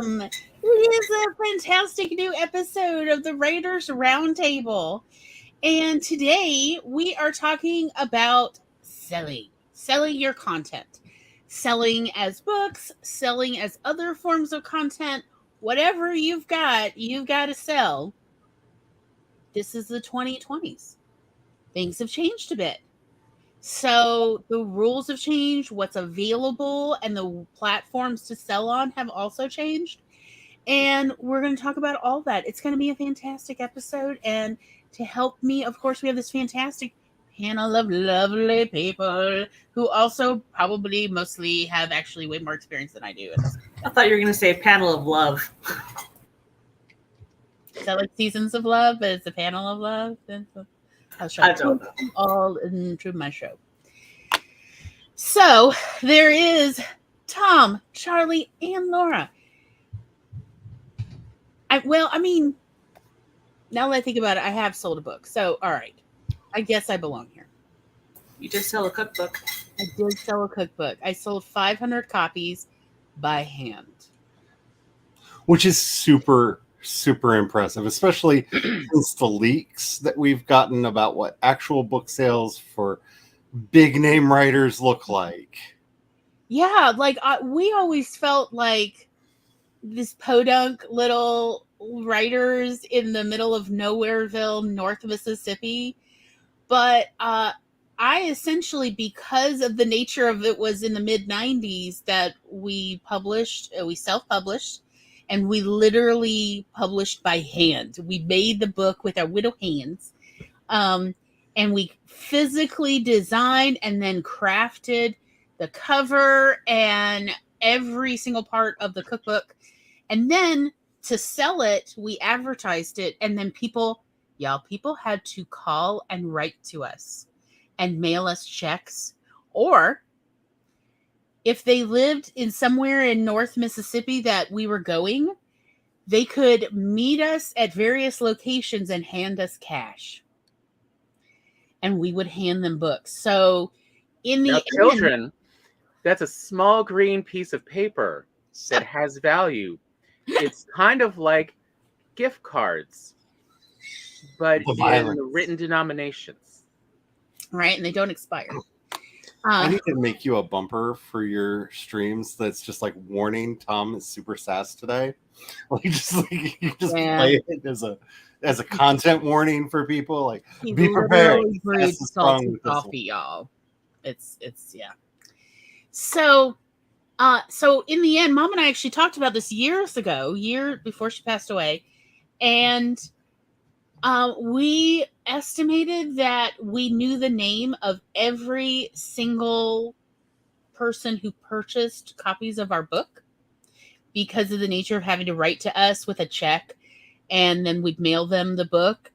It is a fantastic new episode of the Writers Roundtable. And today we are talking about selling your content, selling as books, selling as other forms of content, whatever you've got to sell. This is the 2020s. Things have changed a bit. So the rules have changed, what's available, and the platforms to sell on have also changed. And we're going to talk about all that. It's going to be a fantastic episode. And to help me, of course, we have this fantastic panel of lovely people who also probably mostly have actually way more experience than I do. I thought you were going to say panel of love. Is that like Seasons of Love, but it's a panel of love? I don't know. All into my show. So there is Tom, Charlie, and Laura. Now that I think about it, I have sold a book. So, all right. I guess I belong here. You just sell a cookbook. I did sell a cookbook. I sold 500 copies by hand. Which is super, super impressive, especially since the leaks that we've gotten about what actual book sales for big name writers look like. Yeah, we always felt like this podunk little writers in the middle of Nowhereville, North Mississippi. But I essentially, because of the nature of it was in the mid-90s that we self-published, and we literally published by hand. We made the book with our widow hands. And we physically designed and then crafted the cover and every single part of the cookbook. And then to sell it, we advertised it. And then people had to call and write to us and mail us checks. Or if they lived in somewhere in North Mississippi that we were going, they could meet us at various locations and hand us cash. And we would hand them books. So in the children, that's a small green piece of paper that has value. It's kind of like gift cards, but in the written denominations. Right, and they don't expire. I need to make you a bumper for your streams that's just like, warning, Tom is super sass today. You just play it as a content warning for people. Like, be prepared. Salty coffee, y'all. It's yeah. So in the end, Mom and I actually talked about this year before she passed away, and we estimated that we knew the name of every single person who purchased copies of our book because of the nature of having to write to us with a check, and then we'd mail them the book,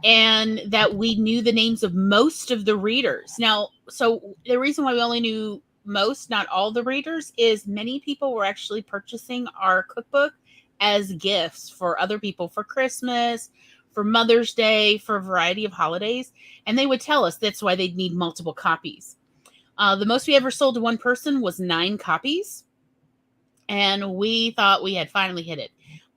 and that we knew the names of most of the readers. Now, so the reason why we only knew most, not all the readers, is many people were actually purchasing our cookbook as gifts for other people for Christmas, for Mother's Day, for a variety of holidays. And they would tell us that's why they'd need multiple copies. The most we ever sold to one person was 9 copies. And we thought we had finally hit it.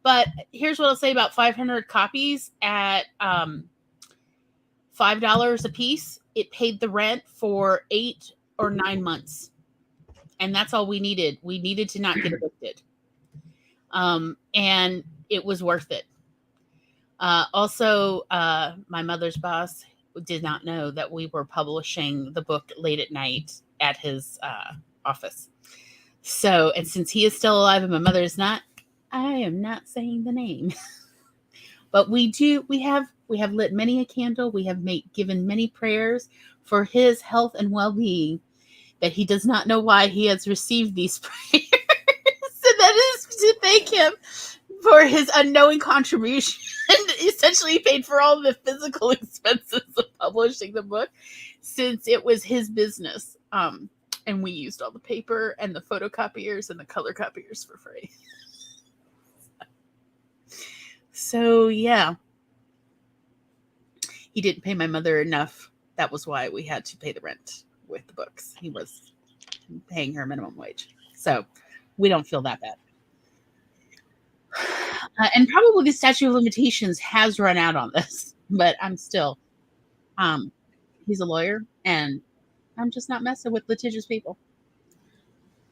But here's what I'll say about 500 copies at $5 a piece. It paid the rent for 8 or 9 months. And that's all we needed. We needed to not get evicted. And it was worth it. Also, my mother's boss did not know that we were publishing the book late at night at his office. So, and since he is still alive and my mother is not, I am not saying the name. But we have lit many a candle. We have given many prayers for his health and well-being, that he does not know why he has received these prayers. So that is to thank him for his unknowing contribution. Essentially, he paid for all the physical expenses of publishing the book, since it was his business. And we used all the paper and the photocopiers and the color copiers for free. So, yeah. He didn't pay my mother enough. That was why we had to pay the rent with the books. He was paying her minimum wage. So, we don't feel that bad. And probably the statute of limitations has run out on this, but I'm still, he's a lawyer, and I'm just not messing with litigious people.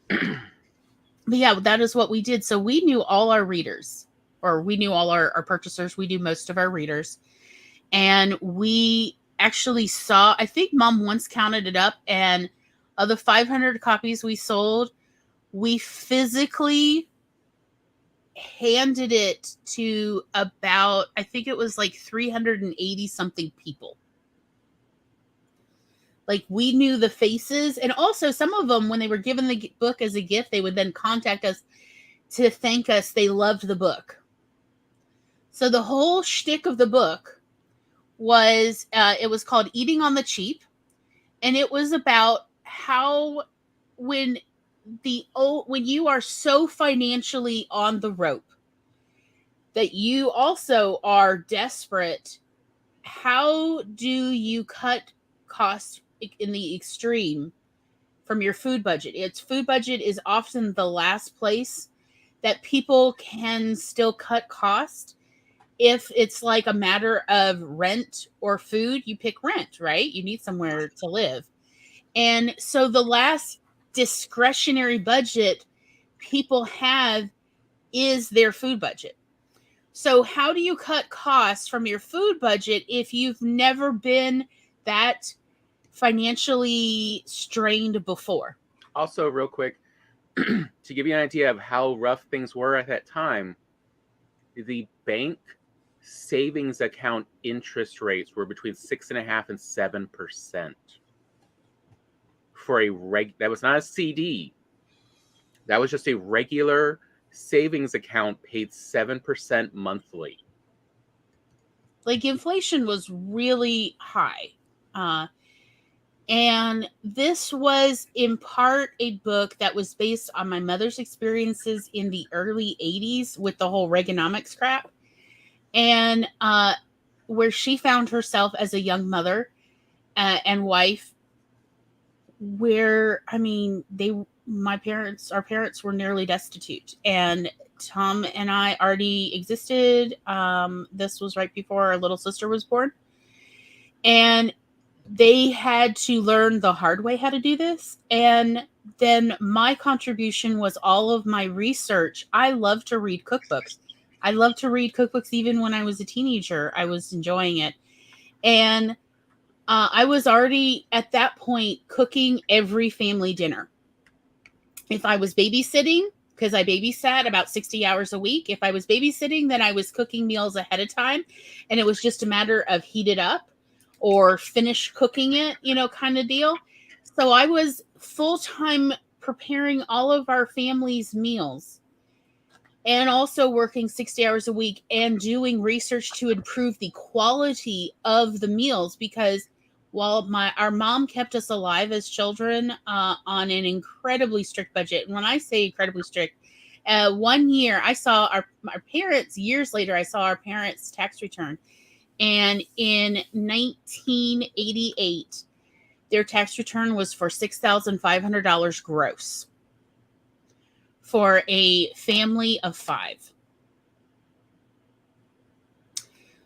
But yeah, that is what we did. So we knew all our readers, or we knew all our purchasers. We knew most of our readers. And we actually saw, I think Mom once counted it up, and of the 500 copies we sold, we physically handed it to about, I think it was like 380 something people. Like, we knew the faces, and also some of them, when they were given the book as a gift, they would then contact us to thank us. They loved the book. So the whole shtick of the book was, it was called Eating on the Cheap, and it was about how when you are so financially on the rope that you also are desperate, how do you cut costs in the extreme from your food budget? Food budget is often the last place that people can still cut cost. If it's like a matter of rent or food, you pick rent, right? You need somewhere to live. And so the last discretionary budget people have is their food budget. So how do you cut costs from your food budget if you've never been that financially strained before? Also, real quick, to give you an idea of how rough things were at that time, the bank savings account interest rates were between 6.5% and 7%. For that was not a CD. That was just a regular savings account paid 7% monthly. Like, inflation was really high. And this was in part a book that was based on my mother's experiences in the early 80s with the whole Reaganomics crap. And where she found herself as a young mother and wife, where, I mean, our parents were nearly destitute, and Tom and I already existed. This was right before our little sister was born, and they had to learn the hard way how to do this. And then my contribution was all of my research. I love to read cookbooks. I love to read cookbooks even when I was a teenager. I was enjoying it. And I was already at that point cooking every family dinner. If I was babysitting, because I babysat about 60 hours a week, if I was babysitting, then I was cooking meals ahead of time. And it was just a matter of heat it up or finish cooking it, kind of deal. So I was full-time preparing all of our family's meals, and also working 60 hours a week and doing research to improve the quality of the meals, because while our mom kept us alive as children on an incredibly strict budget. And when I say incredibly strict, one year I saw our parents, years later, I saw our parents' tax return. And in 1988, their tax return was for $6,500 gross for a family of 5.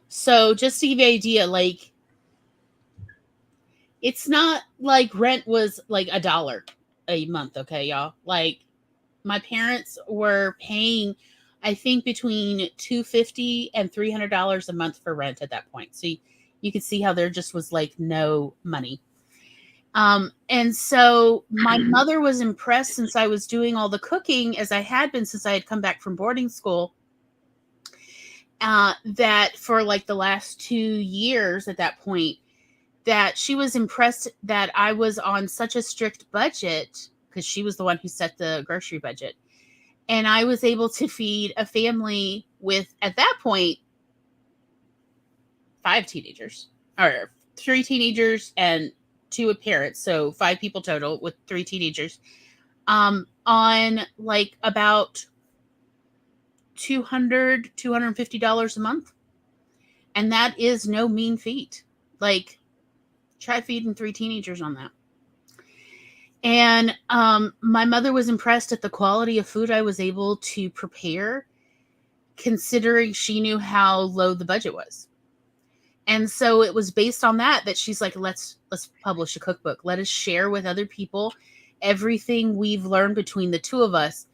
So just to give you an idea, like, it's not like rent was like $1 a month, okay, y'all? Like, my parents were paying, I think, between $250 and $300 a month for rent at that point. So you could see how there just was like no money. And so my mother was impressed, since I was doing all the cooking, as I had been since I had come back from boarding school, that for like the last 2 years at that point, that she was impressed that I was on such a strict budget, because she was the one who set the grocery budget. And I was able to feed a family with, at that point, 5 teenagers, or 3 teenagers and 2 parents. So 5 people total with 3 teenagers, on like about $250 a month. And that is no mean feat. Like, try feeding 3 teenagers on that. And my mother was impressed at the quality of food I was able to prepare, considering she knew how low the budget was. And so it was based on that she's like, let's publish a cookbook. Let us share with other people everything we've learned between the two of us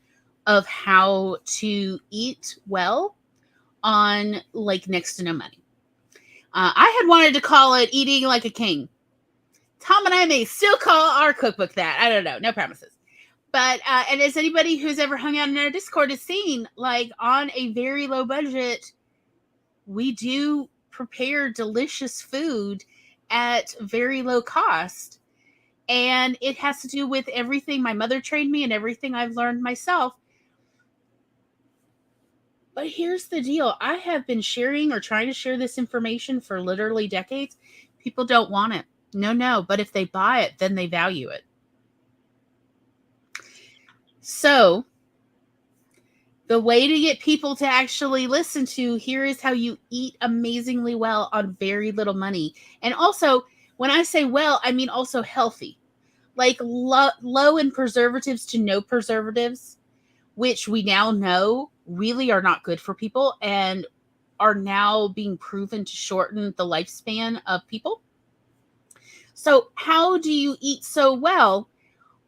of how to eat well on like next to no money. I had wanted to call it Eating Like a King. Tom and I may still call our cookbook that. I don't know. No promises. But, and as anybody who's ever hung out in our Discord has seen, like on a very low budget, we do prepare delicious food at very low cost. And it has to do with everything my mother trained me and everything I've learned myself. But here's the deal. I have been sharing or trying to share this information for literally decades. People don't want it. No. But if they buy it, then they value it. So the way to get people to actually listen to, here is how you eat amazingly well on very little money. And also, when I say well, I mean also healthy. Like low in preservatives to no preservatives, which we now know really are not good for people and are now being proven to shorten the lifespan of people. So how do you eat so well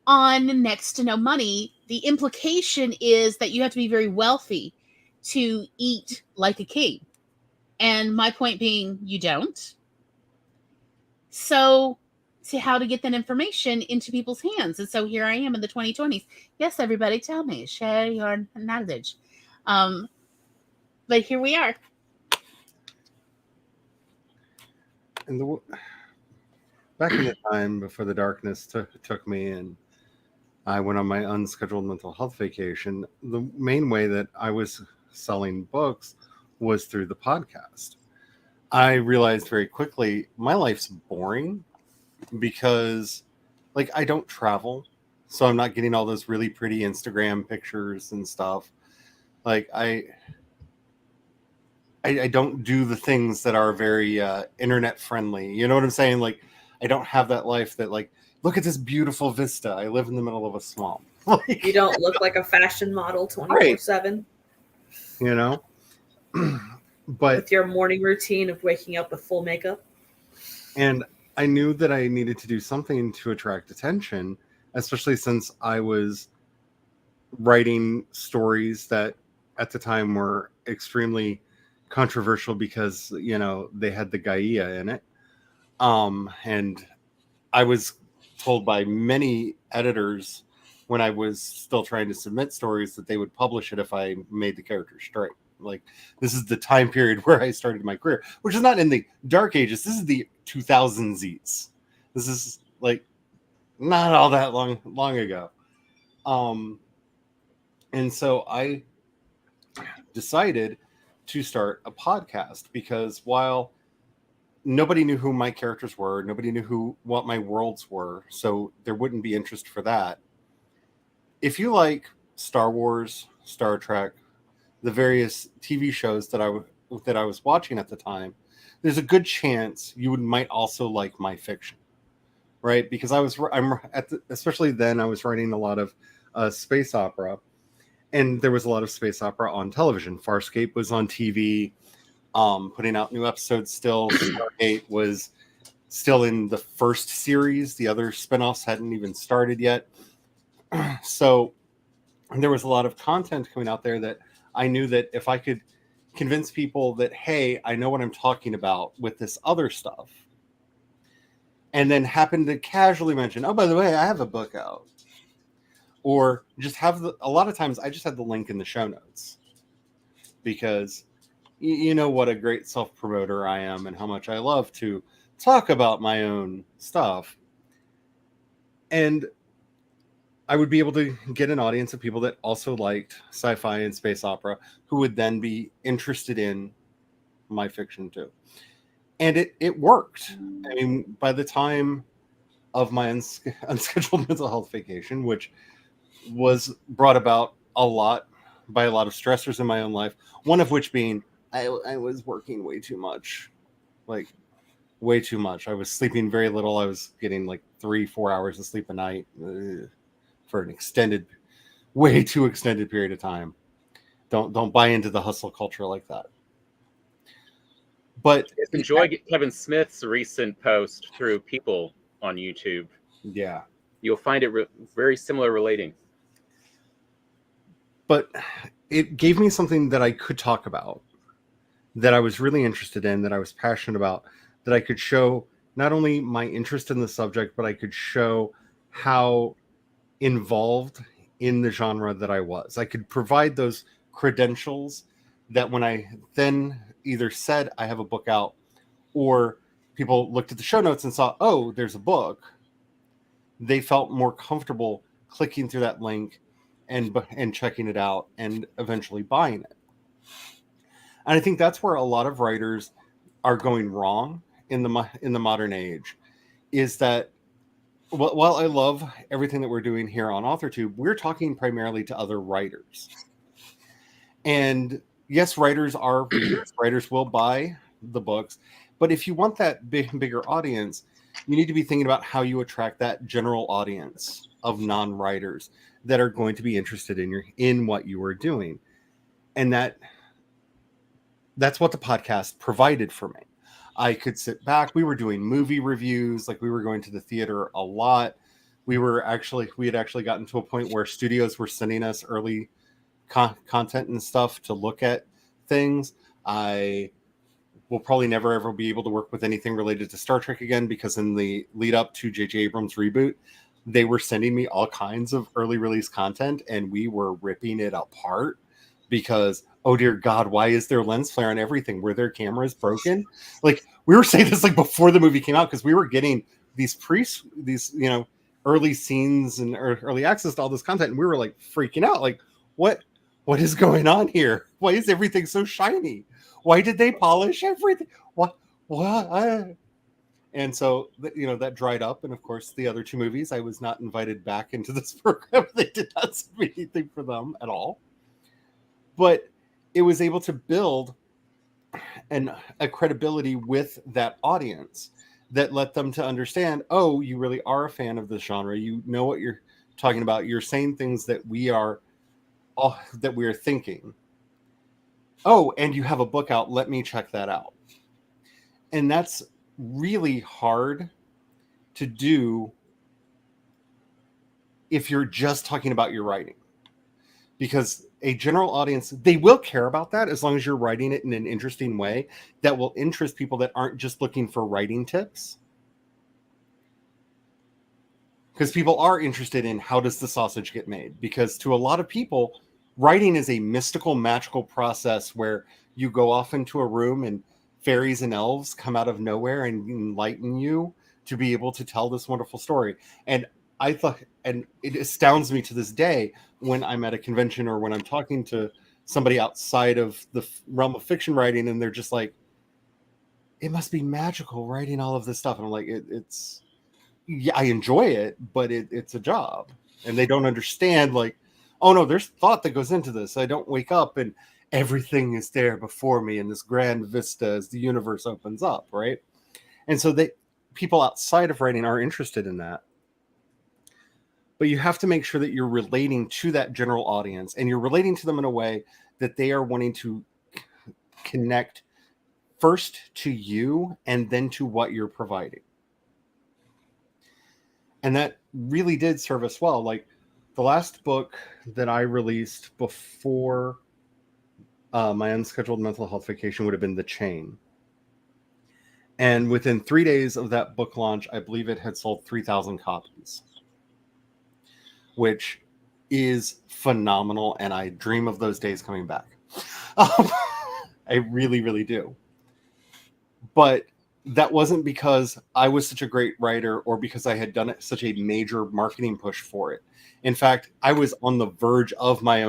on next to no money? The implication is that you have to be very wealthy to eat like a king. And my point being, you don't. So see how to get that information into people's hands. And so here I am in the 2020s. Yes, everybody, tell me, share your knowledge. But here we are. And back in the time before the darkness took me and I went on my unscheduled mental health vacation, the main way that I was selling books was through the podcast. I realized very quickly my life's boring because, like, I don't travel, so I'm not getting all those really pretty Instagram pictures and stuff. Like, I don't do the things that are very internet friendly. You know what I'm saying? Like, I don't have that life that, like, look at this beautiful vista. I live in the middle of a swamp. Like, you don't look like a fashion model 24/7. You know? But with your morning routine of waking up with full makeup. And I knew that I needed to do something to attract attention, especially since I was writing stories that at the time were extremely controversial because, you know, they had the Gaia in it. And I was told by many editors when I was still trying to submit stories that they would publish it if I made the character straight. Like, this is the time period where I started my career, which is not in the dark ages. This is the 2000s. This is like not all that long ago. And so I decided to start a podcast because while nobody knew who my characters were, nobody knew what my worlds were, so there wouldn't be interest for that. If you like Star Wars, Star Trek, the various TV shows that I was watching at the time, there's a good chance you might also like my fiction, right? Because especially then I was writing a lot of space opera, and there was a lot of space opera on television. Farscape was on TV, putting out new episodes still. Stargate was still in the first series. The other spinoffs hadn't even started yet. So there was a lot of content coming out there that I knew that if I could convince people that, hey, I know what I'm talking about with this other stuff, and then happen to casually mention, oh, by the way, I have a book out, or just have a lot of times I just had the link in the show notes because you know what a great self-promoter I am and how much I love to talk about my own stuff. And I would be able to get an audience of people that also liked sci-fi and space opera who would then be interested in my fiction too. And it worked. I mean, by the time of my unscheduled mental health vacation, which was brought about a lot by a lot of stressors in my own life, one of which being I was working way too much. Like, way too much. I was sleeping very little. I was getting like 3-4 hours of sleep a night for an way too extended period of time. Don't buy into the hustle culture like that. But just enjoy Kevin Smith's recent post through People on YouTube. Yeah, you'll find it very similar relating. But it gave me something that I could talk about, that I was really interested in, that I was passionate about, that I could show not only my interest in the subject, but I could show how involved in the genre that I was. I could provide those credentials that when I then either said I have a book out, or people looked at the show notes and saw, oh, there's a book, they felt more comfortable clicking through that link and checking it out and eventually buying it. And I think that's where a lot of writers are going wrong in the modern age, is that while I love everything that we're doing here on AuthorTube, we're talking primarily to other writers. And yes, writers are readers. Writers will buy the books. But if you want that bigger audience, you need to be thinking about how you attract that general audience of non-writers that are going to be interested in what you are doing. And that's what the podcast provided for me. I could sit back. We were doing movie reviews, like we were going to the theater a lot. We had actually gotten to a point where studios were sending us early content and stuff to look at things. I will probably never ever be able to work with anything related to Star Trek again, because in the lead up to J.J. Abrams' reboot, they were sending me all kinds of early release content, and we were ripping it apart because, oh dear God, why is there lens flare on everything? Were their cameras broken? Like, we were saying this like before the movie came out, because we were getting these early scenes and early access to all this content, and we were like freaking out, like, what is going on here? Why is everything so shiny? Why did they polish everything? What? And so, that dried up. And of course, the other two movies, I was not invited back into this program. They did not send me anything for them at all. But it was able to build a credibility with that audience that let them to understand, oh, you really are a fan of this genre. You know what you're talking about. You're saying things that we are thinking. Oh, and you have a book out. Let me check that out. And that's really hard to do if you're just talking about your writing, because a general audience, they will care about that as long as you're writing it in an interesting way that will interest people that aren't just looking for writing tips. Because people are interested in, how does the sausage get made? Because to a lot of people, writing is a mystical, magical process where you go off into a room and fairies and elves come out of nowhere and enlighten you to be able to tell this wonderful story. And I thought, and it astounds me to this day when I'm at a convention or when I'm talking to somebody outside of the realm of fiction writing, and they're just like, it must be magical writing all of this stuff. And I'm like, it's, yeah, I enjoy it, but it's a job. And they don't understand, like, oh no, there's thought that goes into this. I don't wake up and everything is there before me in this grand vista as the universe opens up, right? And so people outside of writing are interested in that. But you have to make sure that you're relating to that general audience, and you're relating to them in a way that they are wanting to connect first to you and then to what you're providing. And that really did serve us well. Like, the last book that I released before my unscheduled mental health vacation would have been The Chain. And within 3 days of that book launch, I believe it had sold 3,000 copies, which is phenomenal. And I dream of those days coming back. I really, really do. But that wasn't because I was such a great writer or because I had done such a major marketing push for it. In fact, I was on the verge of my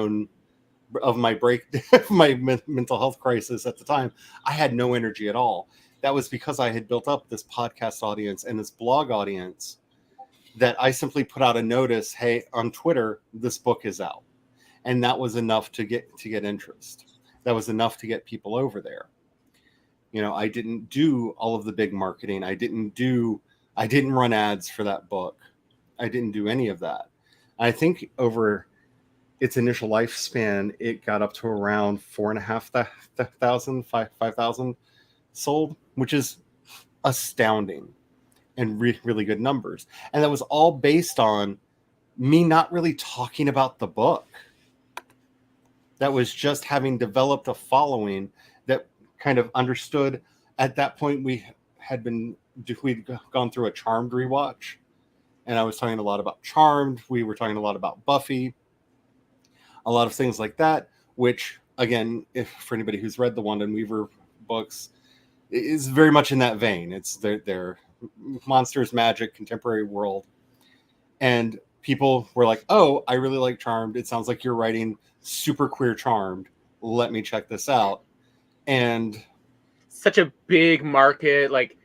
mental health crisis at the time. I had no energy at all. That was because I had built up this podcast audience and this blog audience that I simply put out a notice, hey, on Twitter, this book is out. And that was enough to get interest. That was enough to get people over there. I didn't do all of the big marketing. I didn't run ads for that book. I didn't do any of that. I think over its initial lifespan, it got up to around 4,500, 5,000 sold, which is astounding and really good numbers. And that was all based on me not really talking about the book. That was just having developed a following that kind of understood. At that point, we'd gone through a Charmed rewatch, and I was talking a lot about Charmed. We were talking a lot about Buffy, a lot of things like that, which, again, if for anybody who's read the Wanda and Weaver books, is very much in that vein. It's their monsters, magic, contemporary world. And people were like, oh, I really like Charmed. It sounds like you're writing super queer Charmed. Let me check this out. And such a big market. Like,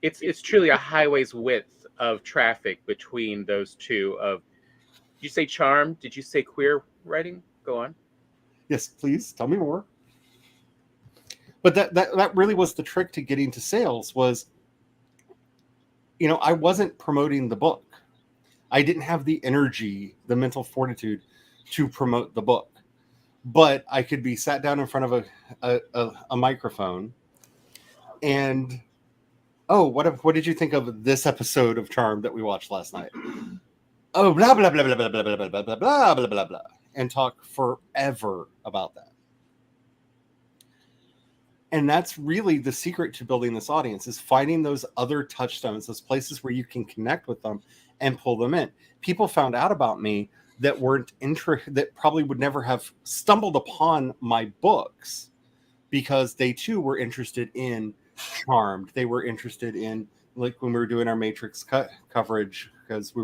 it's truly a highway's width of traffic between those two. Did you say Charmed? Did you say queer writing? Go on. Yes, please tell me more. But that really was the trick to getting to sales was, I wasn't promoting the book. I didn't have the energy, the mental fortitude to promote the book. But I could be sat down in front of a microphone and, oh, what did you think of this episode of Charmed that we watched last night? Oh, blah, blah, blah, blah, blah, blah, blah, blah, blah, blah, blah, blah, blah, and talk forever about that. And that's really the secret to building this audience, is finding those other touchstones, those places where you can connect with them and pull them in. People found out about me that that probably would never have stumbled upon my books, because they too were interested in Charmed. They were interested in, like, when we were doing our Matrix coverage, because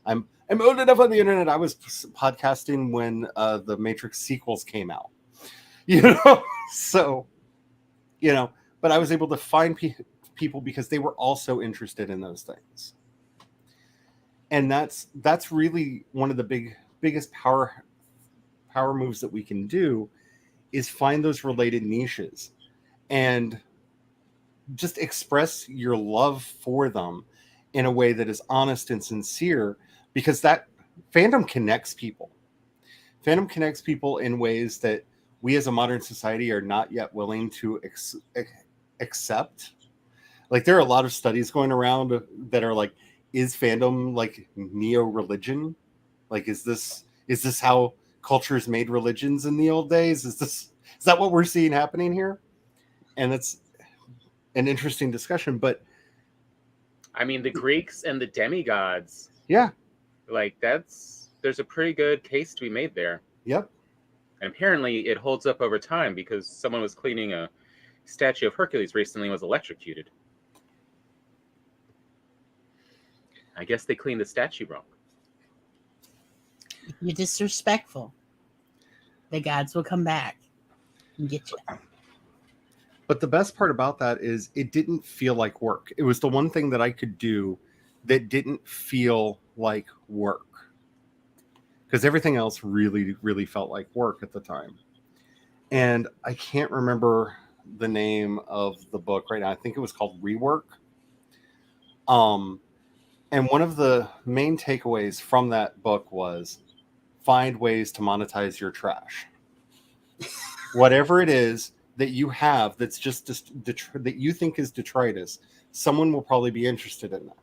I'm old enough on the internet. I was podcasting when the Matrix sequels came out, so. But I was able to find people because they were also interested in those things. And that's really one of the biggest power moves that we can do, is find those related niches and just express your love for them in a way that is honest and sincere, because that fandom connects people. Fandom connects people in ways that we as a modern society are not yet willing to accept. Like, there are a lot of studies going around that are like, is fandom like neo-religion? Like, is this how cultures made religions in the old days? Is that what we're seeing happening here? And that's an interesting discussion. But I mean, the Greeks and the demigods. Yeah. Like, there's a pretty good case to be made there. Yep. And apparently it holds up over time, because someone was cleaning a statue of Hercules recently and was electrocuted. I guess they cleaned the statue wrong. You're disrespectful. The gods will come back and get you. But the best part about that is it didn't feel like work. It was the one thing that I could do that didn't feel like work, because everything else really, really felt like work at the time. And I can't remember the name of the book right now. I think it was called Rework. And one of the main takeaways from that book was, find ways to monetize your trash. Whatever it is that you have that's just that you think is detritus, someone will probably be interested in that.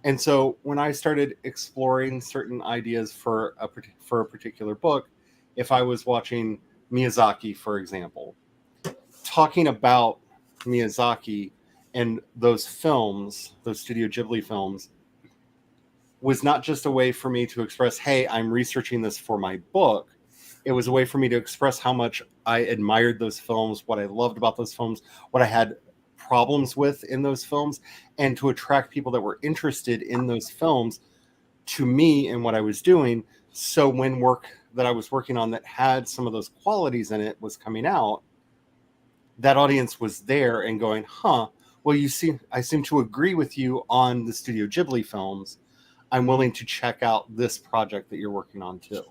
And so when I started exploring certain ideas for a particular book, if I was watching Miyazaki, for example, talking about Miyazaki and those films, those Studio Ghibli films, was not just a way for me to express, hey, I'm researching this for my book. It was a way for me to express how much I admired those films, what I loved about those films, what I had problems with in those films, and to attract people that were interested in those films to me and what I was doing. So when work that I was working on that had some of those qualities in it was coming out, that audience was there and going, well, I seem to agree with you on the Studio Ghibli films. I'm willing to check out this project that you're working on too.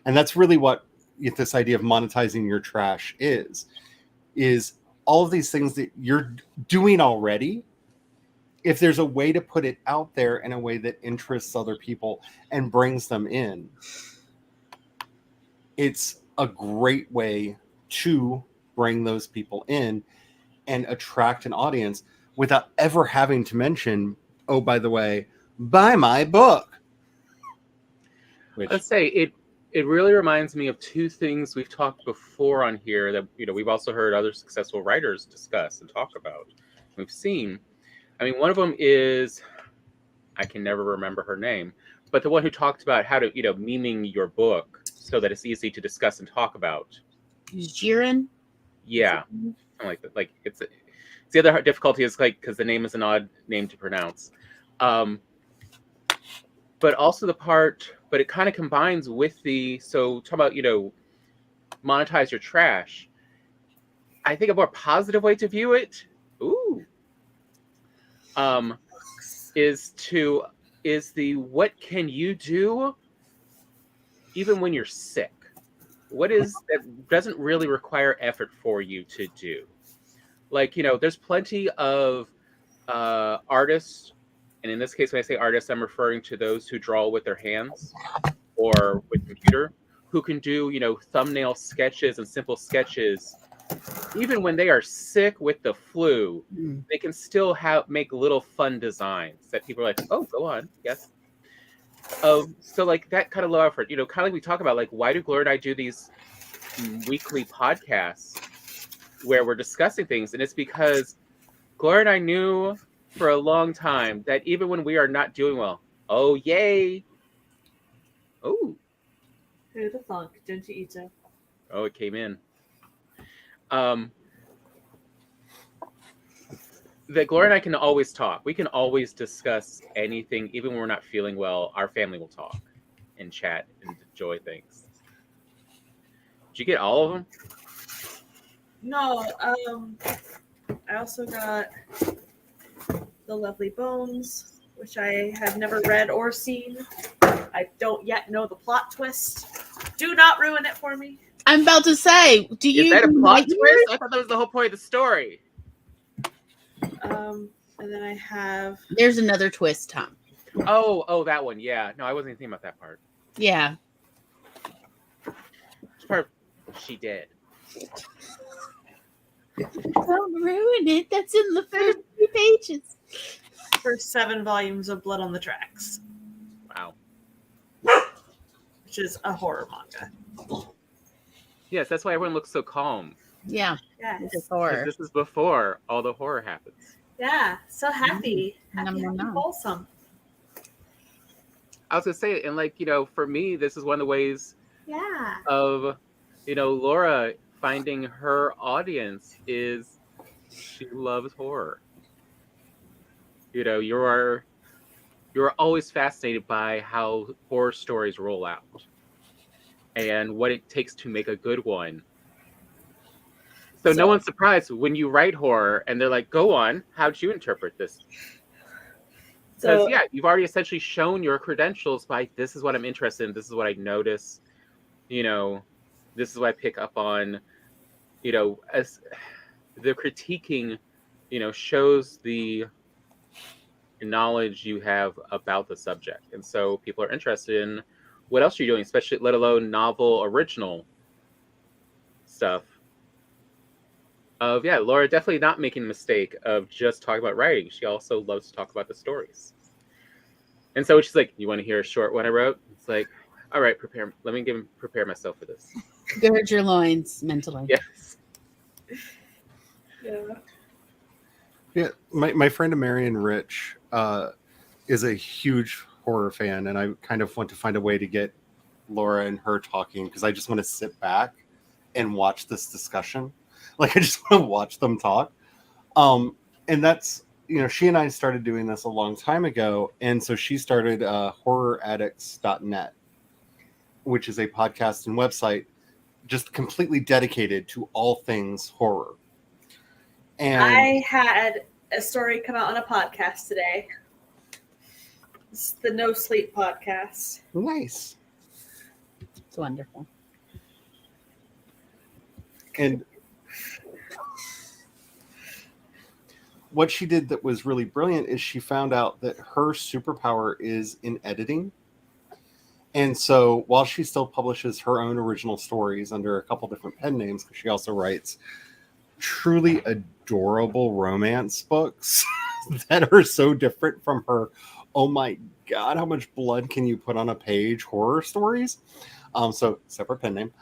And that's really what this idea of monetizing your trash is all of these things that you're doing already. If there's a way to put it out there in a way that interests other people and brings them in, it's a great way to bring those people in and attract an audience without ever having to mention, oh, by the way, buy my book. Let's say it really reminds me of two things we've talked before on here that we've also heard other successful writers discuss and talk about. We've seen. I mean, one of them is, I can never remember her name, but the one who talked about how to meming your book so that it's easy to discuss and talk about. Jiren? Yeah, something like that. Like it's the other difficulty is because the name is an odd name to pronounce. But also but it kind of combines with talk about, monetize your trash. I think a more positive way to view it, what can you do even when you're sick? What is that doesn't really require effort for you to do? Like, there's plenty of artists, and in this case, when I say artists, I'm referring to those who draw with their hands or with computer, who can do, thumbnail sketches and simple sketches. Even when they are sick with the flu, they can still make little fun designs that people are like, oh, go on, yes. So like that kind of low effort, kind of like we talk about, like, why do Gloria and I do these weekly podcasts where we're discussing things? And it's because Gloria and I knew for a long time that even when we are not doing well, oh yay, oh, Who the funk, don't you eat it? Oh, it came in. That Gloria and I can always talk. We can always discuss anything, even when we're not feeling well. Our family will talk and chat and enjoy things. Did you get all of them? No, I also got The Lovely Bones, which I have never read or seen. I don't yet know the plot twist. Do not ruin it for me. I'm about to say, do you? Is that a plot twist? I thought that was the whole point of the story. And then I have. There's another twist, Tom. Oh, that one. Yeah. No, I wasn't even thinking about that part. Yeah. Which part she did. Don't ruin it. That's in the first few pages. First 7 volumes of Blood on the Tracks. Wow. Which is a horror manga. Yes, that's why everyone looks so calm. Yeah. Yes. It's horror. This is before all the horror happens. Yeah. So happy. Happy, No. wholesome. I was gonna say, and like, for me, this is one of the ways Yeah. of, Laura finding her audience is she loves horror. You're always fascinated by how horror stories roll out and what it takes to make a good one. So no one's surprised when you write horror and they're like, go on, how'd you interpret this? Because, you've already essentially shown your credentials by, this is what I'm interested in, this is what I notice, this is what I pick up on, as the critiquing, shows the knowledge you have about the subject. And so people are interested in what else you're doing, especially, let alone novel, original stuff. Laura definitely not making the mistake of just talking about writing. She also loves to talk about the stories. And so she's like, you want to hear a short one I wrote? It's like, all right, let me prepare myself for this. Gird your loins mentally. Yes. Yeah, my friend Marion Rich is a huge horror fan, and I kind of want to find a way to get Laura and her talking, because I just want to sit back and watch this discussion. Like, I just want to watch them talk. And that's, she and I started doing this a long time ago, and so she started horroraddicts.net, which is a podcast and website just completely dedicated to all things horror. And I had a story come out on a podcast today. It's the No Sleep podcast. Nice. It's wonderful. And what she did that was really brilliant is she found out that her superpower is in editing. And so while she still publishes her own original stories under a couple different pen names, because she also writes truly adorable romance books that are so different from her, oh my God, how much blood can you put on a page horror stories? So separate pen name.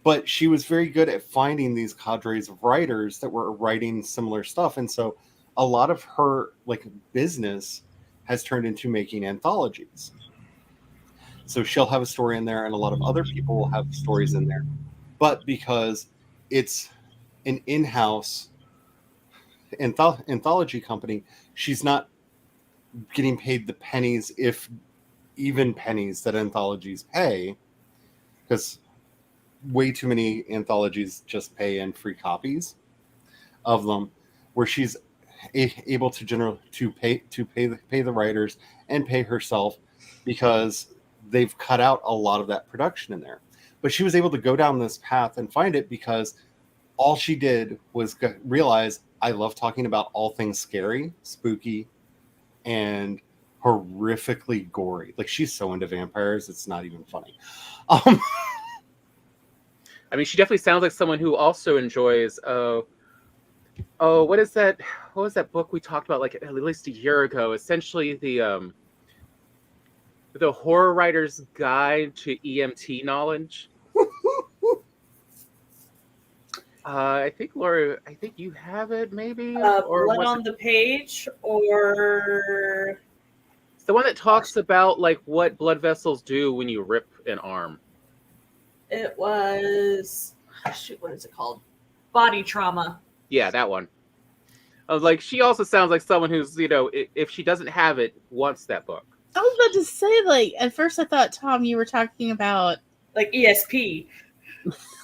But she was very good at finding these cadres of writers that were writing similar stuff. And so a lot of her like business has turned into making anthologies. So she'll have a story in there and a lot of other people will have stories in there. But because it's an in-house anthology company, she's not getting paid the pennies, if even pennies, that anthologies pay, because way too many anthologies just pay in free copies of them, where she's able to pay the writers and pay herself, because they've cut out a lot of that production in there. But she was able to go down this path and find it because all she did was realize, I love talking about all things scary, spooky, and horrifically gory. Like, she's so into vampires, it's not even funny. I mean, she definitely sounds like someone who also enjoys. What is that? What was that book we talked about like at least a year ago? Essentially, the horror writer's guide to EMT knowledge. I think, Laura, I think you have it, maybe. Or Blood on the Page, or it's the one that talks about like what blood vessels do when you rip an arm. It was, what is it called? Body Trauma. Yeah, that one. I was like, she also sounds like someone who's, if she doesn't have it, wants that book. I was about to say, like, at first I thought, Tom, you were talking about like ESP.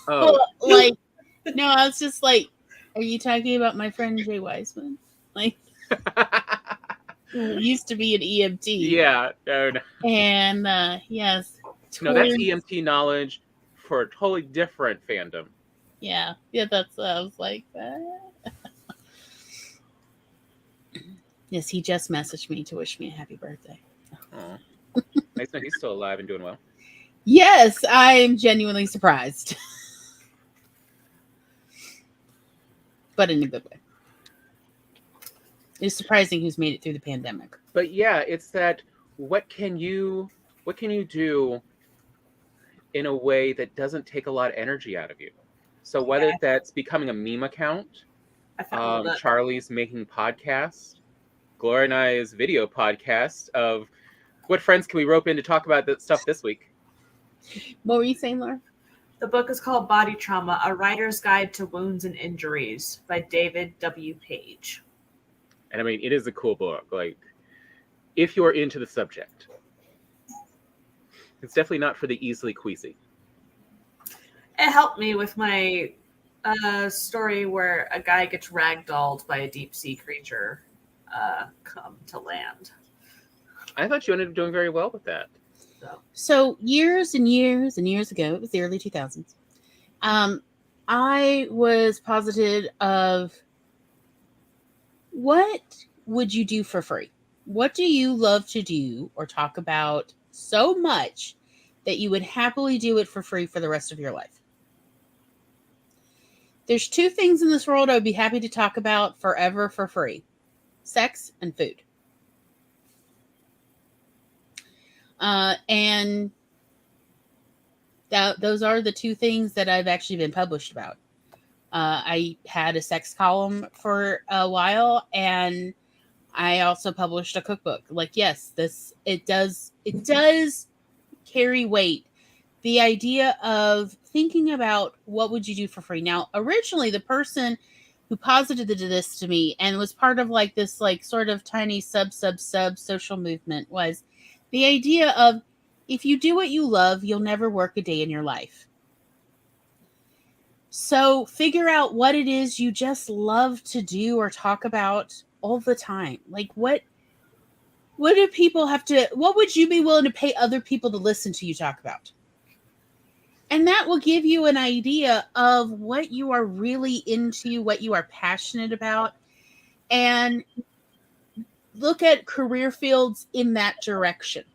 Oh, like, no, I was just like, are you talking about my friend Jay Wiseman? Like, who used to be an EMT. Yeah, no. And yes. No, that's EMT knowledge for a totally different fandom. Yeah, that's what I was like. Yes, he just messaged me to wish me a happy birthday. Oh, nice to know he's still alive and doing well. Yes, I'm genuinely surprised. But in a good way. It's surprising who's made it through the pandemic. But yeah, it's that what can you do in a way that doesn't take a lot of energy out of you? So whether that's becoming a meme account, Charlie's making podcasts, Gloria and I's video podcast of what friends can we rope in to talk about that stuff this week. What were you saying, Laura? The book is called Body Trauma, A Writer's Guide to Wounds and Injuries by David W. Page. And I mean, it is a cool book. Like, if you're into the subject, it's definitely not for the easily queasy. It helped me with my story where a guy gets ragdolled by a deep sea creature come to land. I thought you ended up doing very well with that. So years and years and years ago, it was the early 2000s, I was posited of, what would you do for free? What do you love to do or talk about so much that you would happily do it for free for the rest of your life? There's two things in this world I would be happy to talk about forever for free: sex and food. And those are the two things that I've actually been published about. I had a sex column for a while, and I also published a cookbook. Like, yes, it does carry weight. The idea of thinking about what would you do for free. Now, originally, the person who posited this to me and was part of like this like sort of tiny sub social movement was the idea of, if you do what you love, you'll never work a day in your life. So figure out what it is you just love to do or talk about all the time. Like, what do people have to, what would you be willing to pay other people to listen to you talk about? And that will give you an idea of what you are really into, what you are passionate about, and look at career fields in that direction.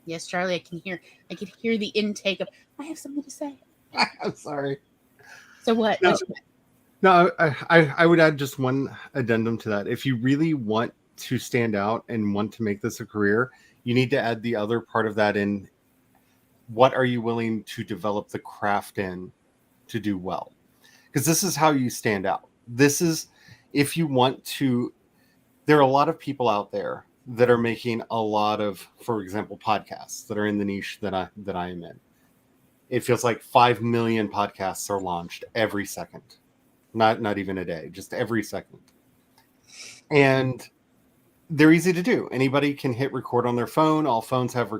Yes, Charlie, I can hear the intake of, I have something to say. I'm sorry. So what? No, no, I would add just one addendum to that. If you really want to stand out and want to make this a career, you need to add the other part of that in. What are you willing to develop the craft in to do well? Because this is how you stand out. This is, if you want to, there are a lot of people out there that are making a lot of, for example, podcasts that are in the niche that I am in. It feels like 5 million podcasts are launched every second. Not even a day, just every second. And they're easy to do. Anybody can hit record on their phone. All phones have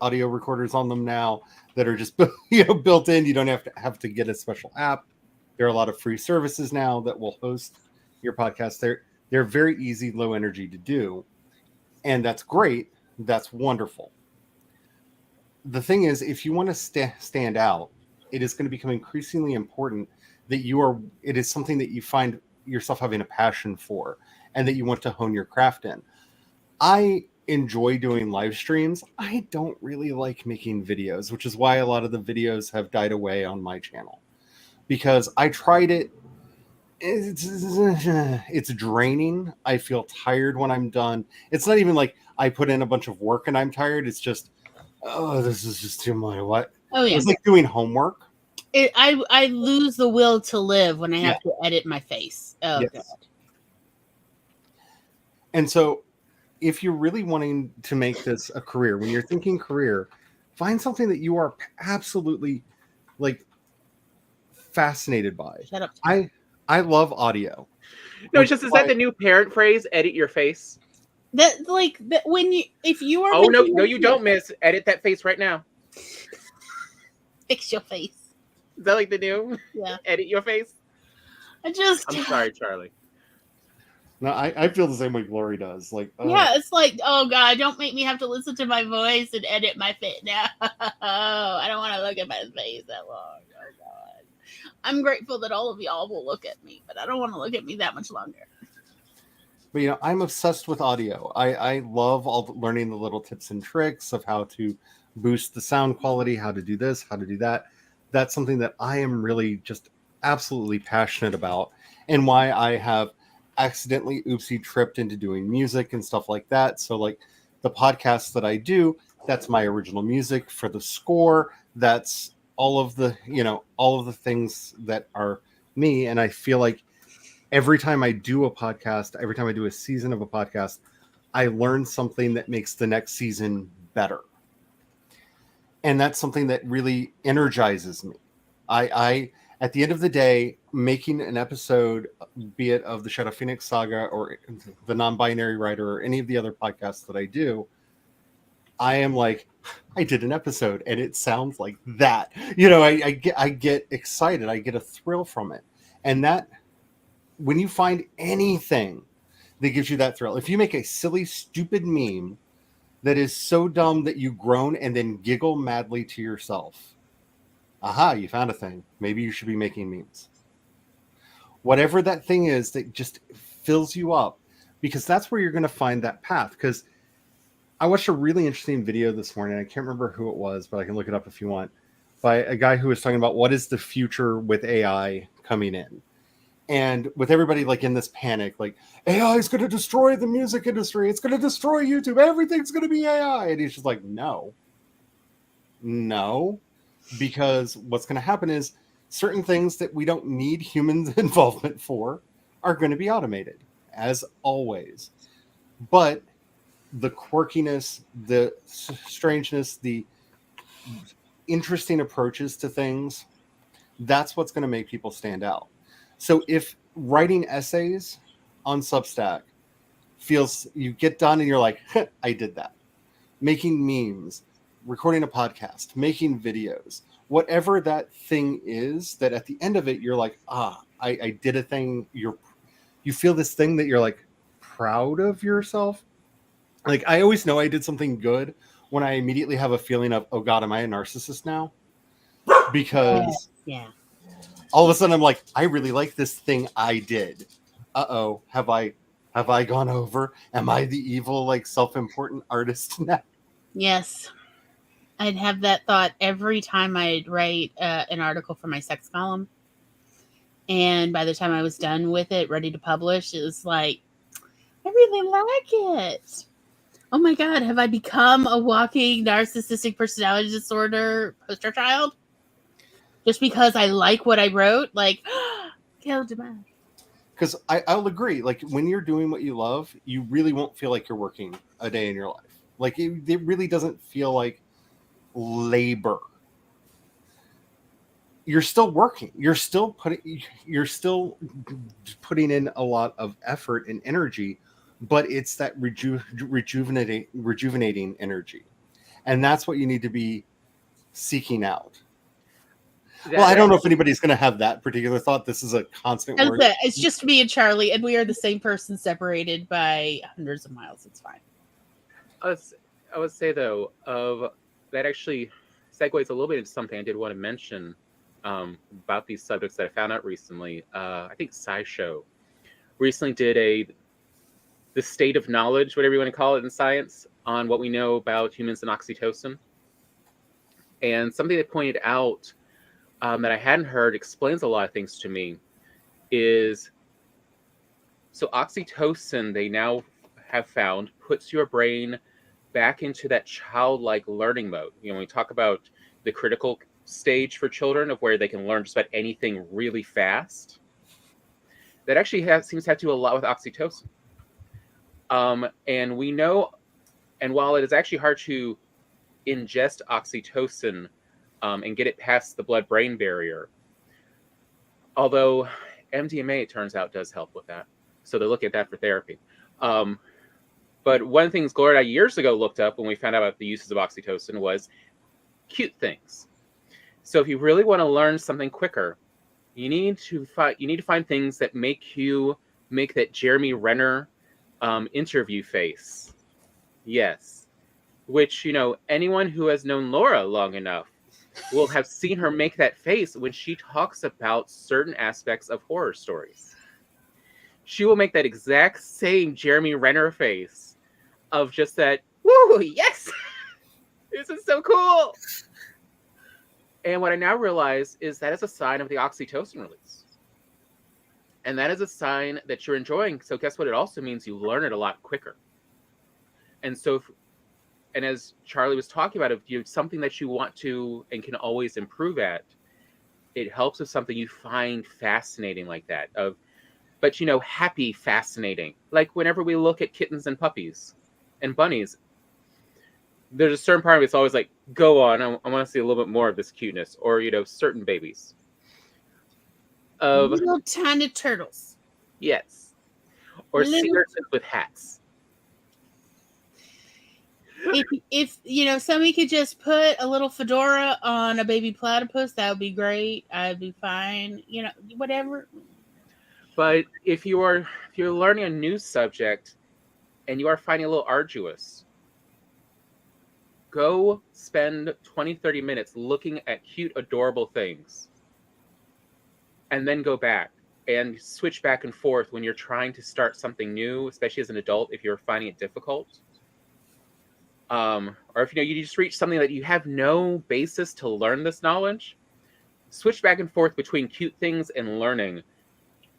audio recorders on them now that are just built in. You don't have to get a special app. There are a lot of free services now that will host your podcast. They're very easy, low energy to do, and that's great. That's wonderful. The thing is, if you want to stand out, it is going to become increasingly important that it is something that you find yourself having a passion for and that you want to hone your craft in. I enjoy doing live streams. I don't really like making videos, which is why a lot of the videos have died away on my channel, because I tried it. It's draining. I feel tired when I'm done. It's not even like I put in a bunch of work and I'm tired. It's just, oh, this is just too much. What? Oh yeah. It's like doing homework. I lose the will to live when I have to edit my face. Oh yes. God. And so if you're really wanting to make this a career, when you're thinking career, find something that you are absolutely like fascinated by. Shut up. I love audio. No, it's just, is that the new parent phrase? Edit your face. That like that when if you are. Oh no, you don't, miss. Edit that face right now. Fix your face. Is that like the new? Yeah. Edit your face. I'm sorry, Charlie. No, I feel the same way Glory does. Like, yeah, it's like, oh God, don't make me have to listen to my voice and edit my face. No, I don't want to look at my face that long. Oh God, I'm grateful that all of y'all will look at me, but I don't want to look at me that much longer. But I'm obsessed with audio. I love learning the little tips and tricks of how to boost the sound quality, how to do this, how to do that. That's something that I am really just absolutely passionate about, and why I have accidentally tripped into doing music and stuff like that. So like the podcasts that I do, that's my original music for the score. That's all of the things that are me. And I feel like every time I do a podcast, every time I do a season of a podcast, I learn something that makes the next season better. And that's something that really energizes me. I at the end of the day, making an episode, be it of the Shadow Phoenix Saga or the Non-Binary Writer or any of the other podcasts that I do, I am like, I did an episode and it sounds like that. I get excited. I get a thrill from it. And that, when you find anything that gives you that thrill, if you make a silly, stupid meme that is so dumb that you groan and then giggle madly to yourself, aha, you found a thing. Maybe you should be making memes. Whatever that thing is that just fills you up, because that's where you're going to find that path. Because I watched a really interesting video this morning. I can't remember who it was, but I can look it up if you want, by a guy who was talking about what is the future with AI coming in. And with everybody like in this panic, like AI is going to destroy the music industry. It's going to destroy YouTube. Everything's going to be AI. And he's just like, no, because what's going to happen is certain things that we don't need humans involvement for are going to be automated, as always. But the quirkiness, the strangeness, the interesting approaches to things, that's what's going to make people stand out. So if writing essays on Substack feels, you get done and you're like, I did that. Making memes, recording a podcast, making videos, whatever that thing is, that at the end of it, you're like, I did a thing. You feel this thing that you're like proud of yourself. Like, I always know I did something good when I immediately have a feeling of, oh God, am I a narcissist now? Because all of a sudden I'm like, I really like this thing I did. Uh-oh, have I gone over? Am I the evil, like, self-important artist now? Yes. I'd have that thought every time I'd write an article for my sex column. And by the time I was done with it, ready to publish, it was like, I really like it. Oh my God, have I become a walking narcissistic personality disorder poster child? Just because I like what I wrote? Like, kill demand. Because I'll agree. Like, when you're doing what you love, you really won't feel like you're working a day in your life. Like, it really doesn't feel like labor. You're still working. You're still putting in a lot of effort and energy, but it's that rejuvenating energy, and that's what you need to be seeking out. Well, I don't know if anybody's going to have that particular thought. This is a constant word. It's just me and Charlie, and we are the same person separated by hundreds of miles. It's fine. I would say, though, that actually segues a little bit into something I did want to mention about these subjects that I found out recently. I think SciShow recently did the state of knowledge, whatever you want to call it in science, on what we know about humans and oxytocin. And something they pointed out that I hadn't heard explains a lot of things to me is, so oxytocin, they now have found, puts your brain back into that childlike learning mode. When we talk about the critical stage for children of where they can learn just about anything really fast, that actually seems to have to do a lot with oxytocin. And we know, and while it is actually hard to ingest oxytocin and get it past the blood-brain barrier, although MDMA, it turns out, does help with that. So they're looking at that for therapy. But one of the things Gloria and I years ago looked up when we found out about the uses of oxytocin was cute things. So if you really want to learn something quicker, you need to find things that make that Jeremy Renner interview face. Yes. Which, anyone who has known Laura long enough will have seen her make that face when she talks about certain aspects of horror stories. She will make that exact same Jeremy Renner face of just that, woo, yes! This is so cool! And what I now realize is that is a sign of the oxytocin release. And that is a sign that you're enjoying. So guess what? It also means you learn it a lot quicker. And so, and as Charlie was talking about, if you're something that you want to and can always improve at, it helps with something you find fascinating like that. But happy, fascinating. Like whenever we look at kittens and puppies and bunnies, there's a certain part of it's always like, go on, I want to see a little bit more of this cuteness. Or, certain babies. Little tiny turtles. Yes. Or sea urchins with hats. If somebody could just put a little fedora on a baby platypus, that would be great. I'd be fine. Whatever. But if you're learning a new subject and you are finding it a little arduous, go spend 20-30 minutes looking at cute, adorable things. And then go back and switch back and forth when you're trying to start something new, especially as an adult, if you're finding it difficult. Or if you just reach something that you have no basis to learn this knowledge, switch back and forth between cute things and learning.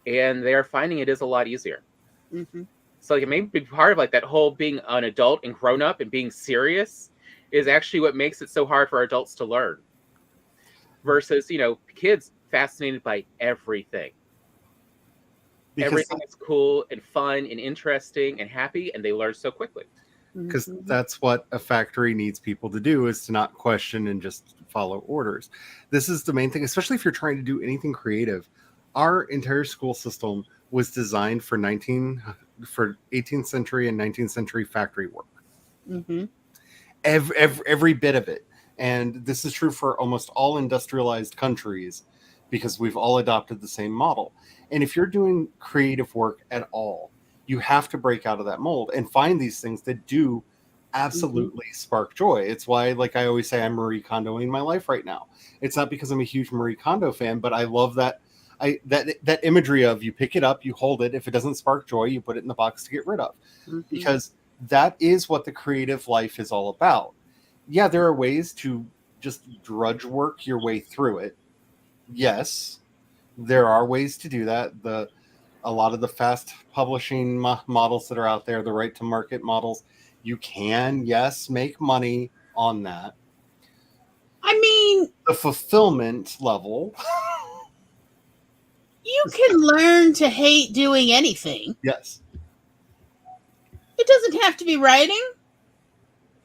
And they are finding it is a lot easier. Mm-hmm. So it may be part of that whole being an adult and grown up and being serious is actually what makes it so hard for adults to learn. Versus, kids fascinated by everything. Because everything is cool and fun and interesting and happy, and they learn so quickly. Because that's what a factory needs people to do, is to not question and just follow orders. This is the main thing, especially if you're trying to do anything creative. Our entire school system was designed for 18th century and 19th century factory work. Mm-hmm. Every bit of it. And this is true for almost all industrialized countries, because we've all adopted the same model. And if you're doing creative work at all, you have to break out of that mold and find these things that do absolutely spark joy. It's why, like I always say, I'm Marie Kondoing my life right now. It's not because I'm a huge Marie Kondo fan, but I love that that imagery of you pick it up, you hold it. If it doesn't spark joy, you put it in the box to get rid of. Mm-hmm. Because that is what the creative life is all about. yeah, there are ways to just drudge work your way through it. Yes, there are ways to do that. A lot of the fast publishing models that are out there, the right to market models, you can, yes, make money on that. I mean, the fulfillment level. You can learn to hate doing anything. Yes. It doesn't have to be writing.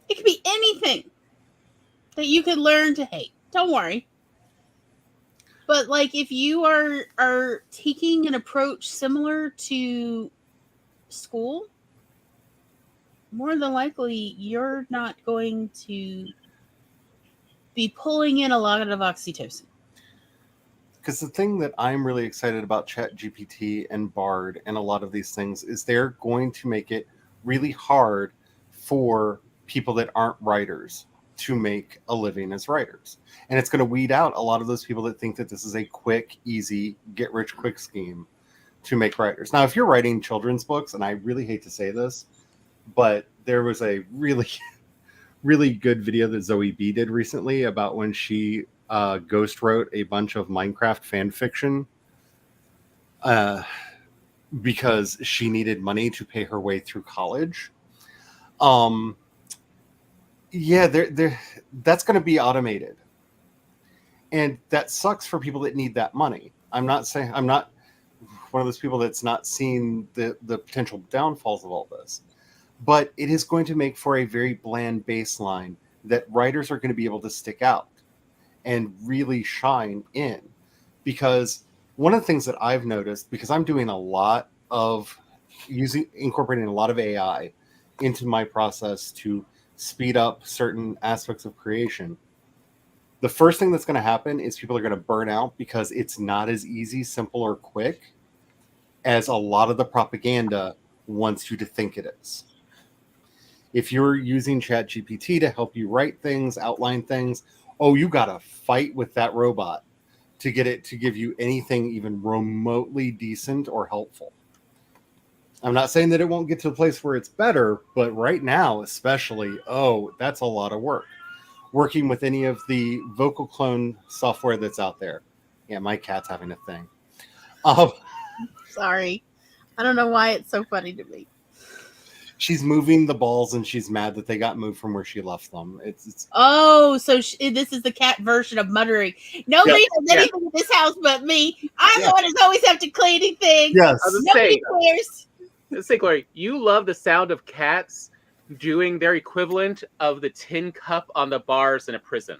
It could be anything that you can learn to hate. Don't worry. But like if you are taking an approach similar to school, more than likely you're not going to be pulling in a lot of oxytocin. Because the thing that I'm really excited about ChatGPT and Bard and a lot of these things is they're going to make it really hard for people that aren't writers to make a living as writers. And it's going to weed out a lot of those people that think that this is a quick, easy, get-rich-quick scheme to make writers. Now, if you're writing children's books, and I really hate to say this, but there was a really, really good video that Zoe B did recently about when she ghost wrote a bunch of Minecraft fan fiction because she needed money to pay her way through college. Yeah, that's going to be automated, and that sucks for people that need that money. I'm not one of those people that's not seen the potential downfalls of all this, but it is going to make for a very bland baseline that writers are going to be able to stick out and really shine in. Because one of the things that I've noticed, because I'm doing a lot of incorporating a lot of AI into my process to speed up certain aspects of creation, the first thing that's going to happen is people are going to burn out because it's not as easy, simple, or quick as a lot of the propaganda wants you to think it is. If you're using ChatGPT to help you write things, outline things, oh, you got to fight with that robot to get it to give you anything even remotely decent or helpful. I'm not saying that it won't get to a place where it's better, but right now, especially, that's a lot of work. Working with any of the vocal clone software that's out there. Yeah, my cat's having a thing. Sorry. I don't know why it's so funny to me. She's moving the balls and she's mad that they got moved from where she left them. So this is the cat version of muttering. Nobody does anything in this house but me. I'm the one who's always have to clean anything. Yes. Nobody cares. Let's say, Glory, you love the sound of cats doing their equivalent of the tin cup on the bars in a prison.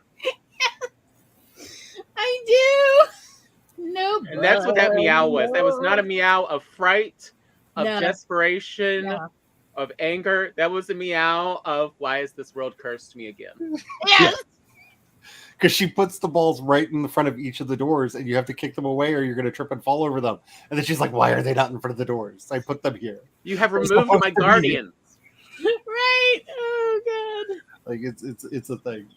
I do. No. And that's what that meow was. That was not a meow of fright, of desperation, of anger. That was a meow of, why is this world cursed me again? Yes. Because she puts the balls right in the front of each of the doors and you have to kick them away or you're going to trip and fall over them. And then she's like, why are they not in front of the doors? I put them here. You have removed my guardians. Right. Oh, God. Like, it's a thing.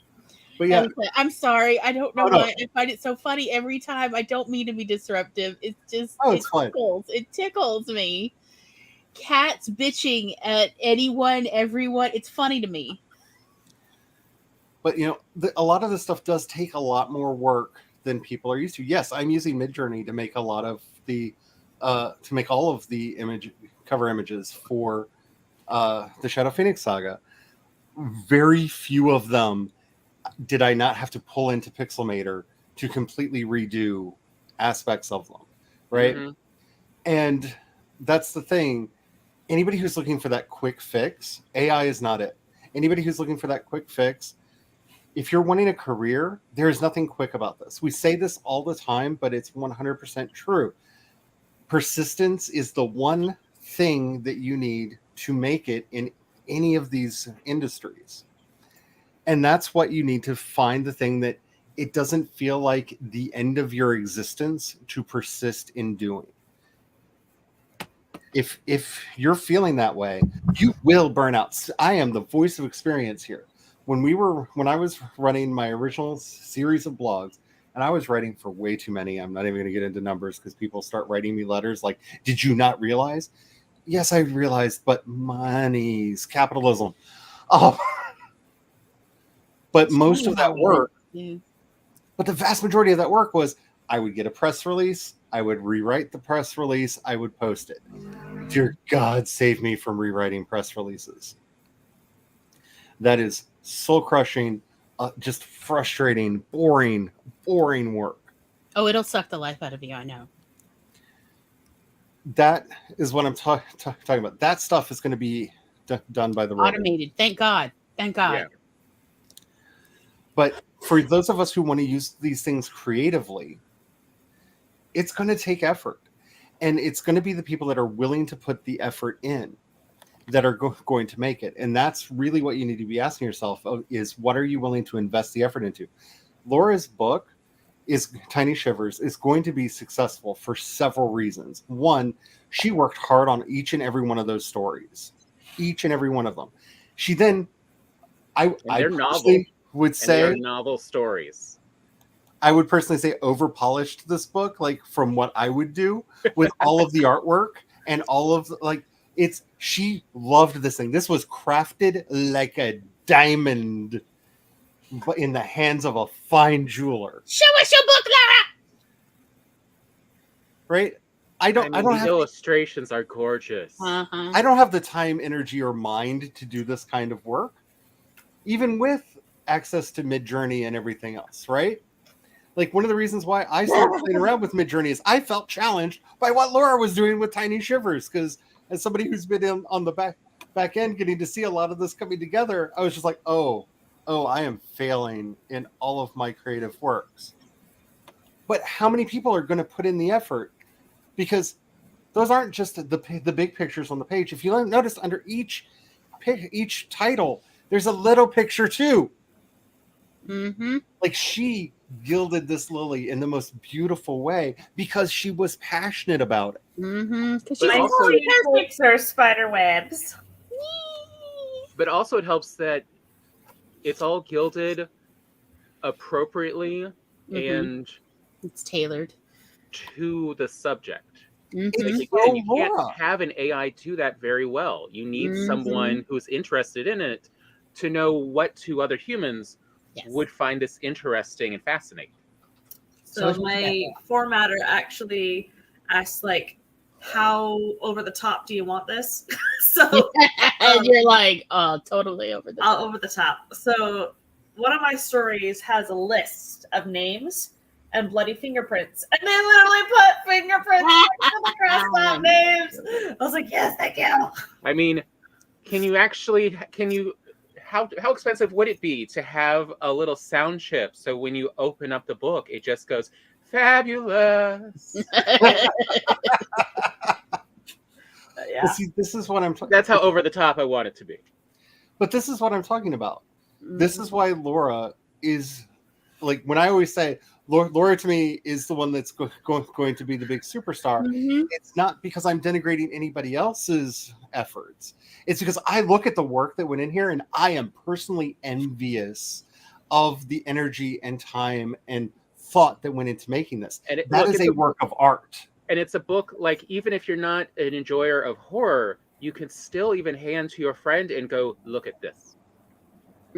But yeah. I'm sorry. I don't know why I find it so funny every time. I don't mean to be disruptive. It's just, it tickles me. Cats bitching at anyone, everyone. It's funny to me. But, a lot of this stuff does take a lot more work than people are used to. Yes, I'm using Midjourney to make a lot of to make all of the cover images for the Shadow Phoenix Saga. Very few of them did I not have to pull into Pixelmator to completely redo aspects of them, right? Mm-hmm. And that's the thing. Anybody who's looking for that quick fix, AI is not it. Anybody who's looking for that quick fix, if you're wanting a career, there is nothing quick about this. We say this all the time, but it's 100% true. Persistence is the one thing that you need to make it in any of these industries. And that's what you need to find, the thing that it doesn't feel like the end of your existence to persist in doing. If you're feeling that way, you will burn out. I am the voice of experience here. When I was running my original series of blogs, and I was writing for way too many, I'm not even going to get into numbers because people start writing me letters like, did you not realize? Yes, I realized, but money's capitalism. But most of that work, yeah. but the vast majority of that work was I would get a press release, I would rewrite the press release, I would post it. Dear God, save me from rewriting press releases. That is soul-crushing, just frustrating, boring work. Oh, it'll suck the life out of you, I know. That is what I'm talking about. That stuff is going to be done by the robot. Automated. Thank God. Thank God. Yeah. But for those of us who want to use these things creatively, it's going to take effort. And it's going to be the people that are willing to put the effort in that are going to make it. And that's really what you need to be asking yourself is, what are you willing to invest the effort into? Laura's book is Tiny Shivers is going to be successful for several reasons. One, she worked hard on each and every one of those stories, each and every one of them. She then, I personally would say, they're novel stories. I would personally say over polished this book, like from what I would do with all of the artwork and all of she loved this thing. This was crafted like a diamond in the hands of a fine jeweler. Show us your book, Laura. Right? I don't have illustrations are gorgeous. Uh-huh. I don't have the time, energy, or mind to do this kind of work, even with access to Midjourney and everything else, right? Like, one of the reasons why I started playing around with Midjourney is I felt challenged by what Laura was doing with Tiny Shivers, because as somebody who's been on the back end getting to see a lot of this coming together, I was just like, oh, I am failing in all of my creative works. But how many people are going to put in the effort? Because those aren't just the big pictures on the page. If you notice, under each title, there's a little picture too. Mm-hmm. Like, she gilded this lily in the most beautiful way because she was passionate about it. Mm-hmm. My also are spider webs. But also it helps that it's all gilded appropriately and it's tailored to the subject. Mm-hmm. Like, again, you can't have an AI do that very well. You need someone who's interested in it to know what two other humans would find this interesting and fascinating. So my formatter actually asked, like, how over the top do you want this? So and you're like, oh, totally over the top. Over the top. So one of my stories has a list of names and bloody fingerprints, and they literally put fingerprints across out names. I was like, yes, thank you. I mean, how expensive would it be to have a little sound chip so when you open up the book, it just goes, fabulous? Yeah. See, this is what I'm talking. That's how over the top I want it to be. But this is what I'm talking about. This is why Laura is, like, when I always say Laura to me is the one that's going to be the big superstar. It's not because I'm denigrating anybody else's efforts. It's because I look at the work that went in here and I am personally envious of the energy and time and thought that went into making this. And that is a work of art. And it's a book, like, even if you're not an enjoyer of horror, you can still even hand to your friend and go, look at this.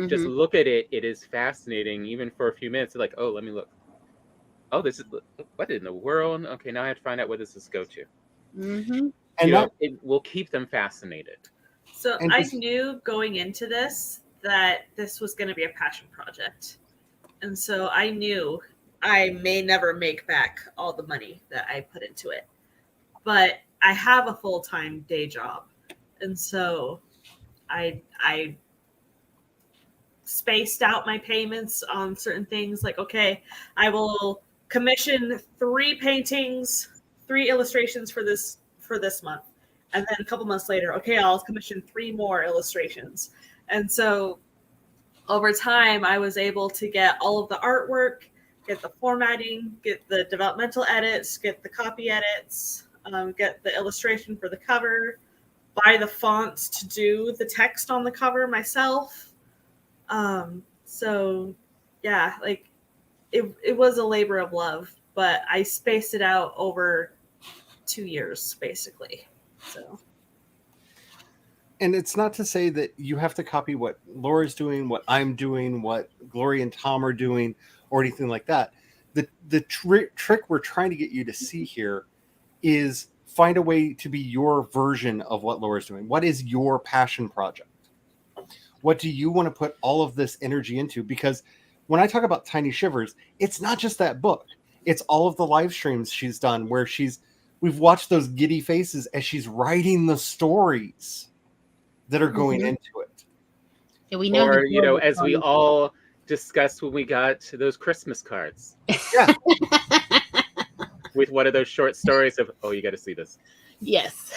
Just look at it. It is fascinating, even for a few minutes. You're like, oh, let me look. Oh, this is, what in the world? Okay, now I have to find out where this is go to. Mm-hmm. And it will keep them fascinated. So I knew going into this that this was going to be a passion project. And so I knew I may never make back all the money that I put into it. But I have a full-time day job. And so I spaced out my payments on certain things. Like, okay, I will commission 3 paintings, 3 illustrations for this month. And then a couple months later, okay, I'll commission 3 more illustrations. And so over time, I was able to get all of the artwork, get the formatting, get the developmental edits, get the copy edits, get the illustration for the cover, buy the fonts to do the text on the cover myself. So yeah, like it was a labor of love, but I spaced it out over 2 years basically. So and it's not to say that you have to copy what Laura's doing, what I'm doing, what Gloria and Tom are doing, or anything like that. The trick we're trying to get you to see here is find a way to be your version of what Laura's doing. What is your passion project? What do you want to put all of this energy into? Because when I talk about Tiny Shivers, it's not just that book. It's all of the live streams she's done where we've watched those giddy faces as she's writing the stories that are going into it. Yeah, we know. Or, as we all discussed when we got to those Christmas cards. Yeah. With one of those short stories of, oh, you got to see this. Yes.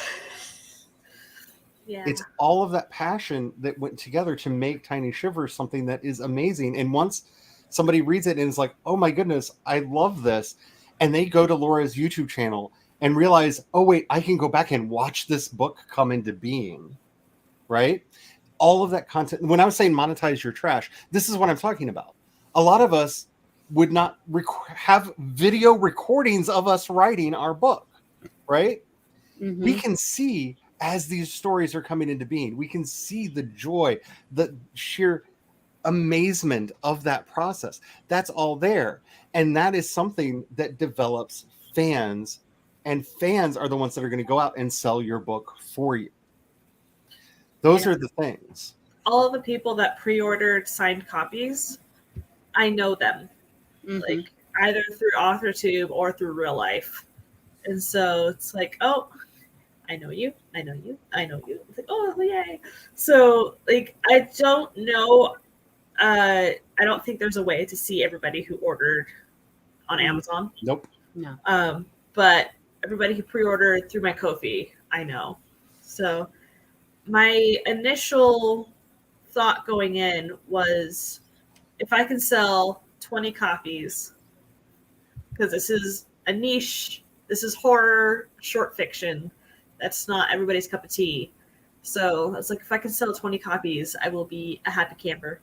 Yeah. It's all of that passion that went together to make Tiny Shivers something that is amazing. And once somebody reads it and is like, oh my goodness, I love this. And they go to Laura's YouTube channel and realize, oh wait, I can go back and watch this book come into being. Right? All of that content. When I was saying monetize your trash, this is what I'm talking about. A lot of us would not have video recordings of us writing our book. Right? Mm-hmm. We can see as these stories are coming into being, we can see the joy, the sheer amazement of that process. That's all there. And that is something that develops fans, and fans are the ones that are going to go out and sell your book for you. Those are the things. All of the people that pre-ordered signed copies, I know them. Mm-hmm. Like either through AuthorTube or through real life. And so it's like, oh, I know you. It's like, oh, yay. So, like, I don't know. I don't think there's a way to see everybody who ordered on Amazon. Nope. No. But everybody who pre-ordered through my Ko-fi, I know. So, my initial thought going in was, if I can sell 20 copies, because this is a niche, this is horror, short fiction. That's not everybody's cup of tea. So it's like, if I can sell 20 copies, I will be a happy camper.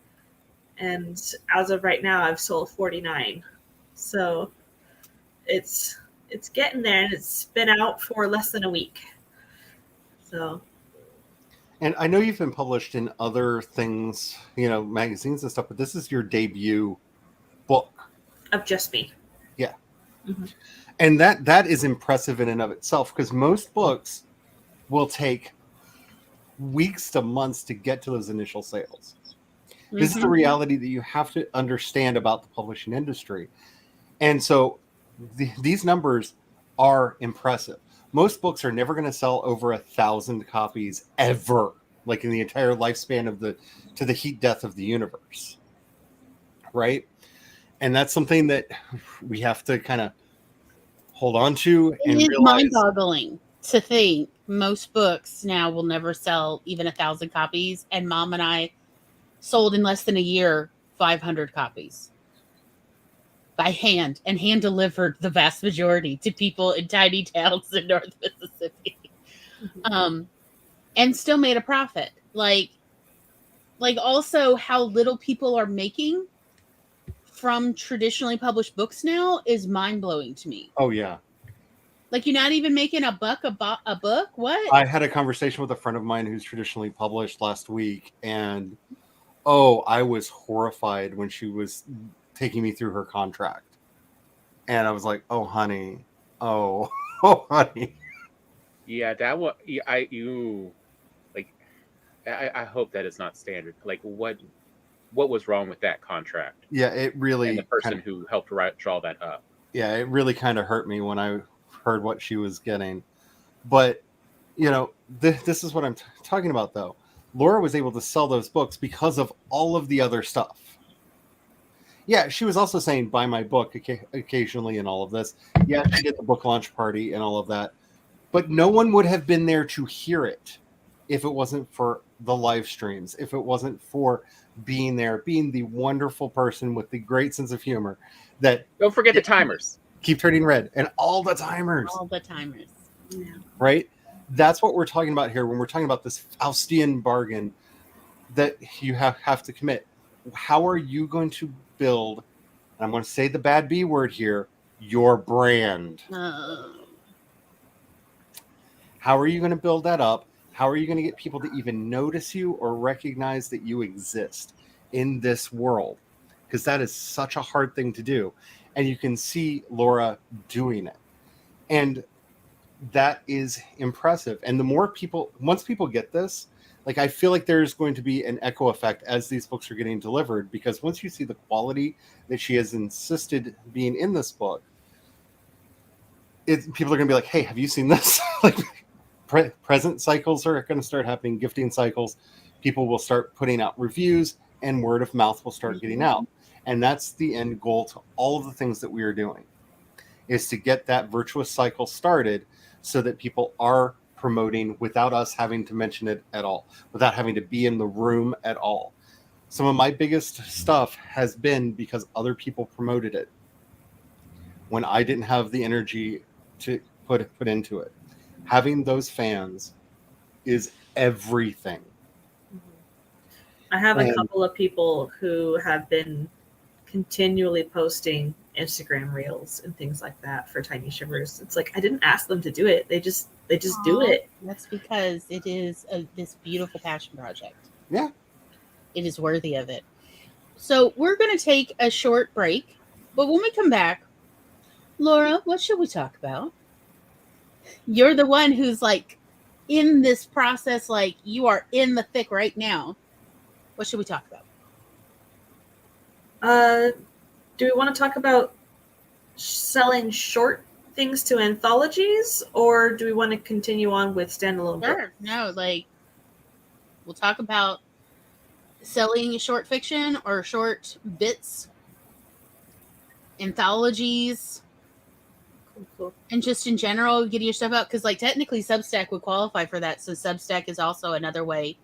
And as of right now, I've sold 49. So it's getting there, and it's been out for less than a week. So. And I know you've been published in other things, magazines and stuff, but this is your debut book. Of just me. Yeah. Mm-hmm. And that is impressive in and of itself, because most books will take weeks to months to get to those initial sales. Mm-hmm. This is the reality that you have to understand about the publishing industry. And so these numbers are impressive. Most books are never going to sell over 1,000 copies ever, like in the entire lifespan of to the heat death of the universe. Right? And that's something that we have to kind of hold on to and realize. It's mind-boggling to think most books now will never sell even 1,000 copies, and Mom and I sold in less than a year 500 copies by hand, and hand delivered the vast majority to people in tiny towns in North Mississippi. Mm-hmm. And still made a profit. Like also how little people are making from traditionally published books now is mind-blowing to me. Oh yeah. Like, you're not even making a buck a book? What? I had a conversation with a friend of mine who's traditionally published last week, and I was horrified when she was taking me through her contract. And I was like, oh honey. Oh honey. Yeah, that was I hope that is not standard. Like, what was wrong with that contract? Yeah, it really, and the person who helped draw that up. Yeah, it really kind of hurt me when I heard what she was getting. But this is what I'm talking about, though. Laura was able to sell those books because of all of the other stuff. Yeah, she was also saying buy my book occasionally and all of this. Yeah, she did the book launch party and all of that. But no one would have been there to hear it if it wasn't for the live streams, if it wasn't for being there, being the wonderful person with the great sense of humor. That don't forget the timers. Keep turning red. And all the timers. All the timers. Yeah. Right? That's what we're talking about here when we're talking about this Faustian bargain that you have to commit. How are you going to build, and I'm going to say the bad B word here, your brand? How are you going to build that up How are you going to get people to even notice you or recognize that you exist in this world? Because that is such a hard thing to do. And you can see Laura doing it. And that is impressive. And the more people, once people get this, like, I feel like there's going to be an echo effect as these books are getting delivered, because once you see the quality that she has insisted being in this book, people are going to be like, hey, have you seen this? Like, present cycles are going to start happening, gifting cycles. People will start putting out reviews, and word of mouth will start getting out. And that's the end goal to all of the things that we are doing, is to get that virtuous cycle started so that people are promoting without us having to mention it at all, without having to be in the room at all. Some of my biggest stuff has been because other people promoted it when I didn't have the energy to put into it. Having those fans is everything. I have a couple of people who have been continually posting Instagram reels and things like that for Tiny Shivers. It's like, I didn't ask them to do it. They just do it. That's because it is this beautiful passion project. Yeah. It is worthy of it. So we're going to take a short break, but when we come back, Laura, what should we talk about? You're the one who's like in this process, like you are in the thick right now. What should we talk about? Do we want to talk about selling short things to anthologies, or do we want to continue on with standalone books? No, like we'll talk about selling short fiction or short bits, anthologies, Cool. and just in general getting your stuff out, because like technically Substack would qualify for that. So Substack is also another way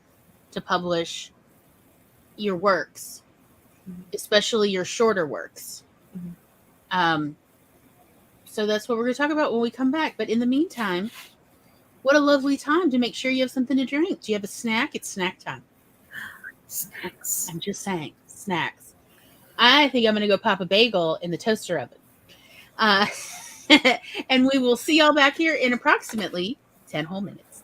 to publish your works, especially your shorter works. So that's what we're going to talk about when we come back. But in the meantime, what a lovely time to make sure you have something to drink. Do you have a snack? It's snack time. Snacks. I'm just saying, snacks. I think I'm going to go pop a bagel in the toaster oven. And we will see y'all back here in approximately 10 whole minutes.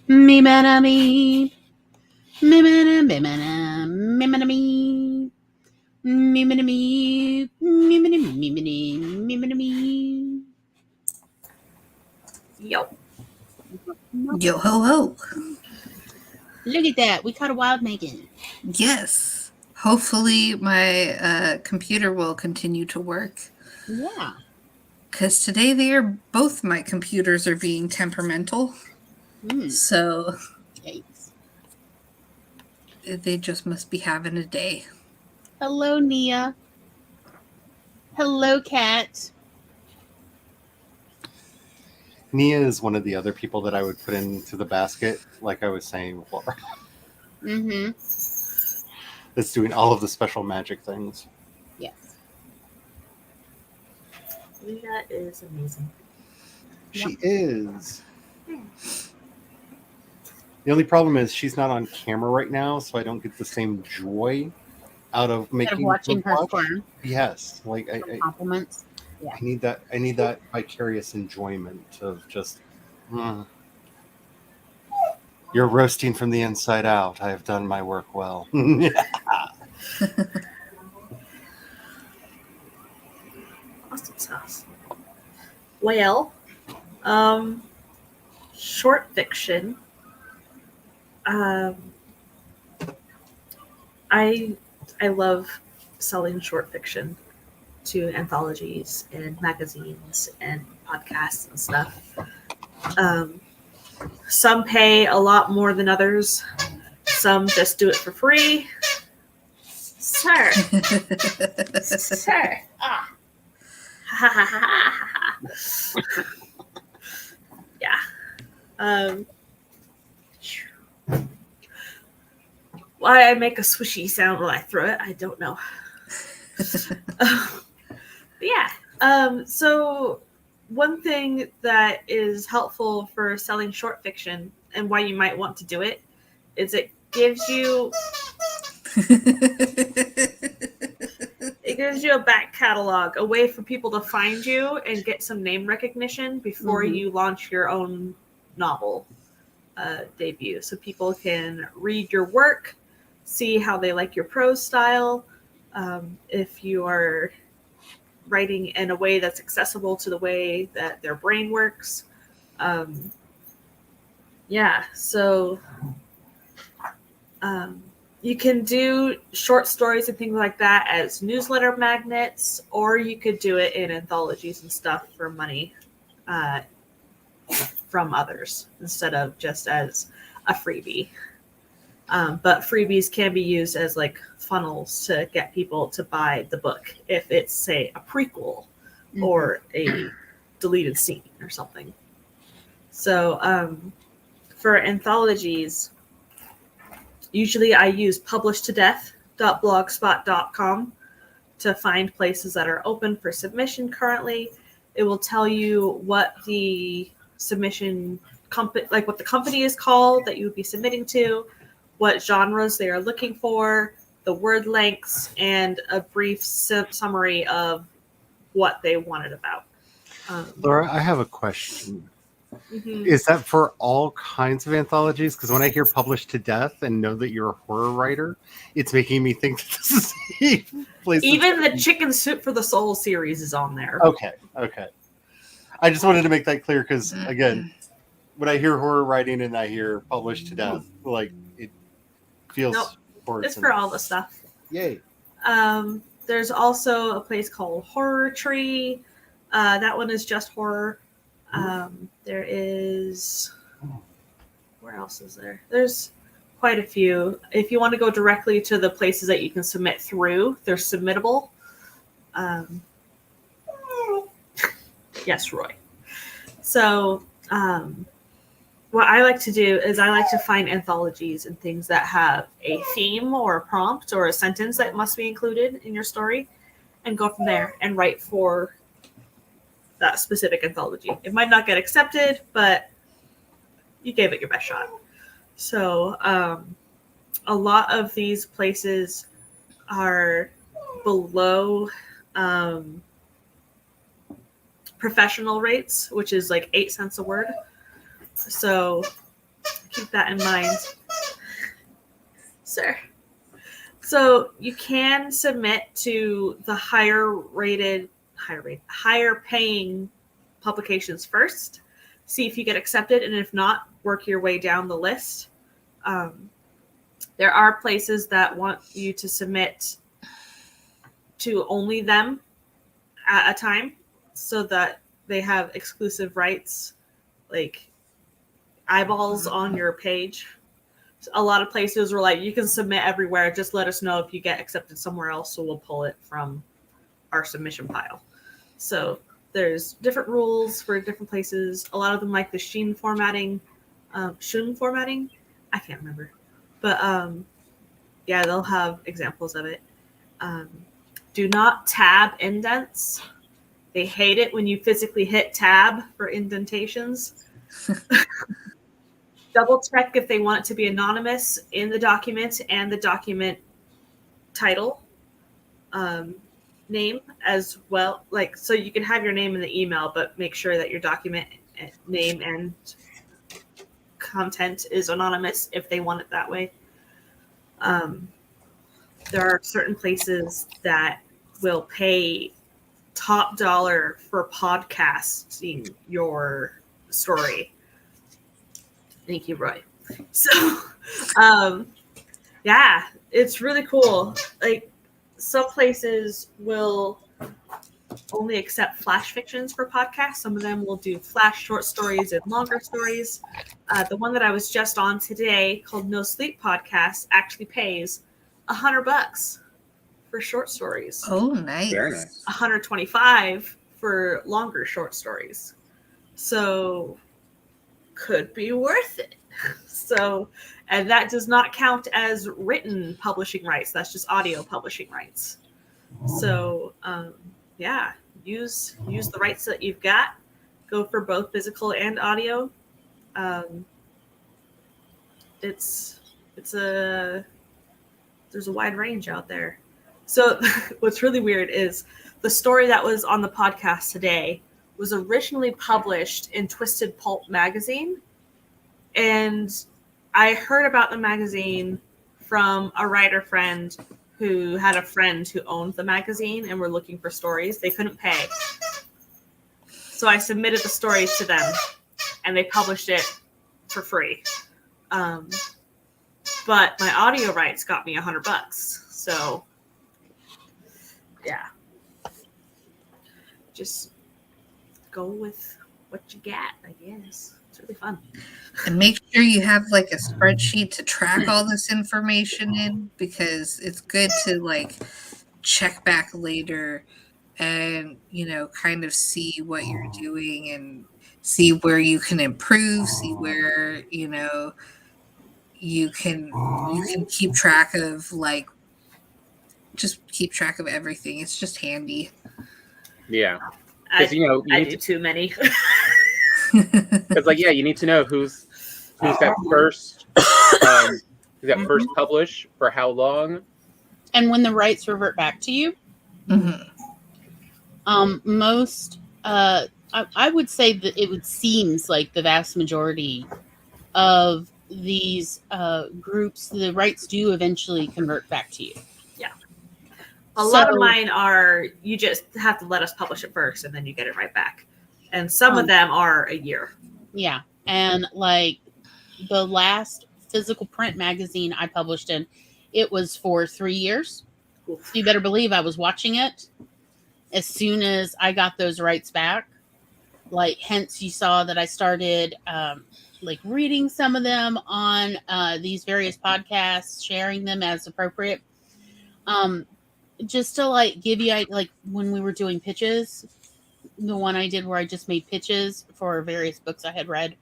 Me mana me. Me mana me mana me mana me. Me mana me. Me mana me me me mana me. Yo. Yo ho ho. Look at that. We caught a wild Megan. Yes. Hopefully my computer will continue to work. Yeah. Because today both my computers are being temperamental. So Yikes. They just must be having a day. Hello, Nia. Hello, Kat. Nia is one of the other people that I would put into the basket, like I was saying before. Mm-hmm. That's doing all of the special magic things. Yes. Leah is amazing. She is. The only problem is she's not on camera right now, so I don't get the same joy out of making watching her squirm. Yes, like I compliments. Yeah. I need that vicarious enjoyment of just. You're roasting from the inside out. I have done my work well. Awesome sauce. Well, short fiction. I love selling short fiction to anthologies and magazines and podcasts and stuff. Some pay a lot more than others. Some just do it for free. Sir. Sir. Ah. Yeah. Why I make a swishy sound when I throw it, I don't know. Yeah. So one thing that is helpful for selling short fiction and why you might want to do it is it gives you a back catalog, a way for people to find you and get some name recognition before you launch your own novel debut. So people can read your work, see how they like your prose style, if you are writing in a way that's accessible to the way that their brain works. So you can do short stories and things like that as newsletter magnets, or you could do it in anthologies and stuff for money from others instead of just as a freebie. But freebies can be used as like funnels to get people to buy the book if it's, say, a prequel or a deleted scene or something. So for anthologies, usually I use publishtodeath.blogspot.com to find places that are open for submission currently. It will tell you what the submission what the company is called that you would be submitting to, what genres they are looking for, the word lengths, and a brief summary of what they want it about. Laura, I have a question. Is that for all kinds of anthologies? Because when I hear Published to Death and know that you're a horror writer, it's making me think that this is a place. Even the Chicken Soup for the Soul series is on there. Okay. I just wanted to make that clear because, again, when I hear horror writing and I hear Published to Death, like, it feels... Nope. It's for all the stuff. Yay. There's also a place called Horror Tree. That one is just horror. There is... Where else is there? There's quite a few. If you want to go directly to the places that you can submit through, they're submittable. Yes, Roy. So... what I like to do is I like to find anthologies and things that have a theme or a prompt or a sentence that must be included in your story and go from there and write for that specific anthology. It might not get accepted, but you gave it your best shot. So a lot of these places are below professional rates, which is like 8 cents a word. So keep that in mind, sir. So you can submit to the higher paying publications first. See if you get accepted, and if not, work your way down the list. There are places that want you to submit to only them at a time, so that they have exclusive rights, like eyeballs on your page. A lot of places were like, you can submit everywhere, just let us know if you get accepted somewhere else, so we'll pull it from our submission pile. So there's different rules for different places. A lot of them like the Shun formatting. I can't remember. But yeah, they'll have examples of it. Do not tab indents. They hate it when you physically hit tab for indentations. Double check if they want it to be anonymous in the document and the document title name as well. Like, so you can have your name in the email, but make sure that your document name and content is anonymous if they want it that way. There are certain places that will pay top dollar for podcasting your story. Thank you, Roy. So, yeah, it's really cool. Like, some places will only accept flash fictions for podcasts. Some of them will do flash short stories and longer stories. The one that I was just on today, called No Sleep Podcast, actually pays $100 for short stories. Oh, nice. Very nice. $125 for longer short stories. So could be worth it. So, and that does not count as written publishing rights. That's just audio publishing rights. So, yeah, use the rights that you've got. Go for both physical and audio. There's a wide range out there. So what's really weird is the story that was on the podcast today was originally published in Twisted Pulp magazine. And I heard about the magazine from a writer friend who had a friend who owned the magazine and were looking for stories. They couldn't pay. So I submitted the story to them and they published it for free. But my audio rights got me $100. So yeah, just go with what you got, I guess. It's really fun. And make sure you have like a spreadsheet to track all this information in, because it's good to like check back later and, you know, kind of see what you're doing and see where you can improve, see where, you know, you can keep track of, like, just keep track of everything. It's just handy. Yeah. I You do too many. Because, like, yeah, you need to know who's that first first publish for how long, and when the rights revert back to you. Mm-hmm. I would say that it seems like the vast majority of these groups, the rights do eventually convert back to you. Yeah. A lot of mine are, you just have to let us publish it first and then you get it right back. And some of them are a year. Yeah. And like the last physical print magazine I published in, it was for 3 years. So you better believe I was watching it as soon as I got those rights back. Like, hence you saw that I started like reading some of them on these various podcasts, sharing them as appropriate. Just to like give you, like when we were doing pitches, the one I did where I just made pitches for various books I had read,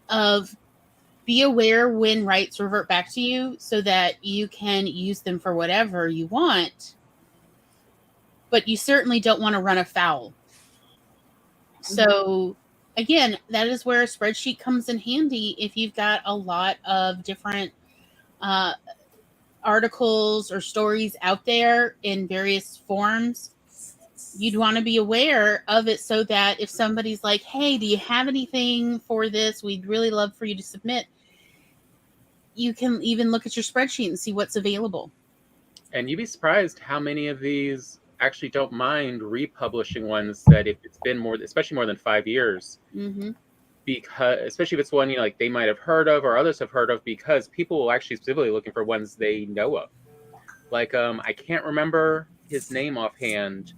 of be aware when rights revert back to you so that you can use them for whatever you want, but you certainly don't want to run afoul. So again, that is where a spreadsheet comes in handy if you've got a lot of different articles or stories out there in various forms. you'd want to be aware of it so that if somebody's like, hey, do you have anything for this? We'd really love for you to submit. You can even look at your spreadsheet and see what's available. And you'd be surprised how many of these actually don't mind republishing ones that if it's been especially more than 5 years, because especially if it's one like they might have heard of or others have heard of, because people will actually specifically looking for ones they know of. Like I can't remember his name offhand,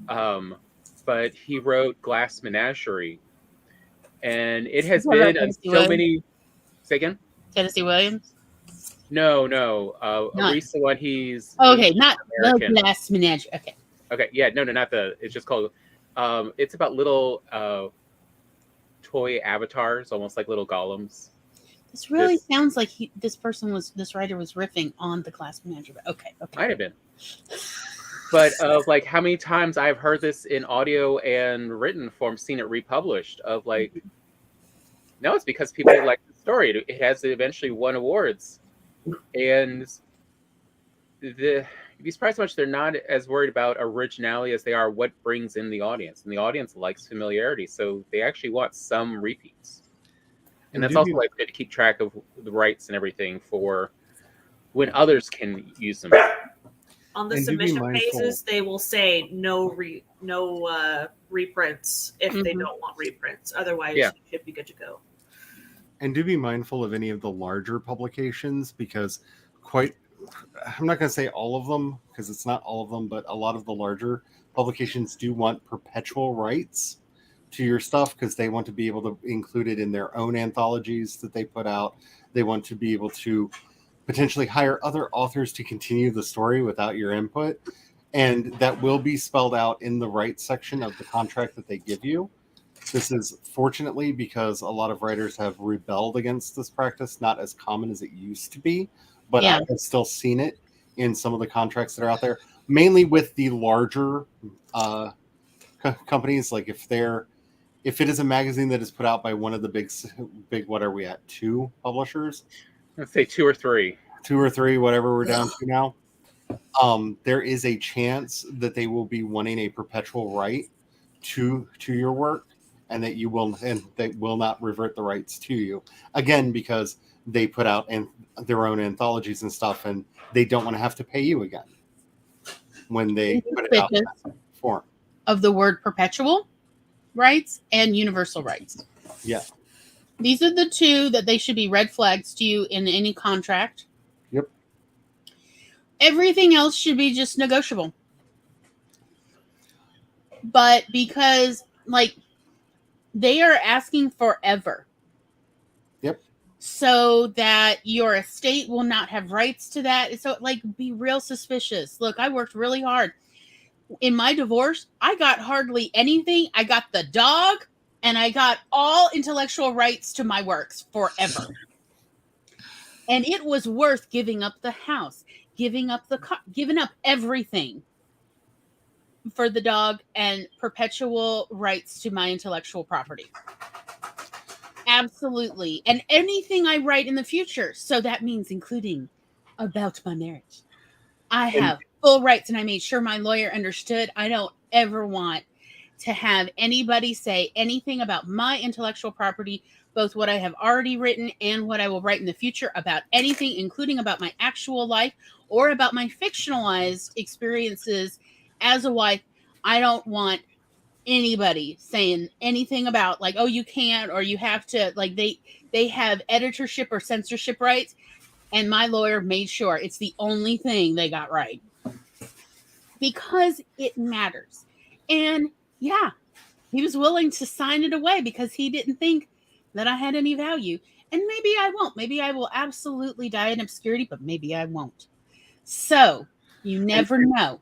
but he wrote Glass Menagerie, and it has been so many. Say again. Tennessee Williams. No. A recent one. He's okay, not American. Glass Menagerie. Okay, yeah, no, not the. It's just called. It's about little toy avatars, almost like little golems. This really sounds like this writer was riffing on the Glass Menagerie. Okay. Might have been. But of like how many times I've heard this in audio and written form, seen it republished. Of like, no, it's because people like the story. It has eventually won awards, and you'd be surprised how much they're not as worried about originality as they are what brings in the audience. And the audience likes familiarity, so they actually want some repeats. And that's also like good to keep track of the rights and everything for when others can use them. On the submission phases, they will say no reprints if they don't want reprints. Otherwise, you should be good to go. And do be mindful of any of the larger publications, because I'm not going to say all of them, because it's not all of them, but a lot of the larger publications do want perpetual rights to your stuff, because they want to be able to include it in their own anthologies that they put out. They want to be able to potentially hire other authors to continue the story without your input. And that will be spelled out in the rights section of the contract that they give you. This is fortunately because a lot of writers have rebelled against this practice, not as common as it used to be, but I have still seen it in some of the contracts that are out there, mainly with the larger companies. Like if it is a magazine that is put out by one of the big, what are we at? 2 publishers? Let's say 2 or 3. 2 or 3, whatever we're down to now. There is a chance that they will be wanting a perpetual right to your work, and that they will not revert the rights to you again, because they put out their own anthologies and stuff, and they don't want to have to pay you again when they put it out in that form. Of the word perpetual rights and universal rights. Yeah. These are the 2 that they should be red flags to you in any contract. Yep. Everything else should be just negotiable. But because, like, they are asking forever. Yep. So that your estate will not have rights to that. So, like, be real suspicious. Look, I worked really hard. In my divorce, I got hardly anything. I got the dog, and I got all intellectual rights to my works forever. And it was worth giving up the house, giving up everything for the dog and perpetual rights to my intellectual property. Absolutely. And anything I write in the future. So that means including about my marriage. I have full rights, and I made sure my lawyer understood. I don't ever want to have anybody say anything about my intellectual property, both what I have already written and what I will write in the future about anything, including about my actual life or about my fictionalized experiences as a wife. I don't want anybody saying anything about like, oh, you can't, or you have to, like they have editorship or censorship rights. And my lawyer made sure it's the only thing they got right, because it matters. And yeah, he was willing to sign it away because he didn't think that I had any value. And maybe I won't. Maybe I will absolutely die in obscurity, but maybe I won't. So you never know.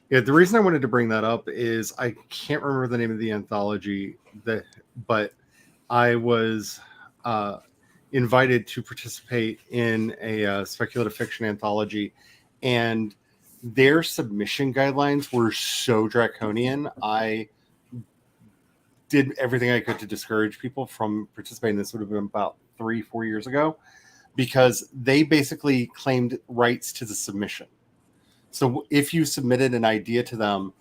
Yeah, the reason I wanted to bring that up is I can't remember the name of the anthology, but I was invited to participate in a speculative fiction anthology, and their submission guidelines were so draconian. I did everything I could to discourage people from participating. This would have been about 3-4 years ago, because they basically claimed rights to the submission. So if you submitted an idea to them,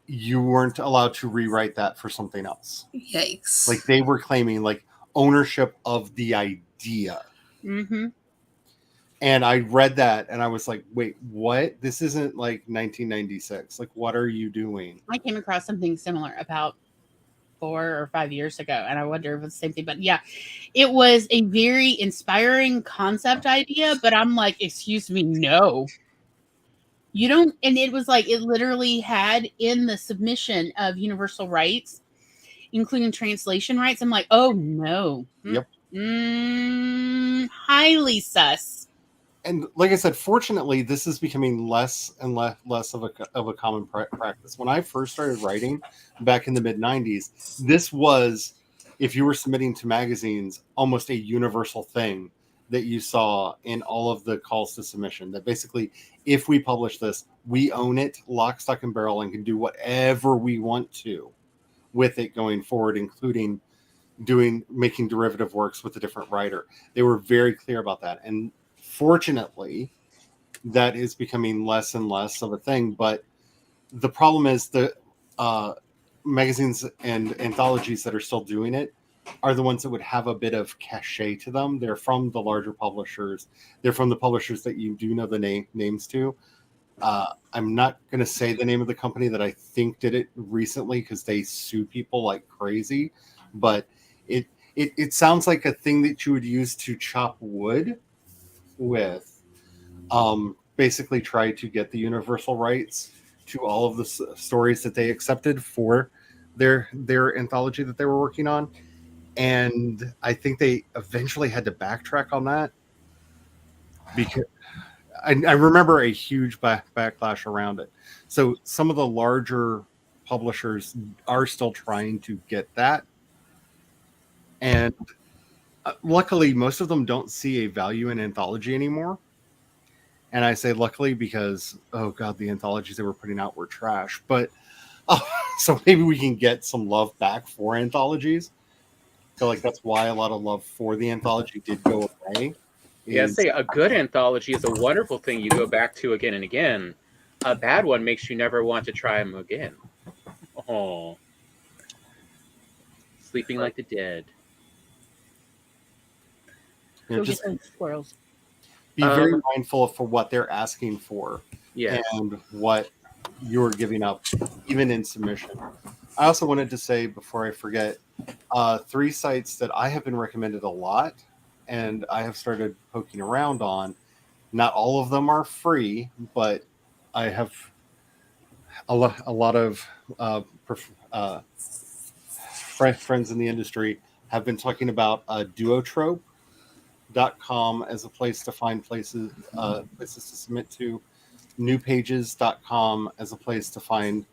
you weren't allowed to rewrite that for something else. Yikes. Like they were claiming like ownership of the idea. Mm-hmm. And I read that and I was like, wait, what? This isn't like 1996. Like, what are you doing? I came across something similar about 4 or 5 years ago, and I wonder if it's the same thing. But yeah, it was a very inspiring concept idea, but I'm like, excuse me, no. You don't, and it was like, it literally had in the submission of universal rights, including translation rights. I'm like, oh no. Yep. Highly sus. And like I said, fortunately, this is becoming less and less of a common practice. When I first started writing back in the mid 90s, this was, if you were submitting to magazines, almost a universal thing that you saw in all of the calls to submission. That basically, if we publish this, we own it, lock, stock, and barrel, and can do whatever we want to with it going forward, including making derivative works with a different writer. They were very clear about that. And fortunately, that is becoming less and less of a thing. But the problem is the magazines and anthologies that are still doing it are the ones that would have a bit of cachet to them. They're from the larger publishers. They're from the publishers that you do know the names to. I'm not going to say the name of the company that I think did it recently because they sue people like crazy. But it sounds like a thing that you would use to chop wood with, basically try to get the universal rights to all of the stories that they accepted for their anthology that they were working on. And I think they eventually had to backtrack on that because I remember a huge backlash around it. So some of the larger publishers are still trying to get that. And luckily, most of them don't see a value in anthology anymore. And I say luckily because, oh God, the anthologies they were putting out were trash. But so maybe we can get some love back for anthologies. I feel like that's why a lot of love for the anthology did go away. Yeah, say a good anthology is a wonderful thing you go back to again and again. A bad one makes you never want to try them again. Oh, Sleeping Like the Dead. Go get those squirrels. Be very mindful for what they're asking for, yes, and what you're giving up, even in submission. I also wanted to say before I forget, 3 sites that I have been recommended a lot, and I have started poking around on. Not all of them are free, but I have a lot of friends in the industry have been talking about duotrope.com as a place to find places to submit to, newpages.com as a place to find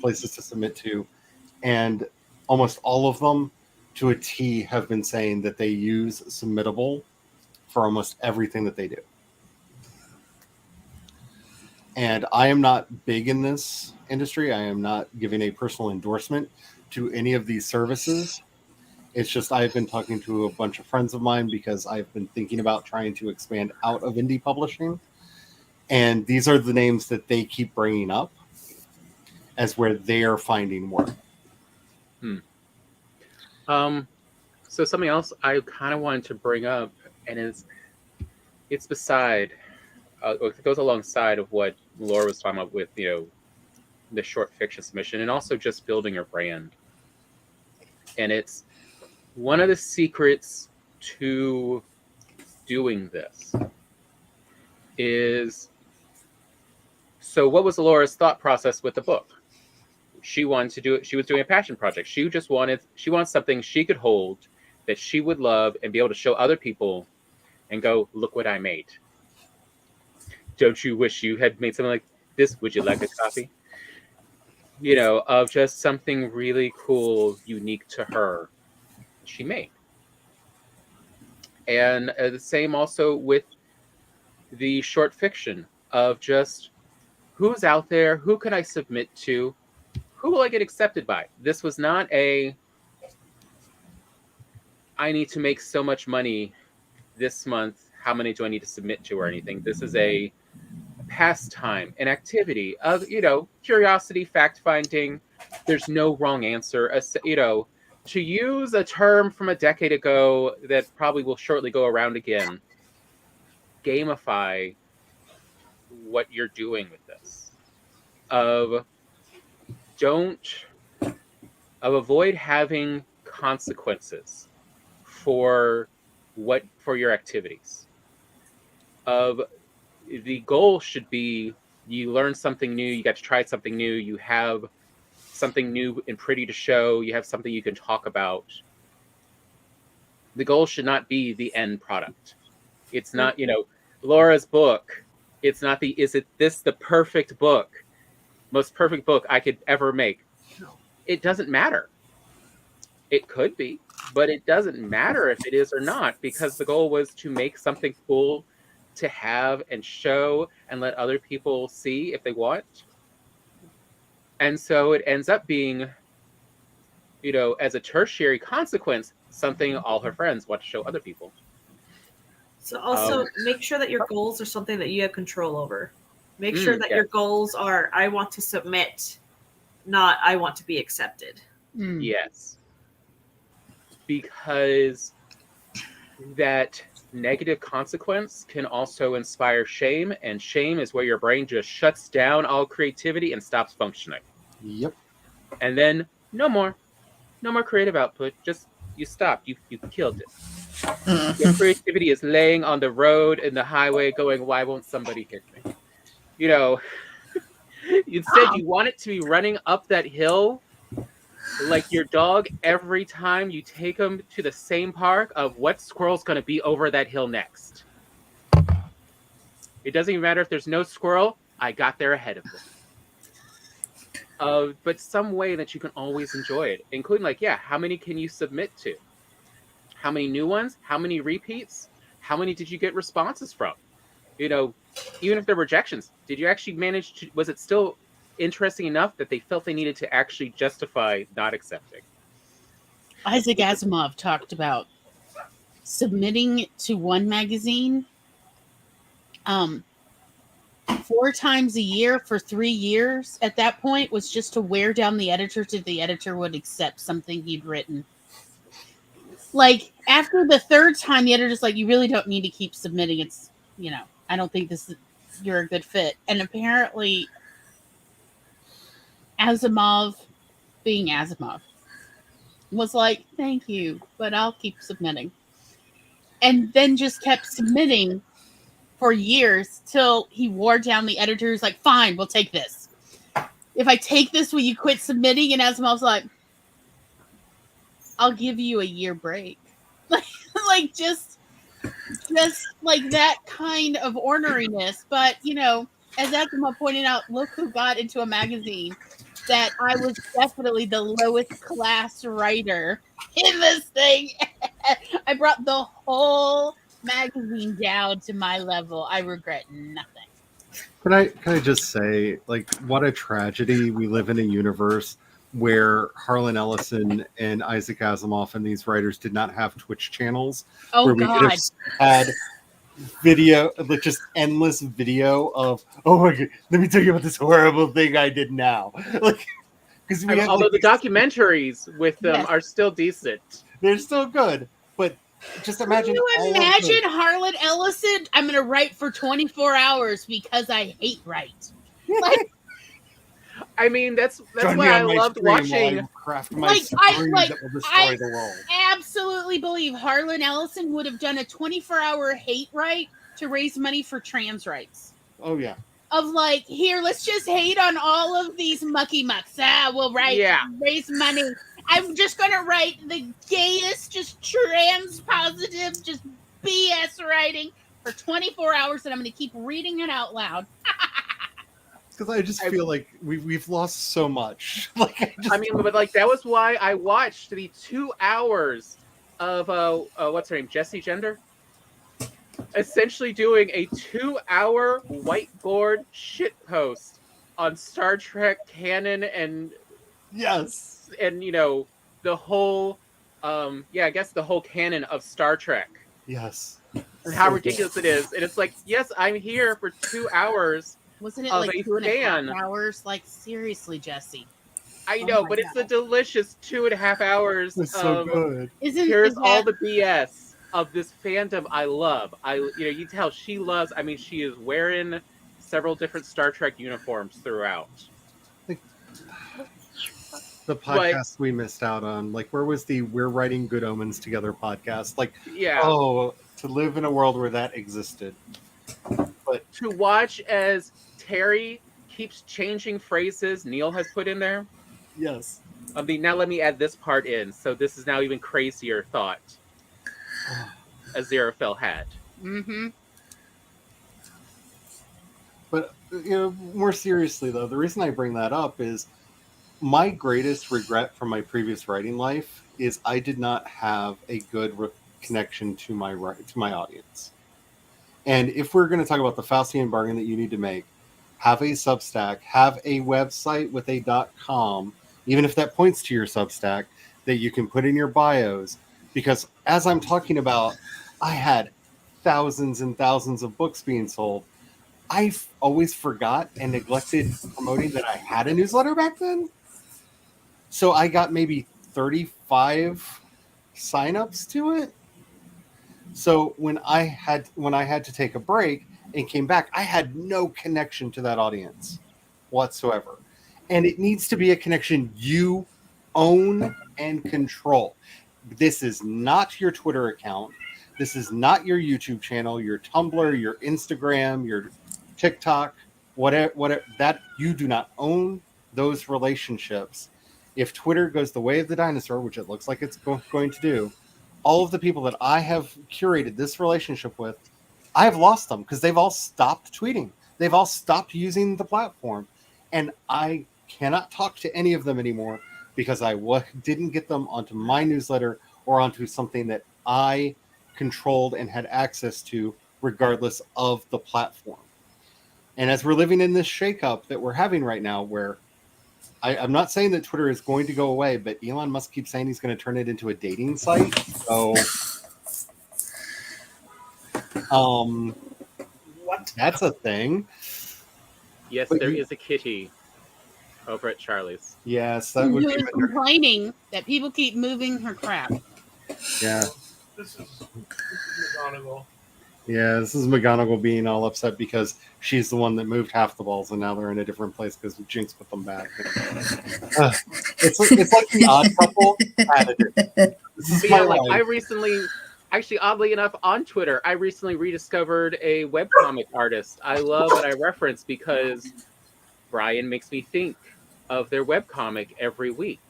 places to submit to, and almost all of them to a T have been saying that they use Submittable for almost everything that they do. And I am not big in this industry. I am not giving a personal endorsement to any of these services. It's just I've been talking to a bunch of friends of mine because I've been thinking about trying to expand out of indie publishing. And these are the names that they keep bringing up as where they're finding work. So something else I kind of wanted to bring up, and it's beside, it goes alongside of what Laura was talking about with, the short fiction submission, and also just building your brand. And it's one of the secrets to doing this is, so what was Laura's thought process with the book? She wanted to do it. She was doing a passion project. She wants something she could hold that she would love and be able to show other people and go, look what I made. Don't you wish you had made something like this? Would you like a copy? Of just something really cool, unique to her, she made. And the same also with the short fiction of just who's out there, who can I submit to, who will I get accepted by? This was not I need to make so much money this month, how many do I need to submit to or anything? This is pastime, an activity of, curiosity, fact finding. There's no wrong answer. To use a term from a decade ago that probably will shortly go around again, gamify what you're doing with this. Of avoid having consequences for your activities. Of the goal should be you learn something new, you got to try something new, you have something new and pretty to show, you have something you can talk about. The goal should not be the end product. It's not, Laura's book. It's not is it this the perfect book? Most perfect book I could ever make. No, it doesn't matter. It could be, but it doesn't matter if it is or not, because the goal was to make something cool to have and show and let other people see if they want. And so it ends up being, as a tertiary consequence, something all her friends want to show other people. So also make sure that your goals are something that you have control over. Make sure that your goals are, I want to submit, not I want to be accepted. Yes. Because that negative consequence can also inspire shame, and shame is where your brain just shuts down all creativity and stops functioning. Yep. And then no more creative output. Just you stopped. You killed it. Your creativity is laying on the road in the highway going, why won't somebody hit me? Instead you want it to be running up that hill like your dog every time you take them to the same park of what squirrel's going to be over that hill next. It doesn't even matter if there's no squirrel. I got there ahead of them. But some way that you can always enjoy it, including how many can you submit to? How many new ones? How many repeats? How many did you get responses from? Even if they're rejections, did you actually manage to, was it still interesting enough that they felt they needed to actually justify not accepting? Isaac Asimov talked about submitting to one magazine 4 times a year for 3 years at that point was just to wear down the editor till the editor would accept something he'd written. Like, after the 3rd time, the editor's like, you really don't need to keep submitting. It's, I don't think you're a good fit. And apparently Asimov, being Asimov, was like, thank you, but I'll keep submitting. And then just kept submitting for years till he wore down the editor. Who's like, fine, we'll take this. If I take this, will you quit submitting? And Asimov's like, I'll give you a year break. like just like that kind of orneriness. But, as Asimov pointed out, look who got into a magazine that I was definitely the lowest class writer in this thing. I brought the whole magazine down to my level. I regret nothing. Can I just say, what a tragedy. We live in a universe where Harlan Ellison and Isaac Asimov and these writers did not have Twitch channels where we could have had video, just endless video of, oh my god, let me tell you about this horrible thing I did now. Because although the documentaries with them are still decent, they're still good. But just imagine. Can you imagine Harlan Ellison? I'm going to write for 24 hours because I hate write. I mean, that's why I loved watching. I absolutely believe Harlan Ellison would have done a 24-hour hate write to raise money for trans rights. Oh yeah. Of here, let's just hate on all of these mucky mucks. We'll raise money. I'm just gonna write the gayest, just trans positive, just BS writing for 24 hours, and I'm gonna keep reading it out loud. Because I just feel like we've lost so much. But that was why I watched the 2 hours of what's her name, Jessie Gender, essentially doing a 2-hour whiteboard shitpost on Star Trek canon and yes, and the whole I guess the whole canon of Star Trek. Yes. and how ridiculous it is. And it's like, yes, I'm here for 2 hours. Wasn't it Of like a 2.5 fan. hours? Like, seriously, Jesse. I Oh know, my but it's God. a delicious 2.5 hours It's so of good. here's Is all that the BS of this fandom I love. You tell she loves. I mean, she is wearing several different Star Trek uniforms throughout. The podcast we missed out on, like, where was the "We're Writing Good Omens Together" podcast? Like, yeah, oh, to live in a world where that existed. But to watch as Terry keeps changing phrases Neil has put in there. yes, I mean, now let me add this part in. So this is now even crazier thought. Aziraphale had. Mm-hmm. but more seriously though, the reason I bring that up is my greatest regret from my previous writing life is I did not have a good connection to my audience. And if we're going to talk about the Faustian bargain that you need to make, have a Substack, have a website with a .com, even if that points to your Substack, that you can put in your bios. Because as I'm talking about, I had thousands and thousands of books being sold. I always forgot and neglected promoting that I had a newsletter back then. So I got maybe 35 signups to it. So when I had to take a break and came back, I had no connection to that audience whatsoever. And it needs to be a connection you own and control. This is not your Twitter account. This is not your YouTube channel, your Tumblr, your Instagram, your TikTok, whatever that you do not own those relationships. If Twitter goes the way of the dinosaur, which it looks like it's going to do, all of the people that I have curated this relationship with, I have lost them because they've all stopped tweeting. They've all stopped using the platform. And I cannot talk to any of them anymore because I didn't get them onto my newsletter or onto something that I controlled and had access to regardless of the platform. And as we're living in this shakeup that we're having right now, where I'm not saying that Twitter is going to go away, but Elon Musk keeps saying he's going to turn it into a dating site. So, What? that's a thing. Yes, But there is a kitty over at Charlie's. Yes, that would Who be is better. complaining that people keep moving her crap? Yeah. This is McGonagall. Yeah, this is McGonagall being all upset because she's the one that moved half the balls, and now they're in a different place because Jinx put them back. It's like the Odd Couple added. This is my life. I recently, actually, oddly enough, on Twitter, I recently rediscovered a webcomic artist I love and I reference because Brian makes me think of their webcomic every week.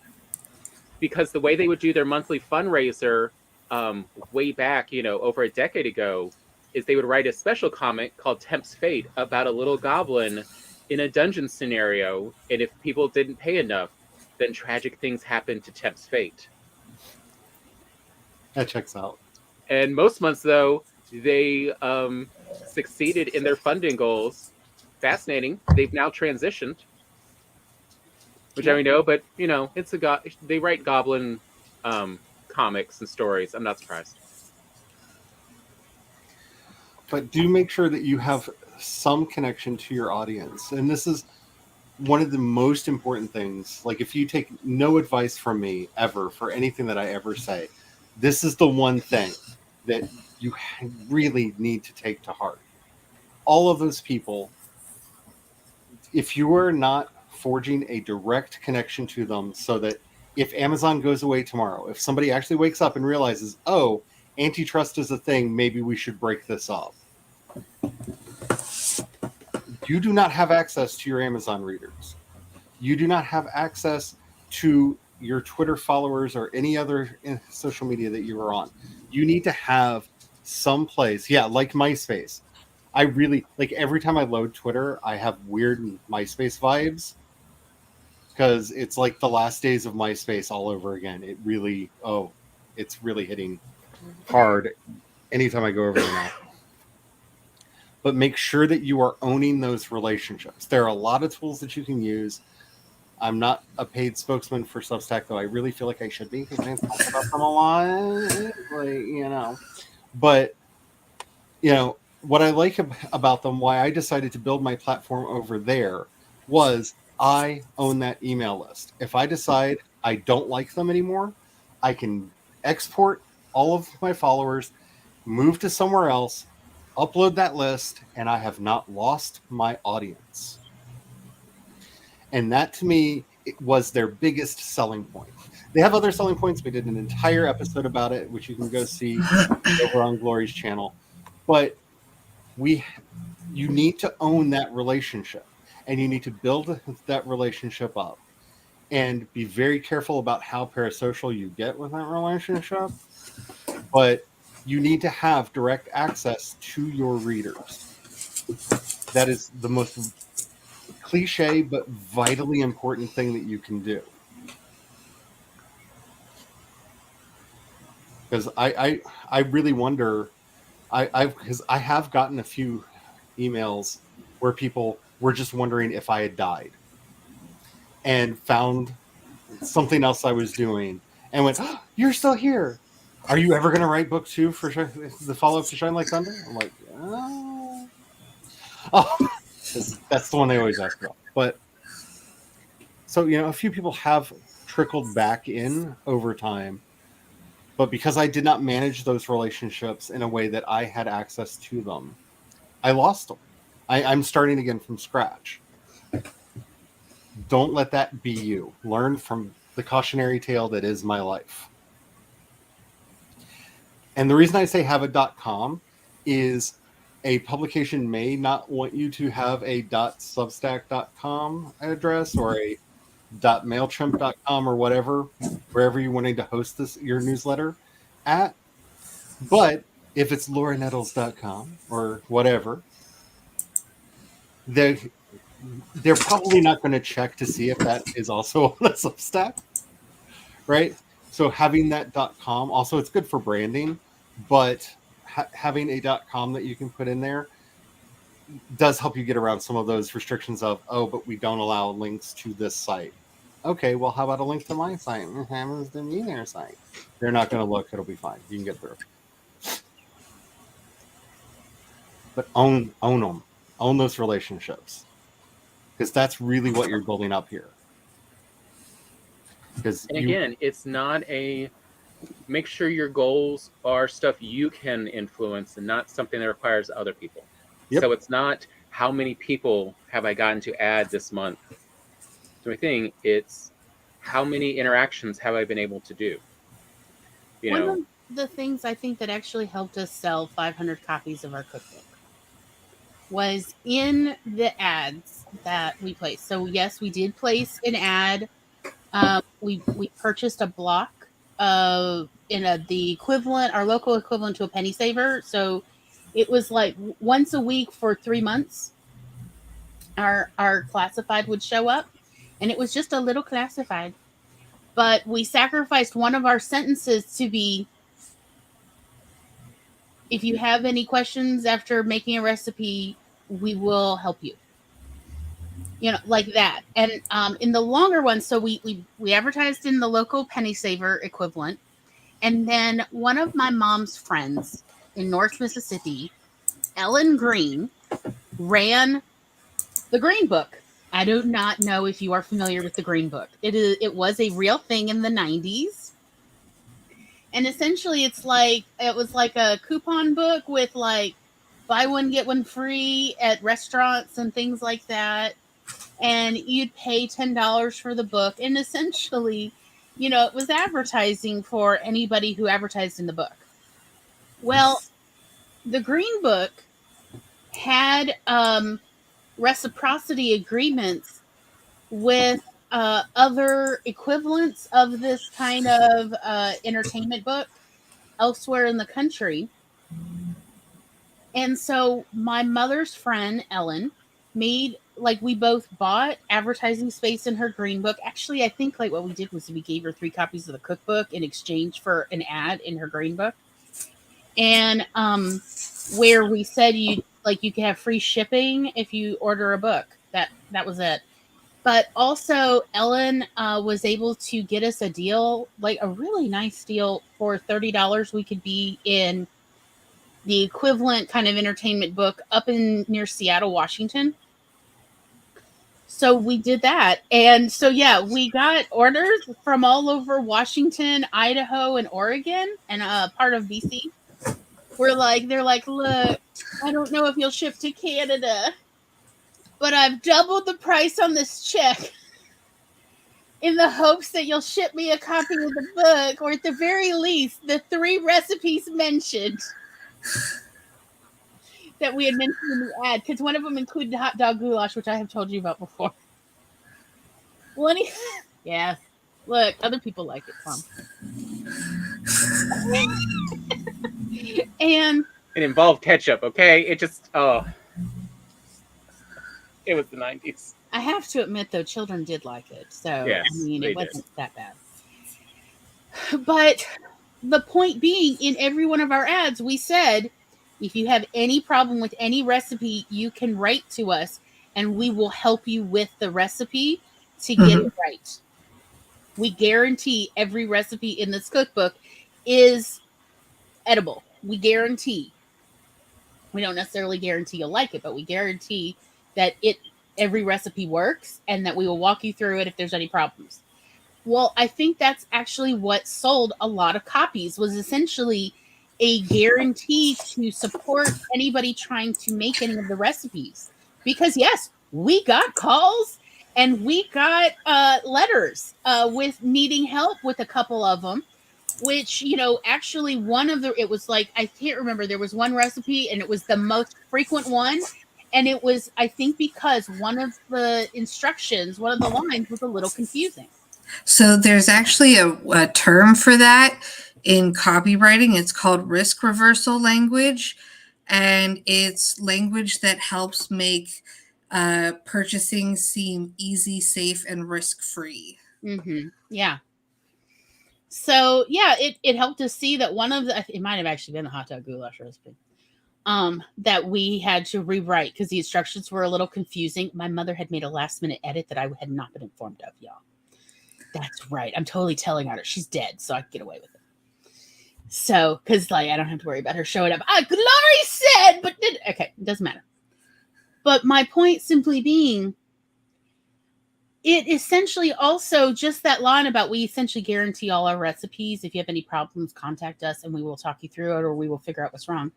Because the way they would do their monthly fundraiser way back, over a decade ago, is they would write a special comic called Temp's Fate about a little goblin in a dungeon scenario, and if people didn't pay enough, then tragic things happened to Temp's Fate. That checks out. And most months, though, they succeeded in their funding goals. Fascinating. They've now transitioned, which I know, but it's they write goblin comics and stories. I'm not surprised. But do make sure that you have some connection to your audience. And this is one of the most important things. Like, if you take no advice from me ever for anything that I ever say, this is the one thing that you really need to take to heart. All of those people, if you are not forging a direct connection to them so that if Amazon goes away tomorrow, if somebody actually wakes up and realizes, oh, antitrust is a thing, maybe we should break this up. You do not have access to your Amazon readers. You do not have access to your Twitter followers or any other social media that you are on. You need to have some place, like MySpace. I really, like, every time I load Twitter, I have weird MySpace vibes because it's like the last days of MySpace all over again. It really, it's really hitting hard anytime I go over there now. But make sure that you are owning those relationships. There are a lot of tools that you can use. I'm not a paid spokesman for Substack, though I really feel like I should be because I talk about them a lot. But you know, what I like about them, why I decided to build my platform over there, was I own that email list. If I decide I don't like them anymore, I can export all of my followers, move to somewhere else, upload that list, and I have not lost my audience. And that, to me, it was their biggest selling point. They have other selling points. We did an entire episode about it, which you can go see over on Glory's channel. But you need to own that relationship, and you need to build that relationship up, and be very careful about how parasocial you get with that relationship. But you need to have direct access to your readers. That is the most cliche but vitally important thing that you can do. Because I really wonder, because I have gotten a few emails where people were just wondering if I had died and found something else I was doing and went, oh, "You're still here. Are you ever going to write book 2 for the follow up to Shine Like Thunder?" I'm like, oh, that's the one they always ask about. But so, a few people have trickled back in over time, but because I did not manage those relationships in a way that I had access to them, I lost them. I'm starting again from scratch. Don't let that be you. Learn from the cautionary tale that is my life. And the reason I say have a .com is a publication may not want you to have a .substack.com address or a .mailchimp.com or whatever, wherever you're wanting to host your newsletter at. But if it's lauranettles.com or whatever, they're probably not going to check to see if that is also on a Substack, right? So having that .com, also it's good for branding, but having a .com that you can put in there does help you get around some of those restrictions of, oh, but we don't allow links to this site. Okay, well, how about a link to my site? Happens to be their site. They're not going to look. It'll be fine. You can get through. But own them. Own those relationships. Because that's really what you're building up here. And again, it's not make sure your goals are stuff you can influence and not something that requires other people. Yep. So it's not how many people have I gotten to add this month to my thing. It's how many interactions have I been able to do. One of the things I think that actually helped us sell 500 copies of our cookbook was in the ads that we placed. So yes, we did place an ad. We purchased a block of the equivalent, our local equivalent to a penny saver. So it was like once a week for 3 months. Our classified would show up, and it was just a little classified. But we sacrificed one of our sentences to be, if you have any questions after making a recipe, we will help you. Like that. And in the longer one, so we advertised in the local penny saver equivalent. And then one of my mom's friends in North Mississippi, Ellen Green, ran the Green Book. I do not know if you are familiar with the Green Book. It was a real thing in the 90s. And essentially it was like a coupon book with like buy one, get one free at restaurants and things like that. And you'd pay $10 for the book. And essentially, it was advertising for anybody who advertised in the book. Well, the Green Book had reciprocity agreements with other equivalents of this kind of entertainment book elsewhere in the country. And so my mother's friend, Ellen, we both bought advertising space in her Green Book. Actually, I think what we did was we gave her 3 copies of the cookbook in exchange for an ad in her Green Book. And where we said you could have free shipping if you order a book. That was it. But also Ellen was able to get us a deal, like a really nice deal for $30. We could be in the equivalent kind of entertainment book up in near Seattle, Washington. So we did that. And so, yeah, we got orders from all over Washington, Idaho, and Oregon, and part of BC. They're like, look, I don't know if you'll ship to Canada, but I've doubled the price on this check in the hopes that you'll ship me a copy of the book, or at the very least, the 3 recipes mentioned that we had mentioned in the ad, because one of them included hot dog goulash, which I have told you about before. Well, yeah. Look, other people like it, Tom. And it involved ketchup, okay? It just, it was the 90s. I have to admit, though, children did like it. So, yes, I mean, it wasn't that bad. But the point being, in every one of our ads, we said, if you have any problem with any recipe, you can write to us and we will help you with the recipe to get it right. We guarantee every recipe in this cookbook is edible. We guarantee. We don't necessarily guarantee you'll like it, but we guarantee that every recipe works and that we will walk you through it if there's any problems. Well, I think that's actually what sold a lot of copies, was essentially a guarantee to support anybody trying to make any of the recipes. Because yes, we got calls and we got letters with needing help with a couple of them, which, actually it was like, I can't remember, there was one recipe and it was the most frequent one. And it was, I think, because one of the instructions, one of the lines was a little confusing. So there's actually a term for that in copywriting. It's called risk reversal language. And it's language that helps make purchasing seem easy, safe, and risk-free. Mm-hmm. Yeah. So, yeah, it helped us see that it might have actually been the hot dog goulash recipe, that we had to rewrite because the instructions were a little confusing. My mother had made a last-minute edit that I had not been informed of, y'all. That's right. I'm totally telling her. She's dead, so I can get away with it. So, because I don't have to worry about her showing up. Glory said, but okay, it doesn't matter. But my point simply being, it essentially also just that line about we essentially guarantee all our recipes. If you have any problems, contact us and we will talk you through it, or we will figure out what's wrong.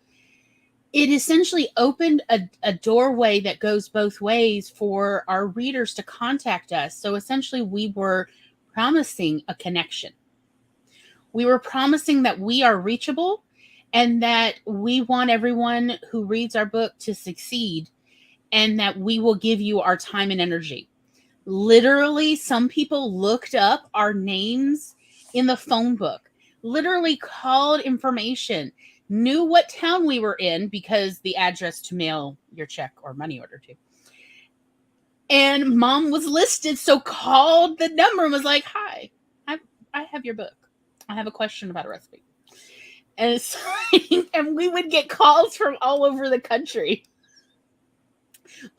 It essentially opened a doorway that goes both ways for our readers to contact us. So essentially we were promising a connection. We were promising that we are reachable and that we want everyone who reads our book to succeed, and that we will give you our time and energy. Literally, some people looked up our names in the phone book, literally called information, knew what town we were in because the address to mail your check or money order to. And Mom was listed, so called the number and was like, hi, I have your book. I have a question about a recipe. And and we would get calls from all over the country,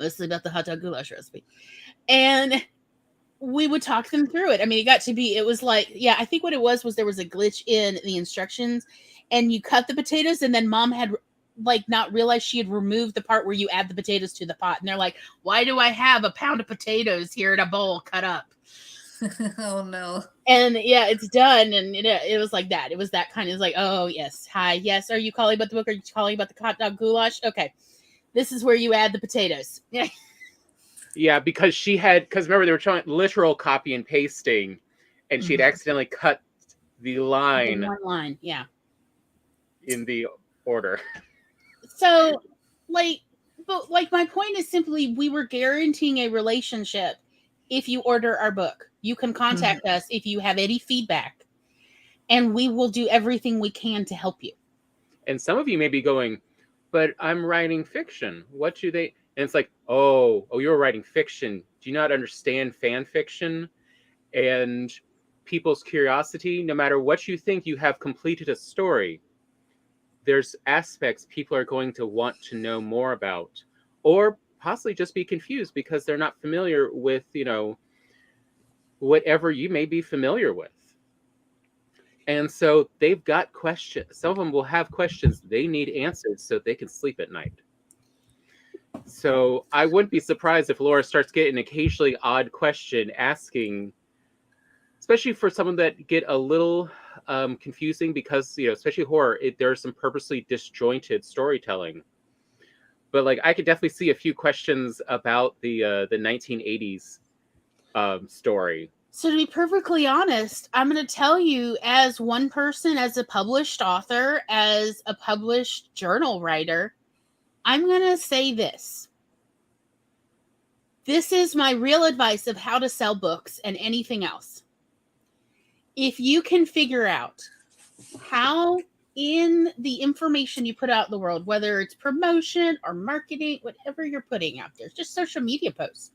mostly about the hot dog goulash recipe. And we would talk them through it. I mean, it was like, yeah, I think what it was there was a glitch in the instructions, and you cut the potatoes, and then Mom had not realized she had removed the part where you add the potatoes to the pot. And they're like, why do I have a pound of potatoes here in a bowl cut up? Oh no. And yeah, it's done. And it was like that. It was that kind of like, oh yes. Hi. Yes. Are you calling about the book? Are you calling about the hot dog goulash? Okay. This is where you add the potatoes. Yeah. Yeah, because remember they were showing literal copy and pasting, and she'd accidentally cut the line. One line, yeah. In the order. So, my point is simply, we were guaranteeing a relationship. If you order our book, you can contact us if you have any feedback, and we will do everything we can to help you. And some of you may be going, but I'm writing fiction. What do they... And it's like, oh, you're writing fiction. Do you not understand fan fiction? And people's curiosity, no matter what you think, you have completed a story. There's aspects people are going to want to know more about, or possibly just be confused because they're not familiar with, whatever you may be familiar with. And so they've got questions. Some of them will have questions they need answered so they can sleep at night. So I wouldn't be surprised if Laura starts getting an occasionally odd question asking, especially for someone that get a little confusing because, especially horror, there's some purposely disjointed storytelling. But like, I could definitely see a few questions about the 1980s story. So to be perfectly honest, I'm going to tell you, as one person, as a published author, as a published journal writer, I'm going to say this. This is my real advice of how to sell books and anything else. If you can figure out how in the information you put out in the world, whether it's promotion or marketing, whatever you're putting out there, just social media posts,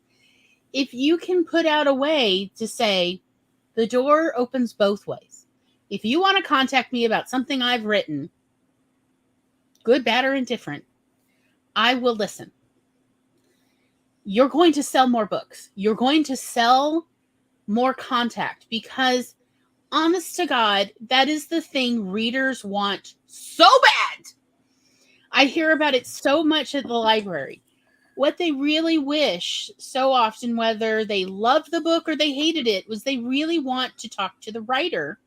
if you can put out a way to say, the door opens both ways. If you want to contact me about something I've written, good, bad, or indifferent, I will listen. You're going to sell more books. You're going to sell more contact because, honest to God, that is the thing readers want so bad. I hear about it so much at the library. What they really wish so often, whether they loved the book or they hated it, was they really want to talk to the writer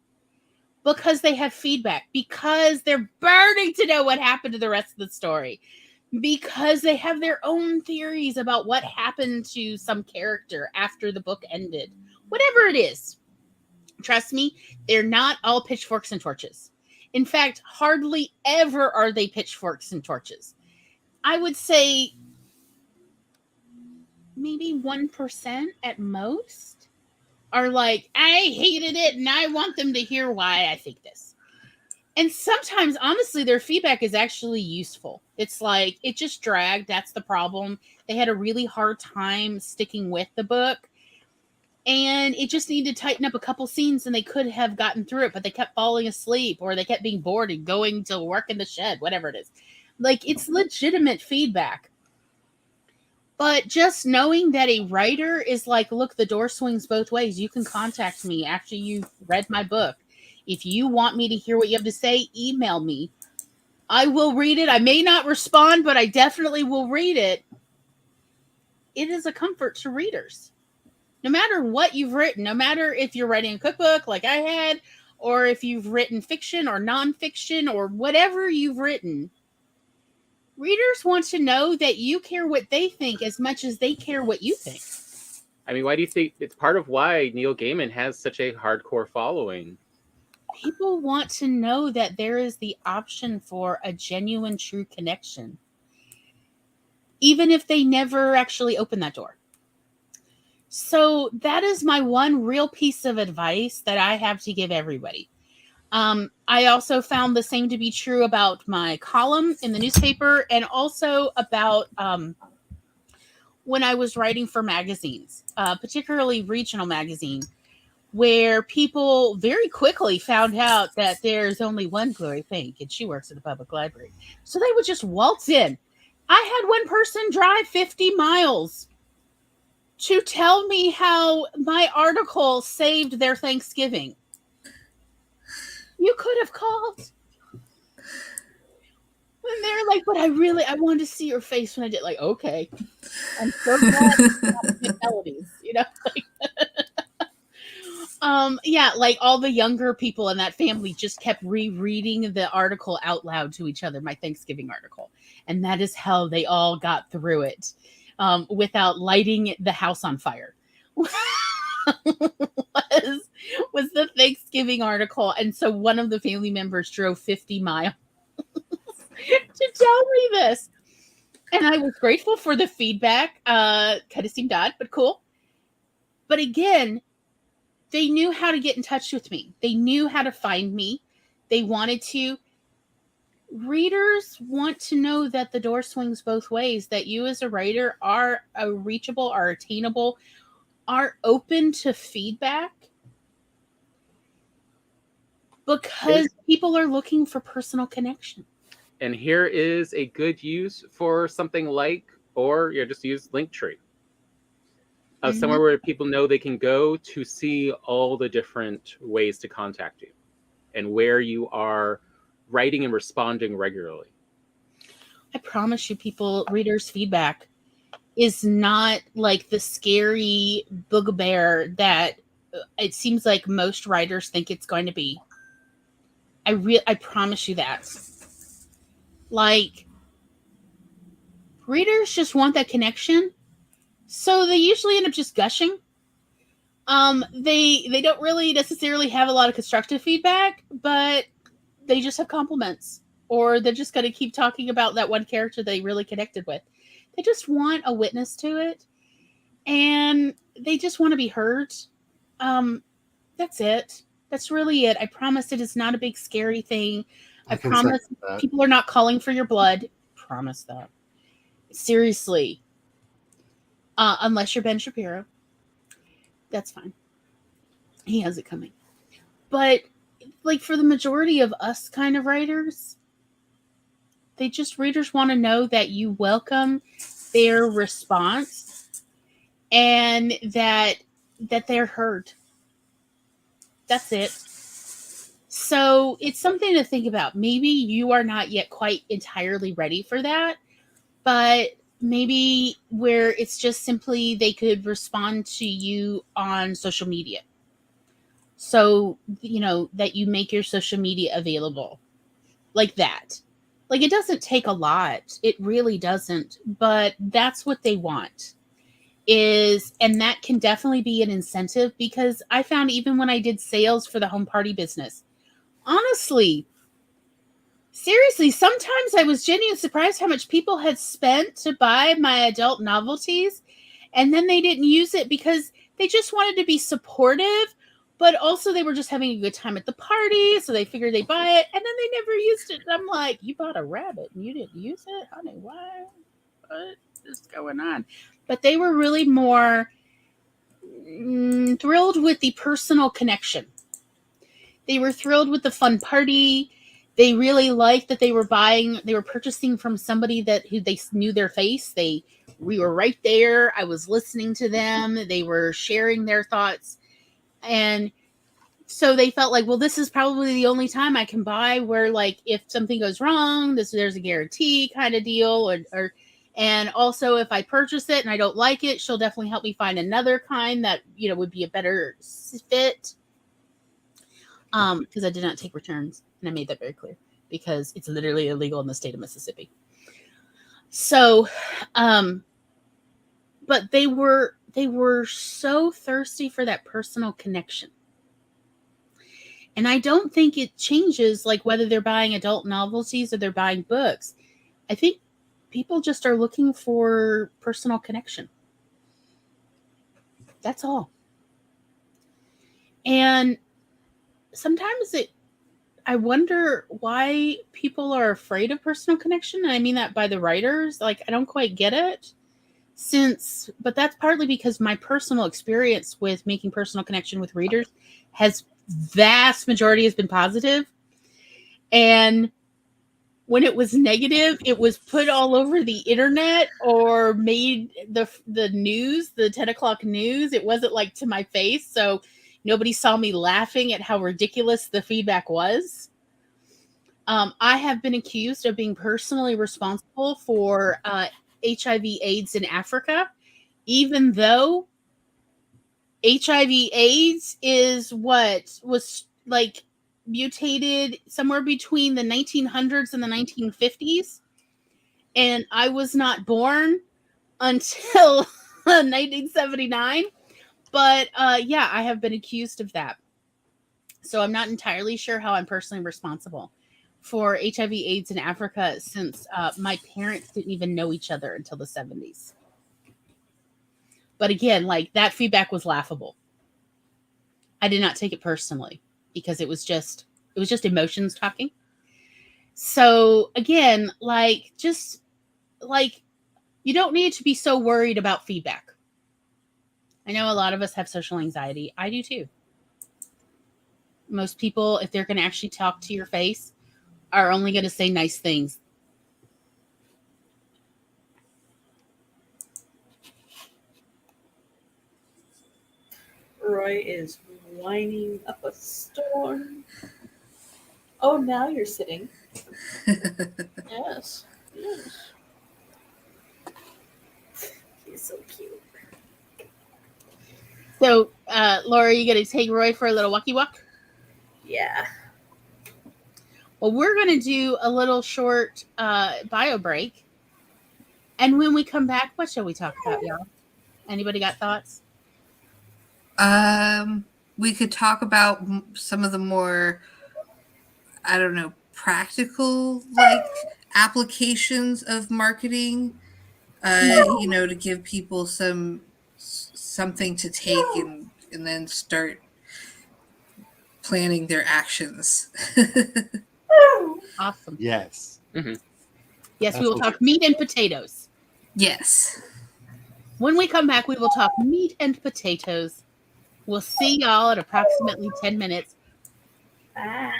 because they have feedback, because they're burning to know what happened to the rest of the story, because they have their own theories about what happened to some character after the book ended. Whatever it is, trust me, they're not all pitchforks and torches. In fact, hardly ever are they pitchforks and torches. I would say maybe 1% at most are like, I hated it and I want them to hear why I think this. And sometimes, honestly, their feedback is actually useful. It's like, it just dragged. That's the problem. They had a really hard time sticking with the book. And it just needed to tighten up a couple scenes and they could have gotten through it, but they kept falling asleep or they kept being bored and going to work in the shed, whatever it is. Like, it's legitimate feedback. But just knowing that a writer is like, look, the door swings both ways. You can contact me after you've read my book. If you want me to hear what you have to say, email me. I will read it. I may not respond, but I definitely will read it. It is a comfort to readers. No matter what you've written, no matter if you're writing a cookbook like I had, or if you've written fiction or nonfiction or whatever you've written, readers want to know that you care what they think as much as they care what you think. I mean, why do you think it's part of why Neil Gaiman has such a hardcore following? People want to know that there is the option for a genuine, true connection, even if they never actually open that door. So that is my one real piece of advice that I have to give everybody. I also found the same to be true about my column in the newspaper and also about when I was writing for magazines, particularly regional magazine, where people very quickly found out that there's only one Glory Fink and she works at the public library. So they would just waltz in. I had one person drive 50 miles to tell me how my article saved their Thanksgiving. You could have called. And they're like, but I wanted to see your face when I did. Like, okay. I'm so glad melodies, like yeah, like all the younger people in that family just kept rereading the article out loud to each other, my Thanksgiving article. And that is how they all got through it without lighting the house on fire. was the Thanksgiving article. And so one of the family members drove 50 miles to tell me this. And I was grateful for the feedback. Kind of seemed odd, but cool. But again, they knew how to get in touch with me. They knew how to find me. They wanted to. Readers want to know that the door swings both ways, that you as a writer are reachable, are attainable, are open to feedback. Because people are looking for personal connection. And here is a good use for something like, or just use Linktree. Somewhere where people know they can go to see all the different ways to contact you. and where you are writing and responding regularly? I promise you, people, readers' feedback is not like the scary bugbear that it seems like most writers think it's going to be. I promise you that. Like, readers just want that connection, so they usually end up just gushing. They don't really necessarily have a lot of constructive feedback, but they just have compliments, or they're just going to keep talking about that one character they really connected with. They just want a witness to it, and they just want to be heard. That's it. That's really it. I promise it is not a big scary thing. I promise people are not calling for your blood. Promise that. Seriously. Unless you're Ben Shapiro. That's fine. He has it coming. But like for the majority of us kind of writers, readers want to know that you welcome their response and that they're heard. That's it. So it's something to think about. Maybe you are not yet quite entirely ready for that, but maybe where it's just simply they could respond to you on social media. So, that you make your social media available like that. Like, it doesn't take a lot. It really doesn't. But that's what they want. And that can definitely be an incentive, because I found even when I did sales for the home party business, honestly, seriously, sometimes I was genuinely surprised how much people had spent to buy my adult novelties, and then they didn't use it because they just wanted to be supportive, but also they were just having a good time at the party, so they figured they'd buy it, and then they never used it. And I'm like, you bought a rabbit and you didn't use it? Honey, why? What is going on? But they were really more thrilled with the personal connection. They were thrilled with the fun party. They really liked that they were purchasing from somebody who they knew their face. We were right there. I was listening to them. They were sharing their thoughts. And so they felt like, well, this is probably the only time I can buy where, like, if something goes wrong, there's a guarantee kind of deal. And also if I purchase it and I don't like it, she'll definitely help me find another kind that, would be a better fit. Because I did not take returns, and I made that very clear, because it's literally illegal in the state of Mississippi. So, but they were so thirsty for that personal connection. And I don't think it changes, like, whether they're buying adult novelties or they're buying books. I think people just are looking for personal connection. That's all. And sometimes I wonder why people are afraid of personal connection. And I mean that by the writers. Like, I don't quite get it. But that's partly because my personal experience with making personal connection with readers vast majority has been positive. And when it was negative, it was put all over the internet or made the news, the 10 o'clock news. It wasn't like to my face. So nobody saw me laughing at how ridiculous the feedback was. I have been accused of being personally responsible for HIV/AIDS in Africa, even though HIV/AIDS is what was like mutated somewhere between the 1900s and the 1950s. And I was not born until 1979. But yeah, I have been accused of that. So I'm not entirely sure how I'm personally responsible for HIV/AIDS in Africa, since my parents didn't even know each other until the 70s. But again, like, that feedback was laughable. I did not take it personally, because it was just emotions talking. So again, like, just like, you don't need to be so worried about feedback. I know a lot of us have social anxiety. I do too. Most people, if they're going to actually talk to your face, are only going to say nice things. Roy is whining up a storm. Oh, now you're sitting. Yes. Yes. He's so cute. So, Laura, you going to take Roy for a little walkie walk? Yeah. Well, we're going to do a little short bio break. And when we come back, what shall we talk about, y'all? Anybody got thoughts? We could talk about some of the more, I don't know, practical like applications of marketing. To give people something to take and then start planning their actions. Awesome. Yes. Mm-hmm. Yes, we will talk meat and potatoes. Yes. When we come back, we will talk meat and potatoes. We'll see y'all at approximately 10 minutes. Bye.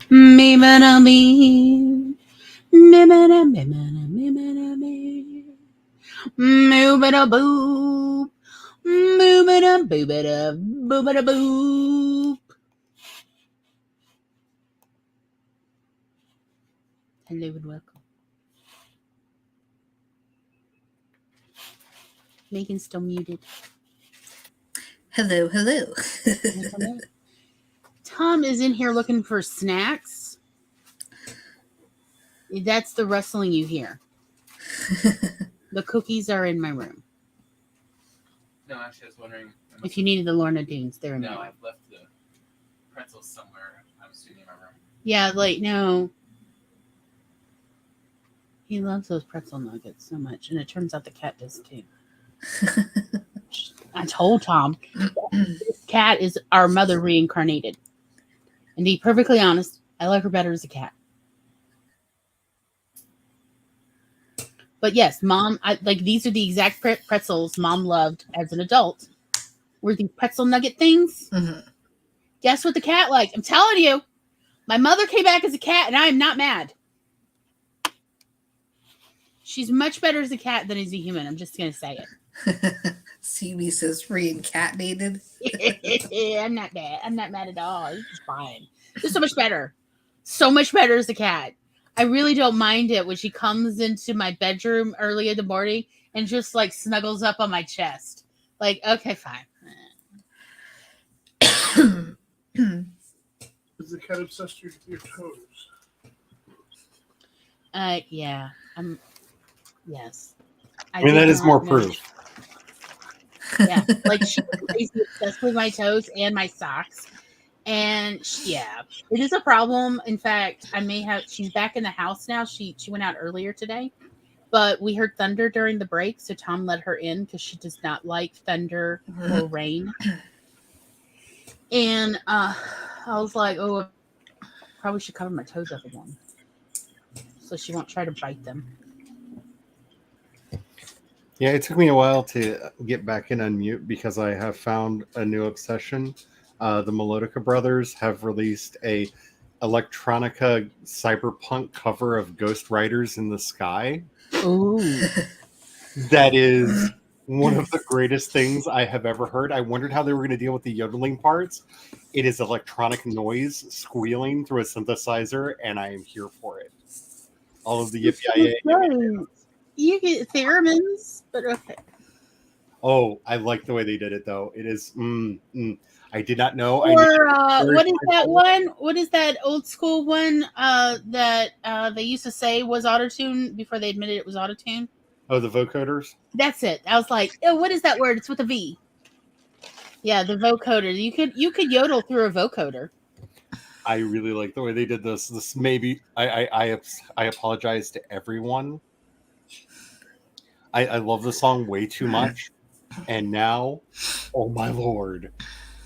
Me mana me. Me mana me mana me mana me. Move it a boop. Move it a boop it a boop it a boop. Hello and welcome. Megan's still muted. Hello, hello. Tom is in here looking for snacks. That's the rustling you hear. The cookies are in my room. No, actually, I was wondering. If you needed the Lorna Dunes, they're in my room. I've left the pretzels somewhere. I'm assuming in my room. Yeah, like, no. He loves those pretzel nuggets so much, and it turns out the cat does too. I told Tom, this cat is our mother reincarnated. And to be perfectly honest, I like her better as a cat. But yes, Mom, these are the exact pretzels Mom loved as an adult. Were these pretzel nugget things? Mm-hmm. Guess what the cat liked? I'm telling you, my mother came back as a cat, and I am not mad. She's much better as a cat than as a human. I'm just going to say it. CB says reincarnated. I'm not mad. I'm not mad at all. It's just fine. It's so much better. So much better as a cat. I really don't mind it when she comes into my bedroom early in the morning and just like snuggles up on my chest. Like, okay, fine. Is the cat obsessed with your toes? Yeah. Yes. I mean, that is more know. proof. Yeah, like she's crazy obsessed with my toes and my socks. And yeah, it is a problem. In fact, she's back in the house now. She went out earlier today, but we heard thunder during the break, so Tom let her in because she does not like thunder or rain. And I was like, oh, I probably should cover my toes up again, so she won't try to bite them. Yeah, it took me a while to get back in unmute because I have found a new obsession. The Melodica brothers have released a electronica cyberpunk cover of Ghost Riders in the Sky. Ooh. That is one of the greatest things I have ever heard. I wondered how they were going to deal with the yodeling parts. It is electronic noise squealing through a synthesizer, and I am here for it. All of the yippee. You get theremins, but okay. Oh, I like the way they did it, though. It is. I did not know. Or what is that one? What is that old school one that they used to say was autotune before they admitted it was autotune? Oh, the vocoders? That's it. I was like, oh, what is that word? It's with a V. Yeah, the vocoder. You could yodel through a vocoder. I really like the way they did this. This maybe I apologize to everyone. I love the song way too much, and now, oh my lord,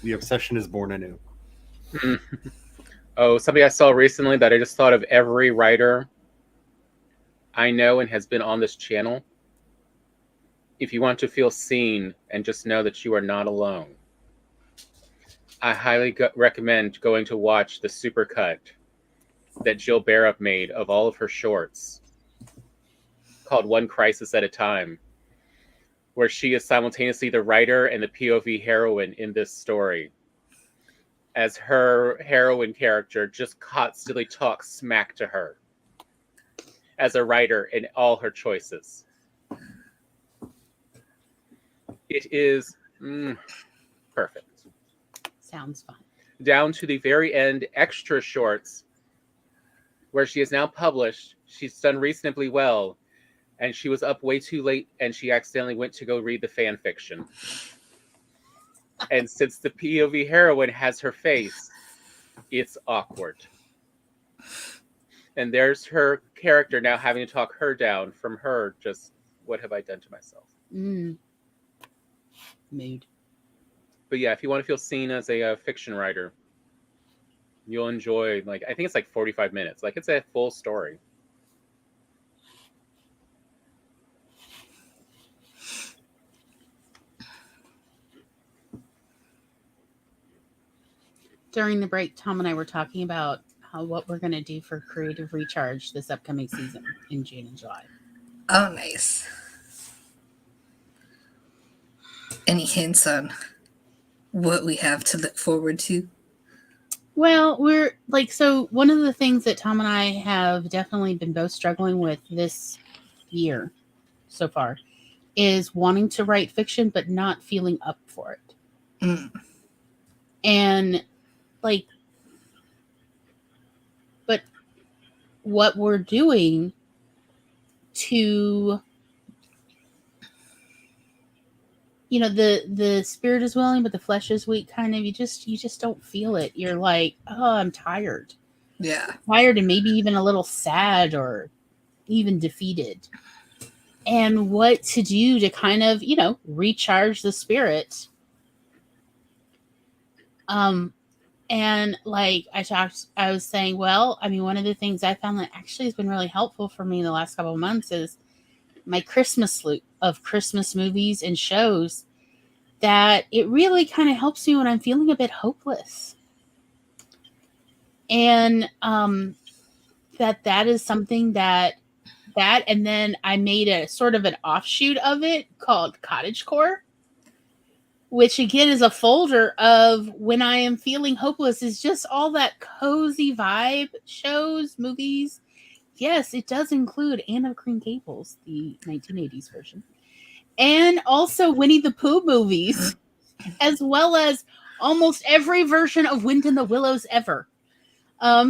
the obsession is born anew. Oh, something I saw recently that I just thought of every writer I know and has been on this channel. If you want to feel seen and just know that you are not alone, I highly recommend going to watch the supercut that Jill Barup made of all of her shorts called One Crisis at a Time, where she is simultaneously the writer and the POV heroine in this story, as her heroine character just constantly talks smack to her as a writer in all her choices. It is perfect. Sounds fun. Down to the very end, extra shorts, where she is now published. She's done reasonably well, and she was up way too late, and she accidentally went to go read the fan fiction. And since the POV heroine has her face, it's awkward. And there's her character now having to talk her down from her just, what have I done to myself? Mood. But yeah, if you want to feel seen as a fiction writer, you'll enjoy, I think it's 45 minutes. It's a full story. During the break, Tom and I were talking about what we're going to do for Creative Recharge this upcoming season in June and July. Oh, nice. Any hints on what we have to look forward to? Well, we're like, so one of the things that Tom and I have definitely been both struggling with this year so far is wanting to write fiction, but not feeling up for it. Mm. And like, but what we're doing to, you know, the spirit is willing, but the flesh is weak. Kind of, you just don't feel it. You're like, oh, I'm tired. Yeah. Tired and maybe even a little sad or even defeated. And what to do to kind of, you know, recharge the spirit. And like I was saying, well, I mean, one of the things I found that actually has been really helpful for me in the last couple of months is my Christmas loop of Christmas movies and shows, that it really kind of helps me when I'm feeling a bit hopeless. And that is something that and then I made a sort of an offshoot of it called Cottagecore, which again is a folder of when I am feeling hopeless, is just all that cozy vibe shows, movies. Yes, it does include Anne of Green Gables, the 1980s version, and also Winnie the Pooh movies, as well as almost every version of Wind in the Willows ever. I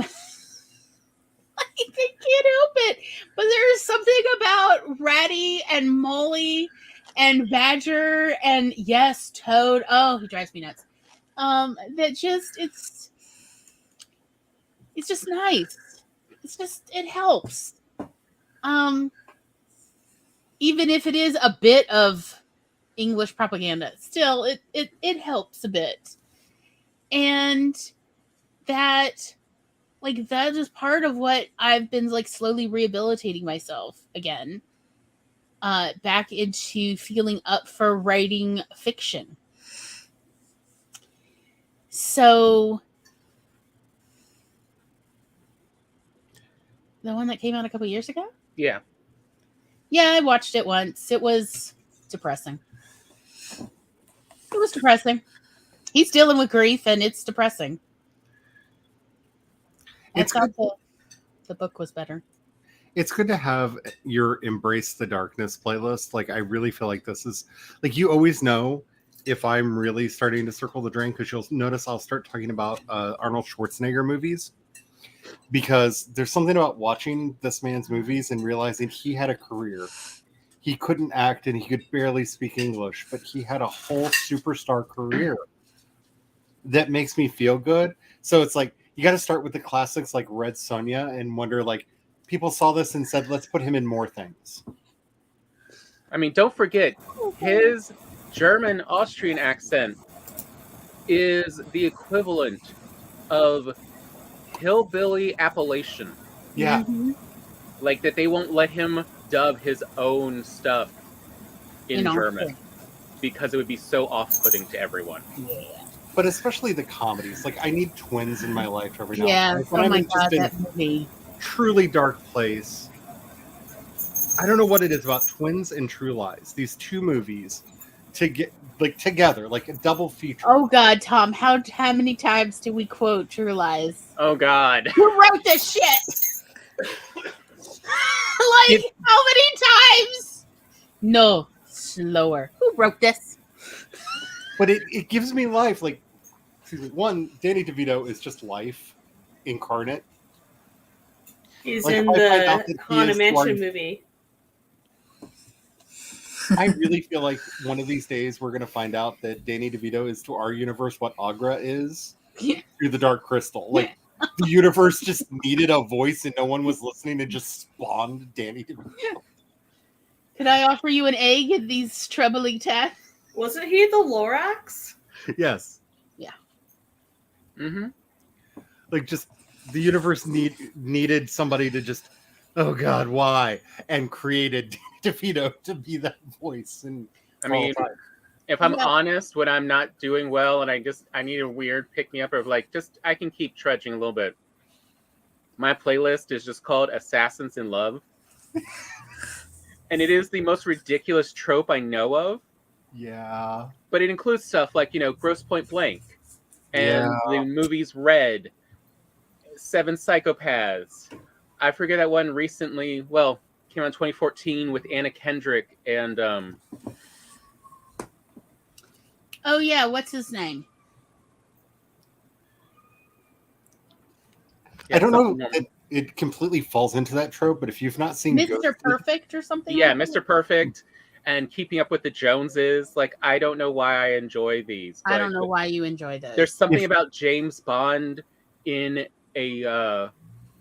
can't help it, but there is something about Ratty and Molly and Badger and yes, Toad. Oh, he drives me nuts. That just it's just nice. It helps. Even if it is a bit of English propaganda, still it helps a bit. And that is part of what I've been like slowly rehabilitating myself again, back into feeling up for writing fiction. So the one that came out a couple years ago? Yeah. Yeah, I watched it once. It was depressing. It was depressing. He's dealing with grief and it's depressing. I thought the book was better. It's good to have your Embrace the Darkness playlist. Like, I really feel like this is, like, you always know if I'm really starting to circle the drain, because you'll notice I'll start talking about Arnold Schwarzenegger movies, because there's something about watching this man's movies and realizing he had a career. He couldn't act and he could barely speak English, but he had a whole superstar career that makes me feel good. So it's like, you got to start with the classics like Red Sonja and wonder, like, people saw this and said, let's put him in more things. I mean, don't forget, his German Austrian accent is the equivalent of hillbilly Appalachian. Yeah. Mm-hmm. Like that they won't let him dub his own stuff in German because it would be so off-putting to everyone. Yeah. But especially the comedies. Like, I need twins in my life every now and Yeah. then. Oh my God, that movie. Truly dark place. I don't know what it is about Twins and True Lies. These two movies to get like together, like a double feature. Oh God, Tom, how many times do we quote True Lies? Oh God. Who wrote this shit? Like, how many times? No, slower. Who wrote this? But it gives me life. Like, one, Danny DeVito is just life incarnate. He's like, in the Haunted Mansion movie. I really feel like one of these days we're going to find out that Danny DeVito is to our universe what Agra is through the Dark Crystal. Like, the universe just needed a voice and no one was listening and just spawned Danny DeVito. Could I offer you an egg in these troubling times? Wasn't he the Lorax? Yes. Yeah. Mm-hmm. Like, just the universe needed somebody to just, oh God, why? And created DeVito to be that voice. And I mean, if I'm honest, when I'm not doing well and I need a weird pick me up of like, just I can keep trudging a little bit. My playlist is just called Assassins in Love. And it is the most ridiculous trope I know of. Yeah. But it includes stuff like, Grosse Point Blank. And the movies Red. Seven Psychopaths. I forget that one recently, came out in 2014 with Anna Kendrick and Oh yeah, what's his name? I don't know. It completely falls into that trope, but if you've not seen Mr. Perfect or something. Yeah, like Mr. Perfect and Keeping Up with the Joneses. Like, I don't know why I enjoy these. I don't know why you enjoy those. There's something about James Bond in a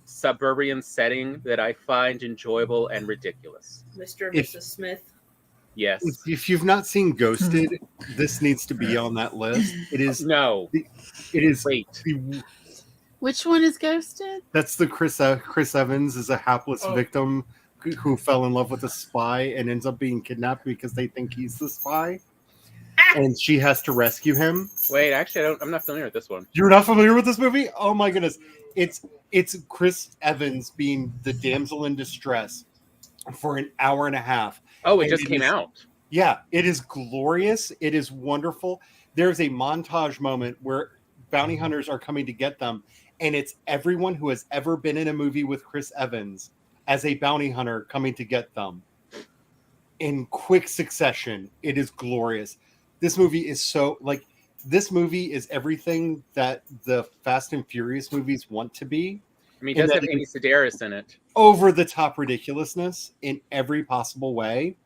suburban setting that I find enjoyable and ridiculous. Mr. and Mrs. Smith. Yes. If you've not seen Ghosted, this needs to be on that list. It is no. It is. Wait. Which one is Ghosted? That's the Chris Evans is a hapless victim who fell in love with a spy and ends up being kidnapped because they think he's the spy, and she has to rescue him. Wait, actually, I'm not familiar with this one. You're not familiar with this movie? Oh my goodness! It's Chris Evans being the damsel in distress for an hour and a half. Oh, it just came out. Yeah, it is glorious. It is wonderful. There's a montage moment where bounty hunters are coming to get them, and it's everyone who has ever been in a movie with Chris Evans as a bounty hunter coming to get them in quick succession. It is glorious. This movie is this movie is everything that the Fast and Furious movies want to be. I mean, it does have Amy Sedaris in it. Over the top ridiculousness in every possible way.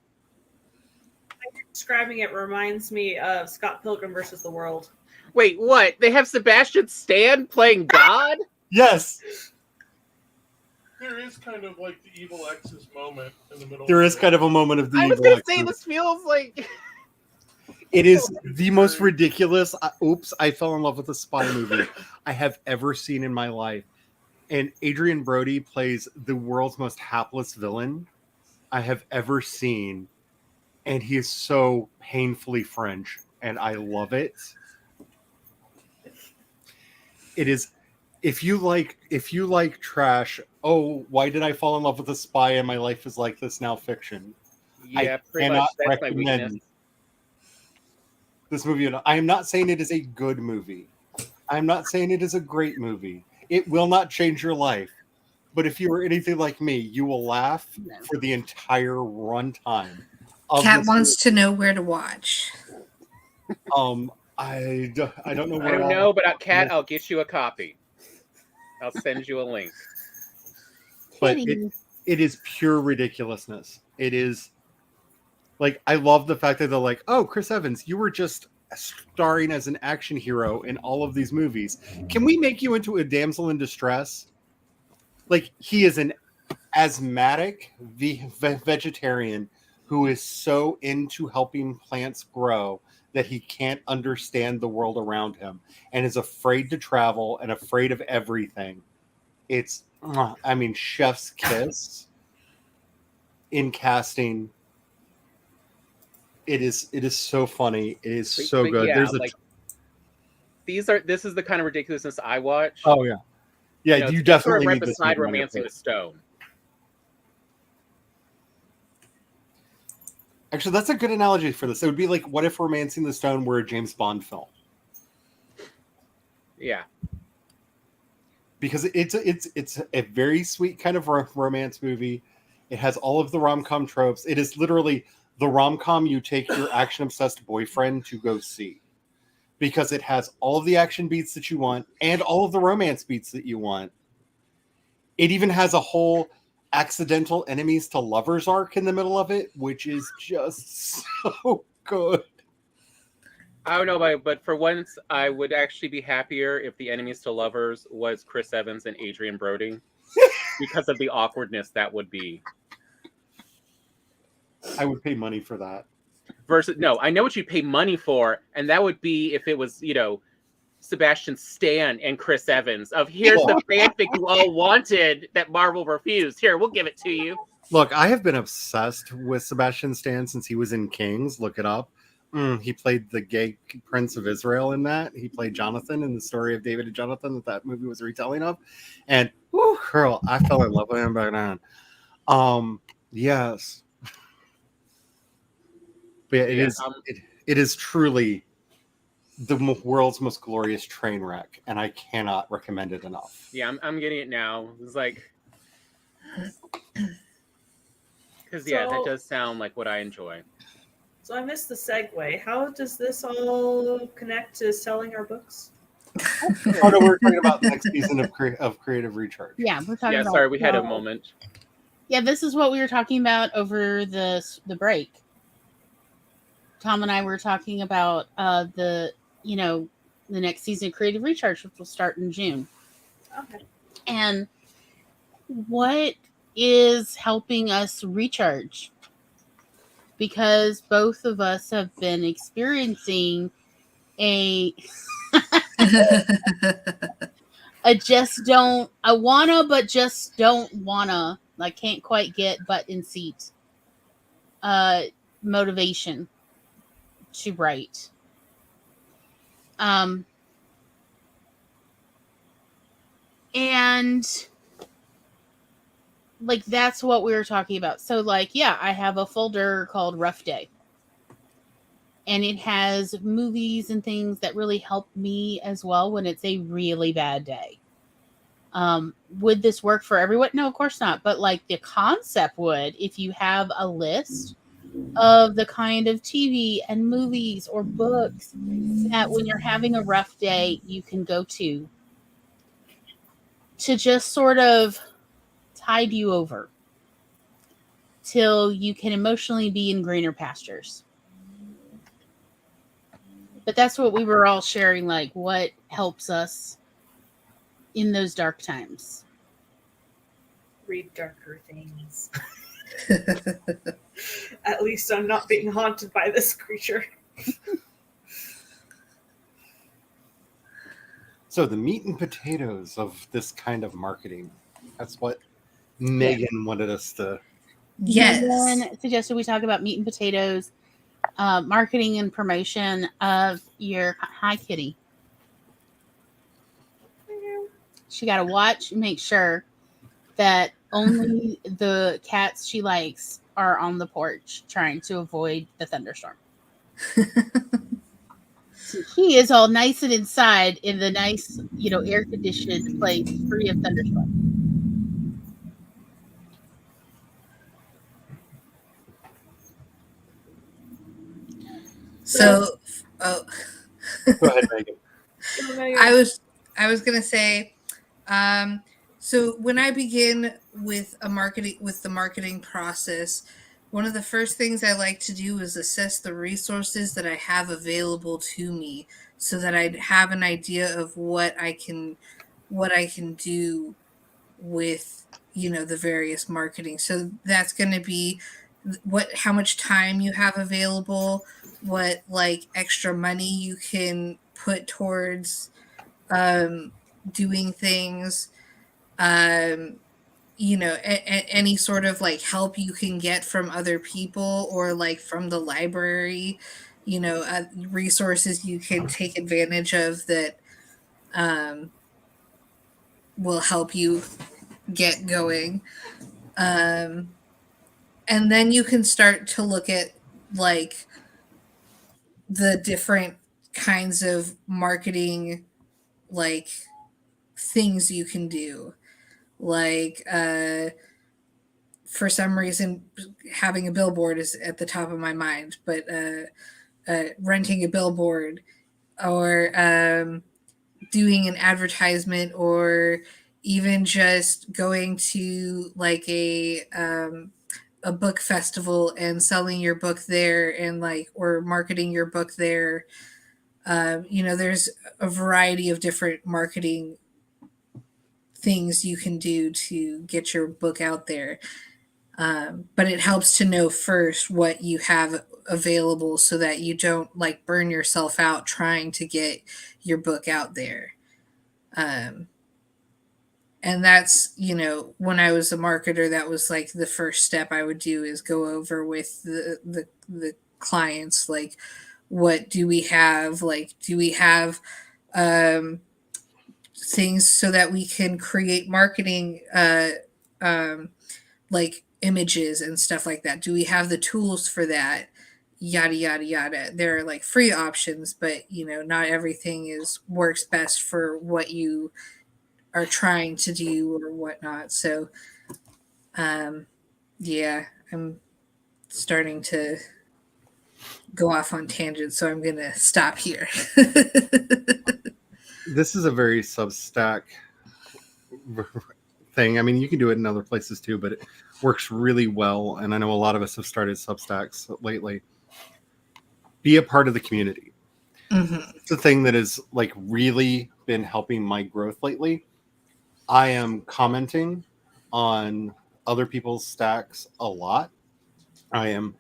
Describing it reminds me of Scott Pilgrim versus the World. Wait, what? They have Sebastian Stan playing God? Yes. There is kind of like the Evil X's moment in the middle. There is kind of a moment of the I was Evil going to X say, movie. this feels like... It is the most ridiculous, oops, I fell in love with a spy movie I have ever seen in my life. And Adrian Brody plays the world's most hapless villain I have ever seen. And he is so painfully French, and I love it. It is, if you like trash, oh, why did I fall in love with a spy and my life is like this now fiction? Yeah, I pretty much. That's my weakness. This movie. I am not saying it is a good movie. I'm not saying it is a great movie. It will not change your life. But if you are anything like me, you will laugh for the entire runtime. Kat wants to know where to watch. I don't know where. I don't know, but Kat, I'll get you a copy. I'll send you a link. But it is pure ridiculousness. It is like, I love the fact that they're like, oh, Chris Evans, you were just starring as an action hero in all of these movies. Can we make you into a damsel in distress? Like, he is an asthmatic vegetarian who is so into helping plants grow that he can't understand the world around him and is afraid to travel and afraid of everything. It's, I mean, chef's kiss in casting. It is so funny. It is so good. Yeah, There's this is the kind of ridiculousness I watch. Oh yeah. Yeah, you definitely right need this beside movie on your Romancing the list. Stone. Actually, that's a good analogy for this. It would be like, what if Romancing the Stone were a James Bond film? Yeah. Because it's a very sweet kind of romance movie. It has all of the rom-com tropes. It is literally the rom-com you take your action-obsessed boyfriend to go see. Because it has all of the action beats that you want and all of the romance beats that you want. It even has a whole accidental enemies to lovers arc in the middle of it, which is just so good. I don't know, but for once, I would actually be happier if the enemies to lovers was Chris Evans and Adrian Brody, because of the awkwardness that would be. I would pay money for that. Versus, no, I know what you'd pay money for, and that would be if it was, Sebastian Stan and Chris Evans of here's the fanfic you all wanted that Marvel refused. Here, we'll give it to you. Look, I have been obsessed with Sebastian Stan since he was in Kings. Look it up. He played the gay Prince of Israel in that. He played Jonathan in the story of David and Jonathan that movie was a retelling of. And Woo, girl, I fell in love with him back then. Yes. But yeah, it is truly the world's most glorious train wreck, and I cannot recommend it enough. Yeah, I'm getting it now. It's like, because that does sound like what I enjoy. So I missed the segue. How does this all connect to selling our books? Oh no, we're talking about the next season of Creative Recharge. Yeah, we're talking about. Sorry, we had a moment. Yeah, this is what we were talking about over the break. Tom and I were talking about the next season of Creative Recharge, which will start in June. Okay. And what is helping us recharge? Because both of us have been experiencing a I wanna, but just don't wanna, like can't quite get butt in seat motivation to write. And like that's what we were talking about. So like, yeah, I have a folder called Rough Day. And it has movies and things that really help me as well when it's a really bad day. Would this work for everyone? No, of course not. But like the concept would, if you have a list of the kind of TV and movies or books that when you're having a rough day, you can go to just sort of tide you over till you can emotionally be in greener pastures. But that's what we were all sharing, like what helps us in those dark times. Read darker things. At least I'm not being haunted by this creature. So the meat and potatoes of this kind of marketing. That's what Megan wanted us to. Yes. Megan suggested we talk about meat and potatoes, marketing and promotion of your hi kitty. She got to watch and make sure that only the cats she likes are on the porch trying to avoid the thunderstorm. So she is all nice and inside in the nice, air conditioned place free of thunderstorm. So, Go ahead, Megan. I was gonna say, so when I begin with the marketing process, one of the first things I like to do is assess the resources that I have available to me, so that I have an idea of what I can do with the various marketing. So that's going to be how much time you have available, what like extra money you can put towards doing things, any sort of like help you can get from other people or like from the library, resources you can take advantage of that will help you get going. And then you can start to look at like the different kinds of marketing like things you can do. Like for some reason having a billboard is at the top of my mind, but renting a billboard or doing an advertisement, or even just going to like a book festival and selling your book there, and like or marketing your book there. There's a variety of different marketing things you can do to get your book out there. But it helps to know first what you have available so that you don't like burn yourself out trying to get your book out there. And that's, when I was a marketer, that was like the first step I would do, is go over with the clients, like, what do we have? Like, do we have things so that we can create marketing like images and stuff like that? Do we have the tools for that? Yada yada yada. There are like free options, but not everything works best for what you are trying to do or whatnot. So yeah, I'm starting to go off on tangents, so I'm gonna stop here. This is a very Substack thing. I mean, you can do it in other places too, but it works really well. And I know a lot of us have started Substacks lately. Be a part of the community. Mm-hmm. It's the thing that has like really been helping my growth lately. I am commenting on other people's stacks a lot. I am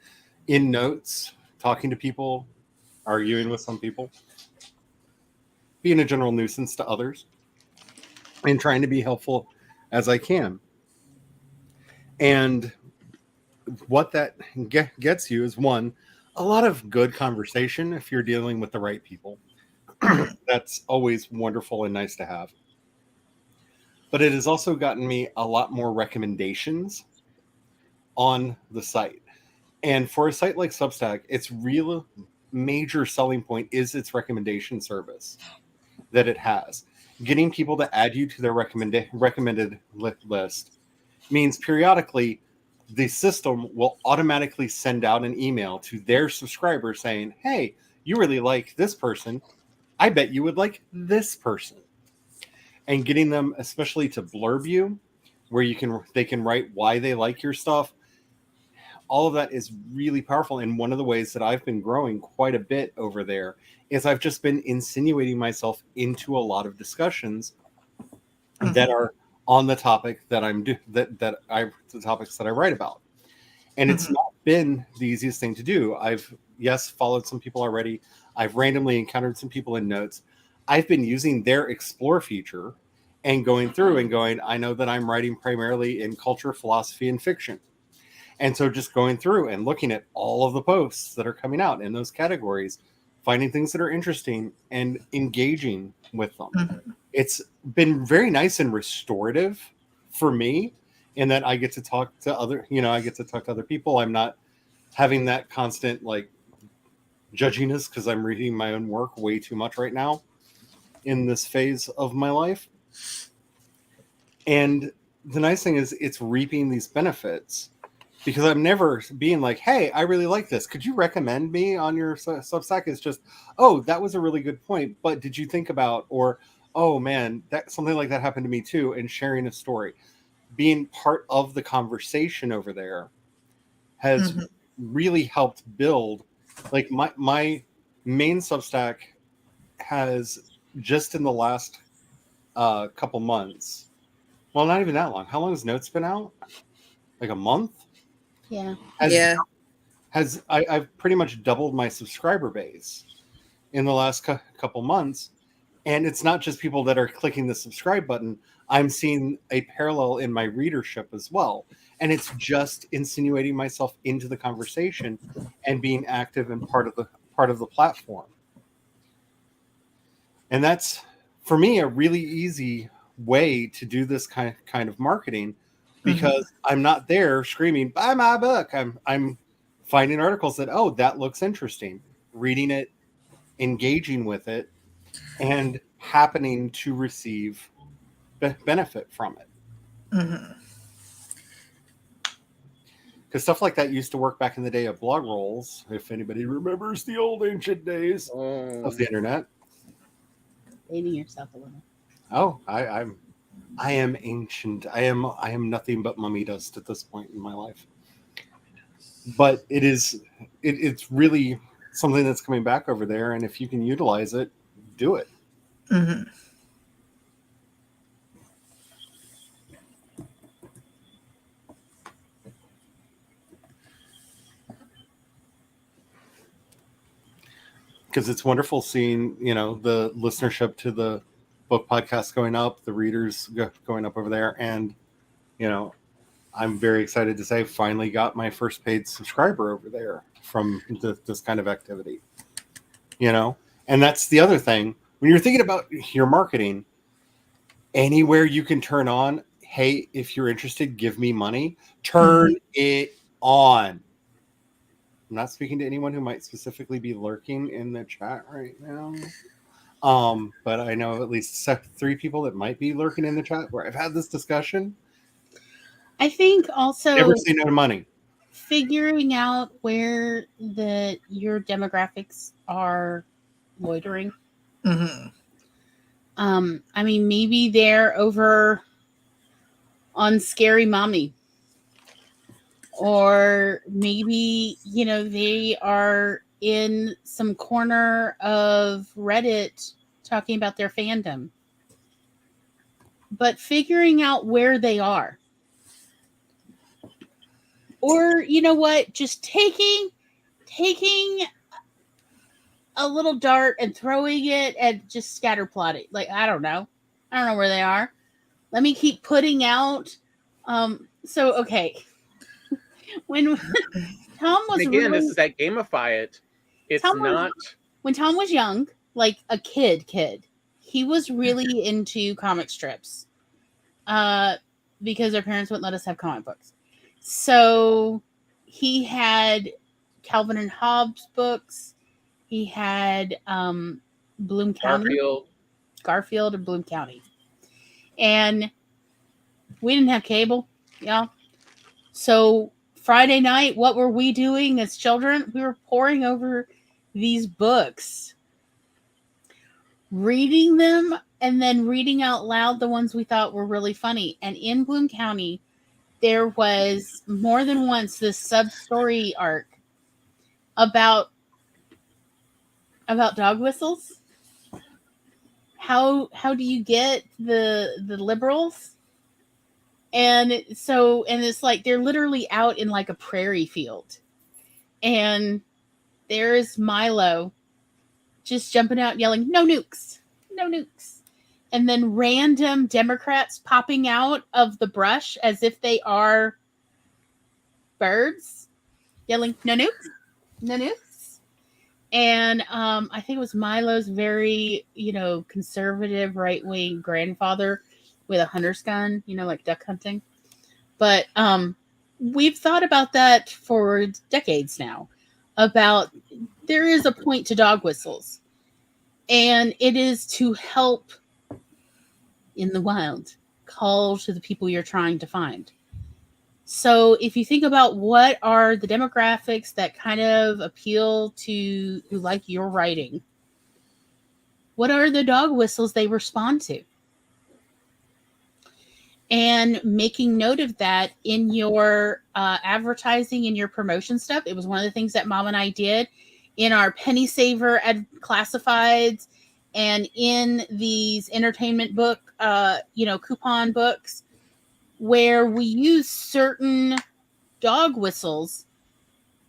in notes, talking to people, arguing with some people, being a general nuisance to others, and trying to be helpful as I can. And what that gets you is, one, a lot of good conversation if you're dealing with the right people. That's always wonderful and nice to have. But it has also gotten me a lot more recommendations on the site. And for a site like Substack, its real major selling point is its recommendation service that it has. Getting people to add you to their recommended list means periodically the system will automatically send out an email to their subscribers saying, hey, you really like this person. I bet you would like this person. And getting them especially to blurb you, where they can write why they like your stuff. All of that is really powerful. And one of the ways that I've been growing quite a bit over there is I've just been insinuating myself into a lot of discussions that are on the topic that the topics that I write about. And it's not been the easiest thing to do. I've followed some people already. I've randomly encountered some people in notes. I've been using their explore feature and going through and going, I know that I'm writing primarily in culture, philosophy, and fiction. And so just going through and looking at all of the posts that are coming out in those categories, finding things that are interesting and engaging with them. It's been very nice and restorative for me in that I get to talk to other people. I'm not having that constant like judginess because I'm reading my own work way too much right now in this phase of my life. And the nice thing is it's reaping these benefits because I'm never being like, hey, I really like this. Could you recommend me on your Substack? It's just, oh, that was a really good point. But did you think about, or, oh man, that something like that happened to me too. And sharing a story, being part of the conversation over there has really helped build. Like my main Substack has just in the last couple months. Well, not even that long. How long has Notes been out? Like a month? Yeah. I've pretty much doubled my subscriber base in the last couple months. And it's not just people that are clicking the subscribe button. I'm seeing a parallel in my readership as well. And it's just insinuating myself into the conversation and being active and part of the platform. And that's, for me, a really easy way to do this kind of marketing because I'm not there screaming, buy my book. I'm finding articles that, oh, that looks interesting, reading it, engaging with it, and happening to receive benefit from it. Because stuff like that used to work back in the day of blog rolls, if anybody remembers the old ancient days of the internet. Dating yourself a little. Oh, I am ancient. I am nothing but mummy dust at this point in my life. But it's really something that's coming back over there, and if you can utilize it, do it. Because it's wonderful seeing, the listenership to the book podcast going up, the readers going up over there. And, I'm very excited to say finally got my first paid subscriber over there from this kind of activity, and that's the other thing. When you're thinking about your marketing, anywhere you can turn on, hey, if you're interested, give me money. Turn it on. I'm not speaking to anyone who might specifically be lurking in the chat right now. But I know of at least 3 people that might be lurking in the chat where I've had this discussion. I think also never say no to money. Figuring out where your demographics are loitering. Mm-hmm. I mean, maybe they're over on Scary Mommy, or maybe they are in some corner of Reddit talking about their fandom. But figuring out where they are. Or, you know what? Just taking a little dart and throwing it and just scatter plotting. Like, I don't know where they are. Let me keep putting out. So, okay. When Tom was this is that gamify it. It's not. When Tom was young, like a kid, he was really into comic strips. Because our parents wouldn't let us have comic books. So he had Calvin and Hobbes books. He had Bloom County. Garfield and Bloom County. And we didn't have cable, y'all. So Friday night, what were we doing as children? We were poring over these books, reading them, and then reading out loud the ones we thought were really funny. And in Bloom County, there was more than once this sub-story arc about dog whistles. How do you get the liberals? And it's like they're literally out in like a prairie field. And there's Milo just jumping out yelling, "No nukes, no nukes." And then random Democrats popping out of the brush as if they are birds, yelling, "No nukes, no nukes." And I think it was Milo's very, conservative right-wing grandfather with a hunter's gun, like duck hunting. But we've thought about that for decades now, about there is a point to dog whistles. And it is to help in the wild, call to the people you're trying to find. So if you think about what are the demographics that kind of appeal to who like your writing, what are the dog whistles they respond to? And making note of that in your advertising, in your promotion stuff. It was one of the things that Mom and I did in our penny saver classifieds and in these entertainment book, coupon books, where we use certain dog whistles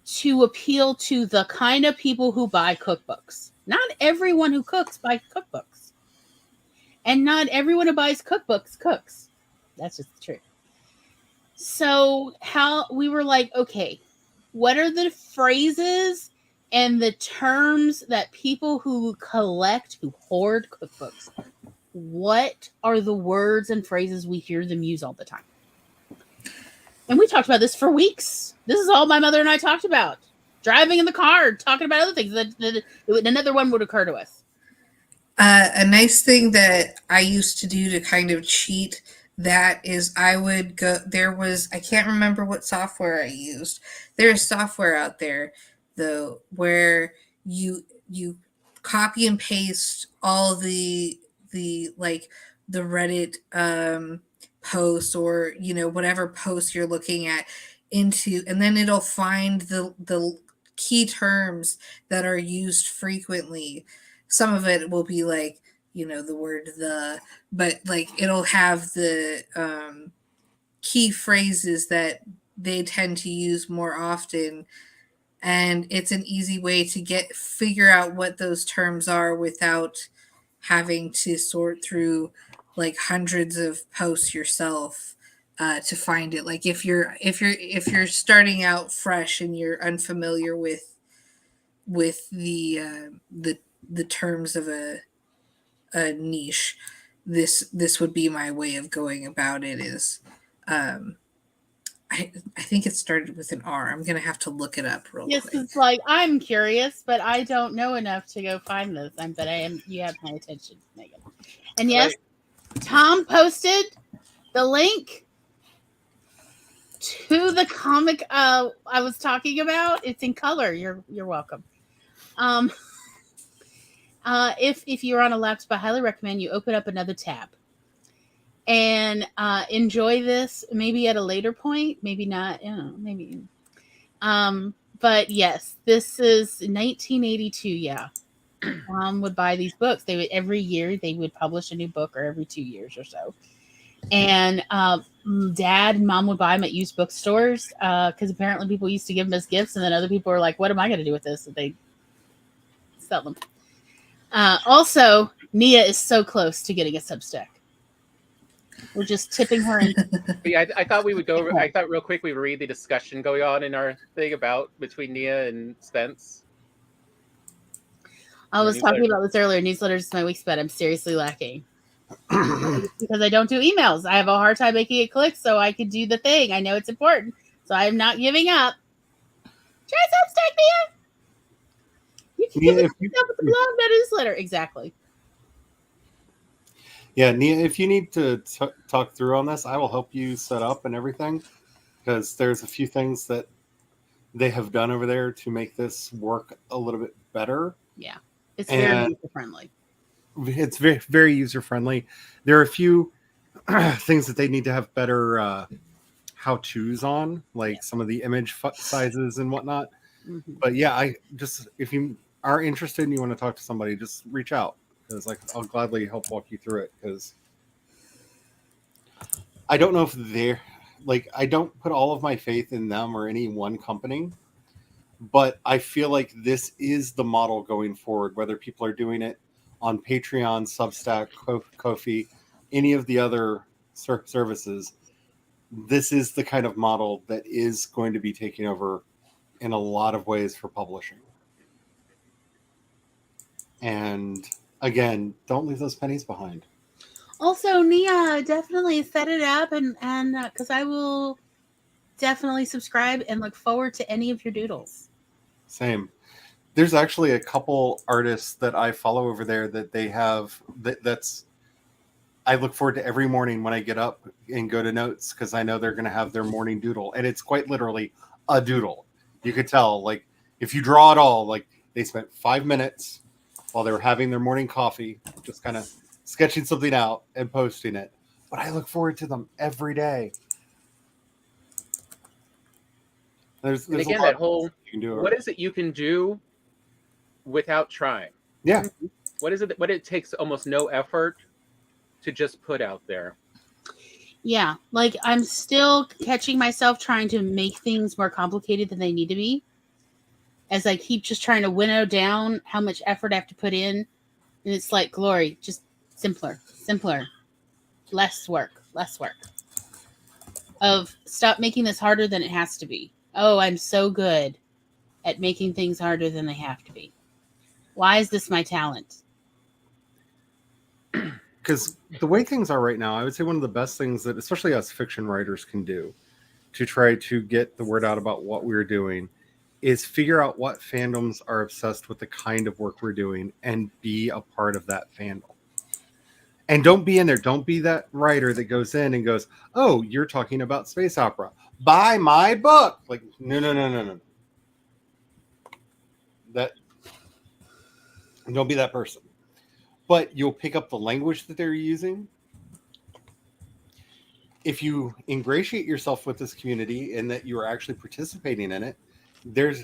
to appeal to the kind of people who buy cookbooks. Not everyone who cooks buys cookbooks. And not everyone who buys cookbooks cooks. That's just the truth. So how we were like, okay, what are the phrases and the terms that people who collect, who hoard cookbooks, what are the words and phrases we hear them use all the time? And we talked about this for weeks. This is all my mother and I talked about. Driving in the car, talking about other things. That another one would occur to us. A nice thing that I used to do to kind of cheat that is I would go, I can't remember what software I used. There's software out there, though, where you copy and paste all the like the Reddit posts or, whatever post you're looking at into, and then it'll find the key terms that are used frequently. Some of it will be like, the word but like it'll have the key phrases that they tend to use more often. And it's an easy way to figure out what those terms are without having to sort through like hundreds of posts yourself to find it. Like if you're starting out fresh and you're unfamiliar with the terms of a niche, this would be my way of going about it. Is I think it started with an R. I'm gonna have to look it up real Yes, quick. it's like I'm curious, but I don't know enough to go find this. But I am. You have my attention, Megan. And yes, Tom posted the link to the comic I was talking about. It's in color. You're welcome. If you're on a laptop, I highly recommend you open up another tab and enjoy this. Maybe at a later point, maybe not. Maybe. But yes, this is 1982. Yeah, Mom would buy these books. They would every year they would publish a new book, or every 2 years or so. And Dad and Mom would buy them at used bookstores because apparently people used to give them as gifts, and then other people were like, "What am I going to do with this?" So they sell them. Also, Nia is so close to getting a Substack. We're just tipping her in. Yeah, I thought we would go. I thought real quick we would read the discussion going on in our thing about between Nia and Spence. I was talking about this earlier. Newsletters is my weak spot. I'm seriously lacking because I don't do emails. I have a hard time making it click, so I could do the thing. I know it's important, so I am not giving up. Try Substack, Nia. You can give it yourself with the blog, that newsletter. Exactly. Yeah, Nia, if you need to talk through on this, I will help you set up and everything, because there's a few things that they have done over there to make this work a little bit better. Yeah, it's very user friendly. It's very, very user friendly. There are a few things that they need to have better how-tos on, like some of the image sizes and whatnot. Mm-hmm. But yeah, if you are interested and you want to talk to somebody, just reach out, because I'll gladly help walk you through it, because I don't know if they're I don't put all of my faith in them or any one company, but I feel like this is the model going forward, whether people are doing it on Patreon, Substack, Ko-fi, any of the other services. This is the kind of model that is going to be taking over in a lot of ways for publishing. And again, don't leave those pennies behind. Also, Nia, definitely set it up, and because I will definitely subscribe and look forward to any of your doodles. Same. There's actually a couple artists that I follow over there that they have that's I look forward to every morning when I get up and go to notes, because I know they're going to have their morning doodle, and it's quite literally a doodle. You could tell, if you draw it all, they spent 5 minutes while they were having their morning coffee, just kind of sketching something out and posting it. But I look forward to them every day. There's again, that whole, what is it you can do without trying? Yeah. What is it? What it takes almost no effort to just put out there. Yeah, I'm still catching myself trying to make things more complicated than they need to be, as I keep just trying to winnow down how much effort I have to put in. And it's like, Glory, just simpler, less work. Stop making this harder than it has to be. Oh, I'm so good at making things harder than they have to be. Why is this my talent? Because the way things are right now, I would say one of the best things that especially us fiction writers can do to try to get the word out about what we're doing is figure out what fandoms are obsessed with the kind of work we're doing and be a part of that fandom. And don't be in there. Don't be that writer that goes in and goes, "Oh, you're talking about space opera. Buy my book." No. Don't be that person. But you'll pick up the language that they're using. If you ingratiate yourself with this community and that you are actually participating in it, there's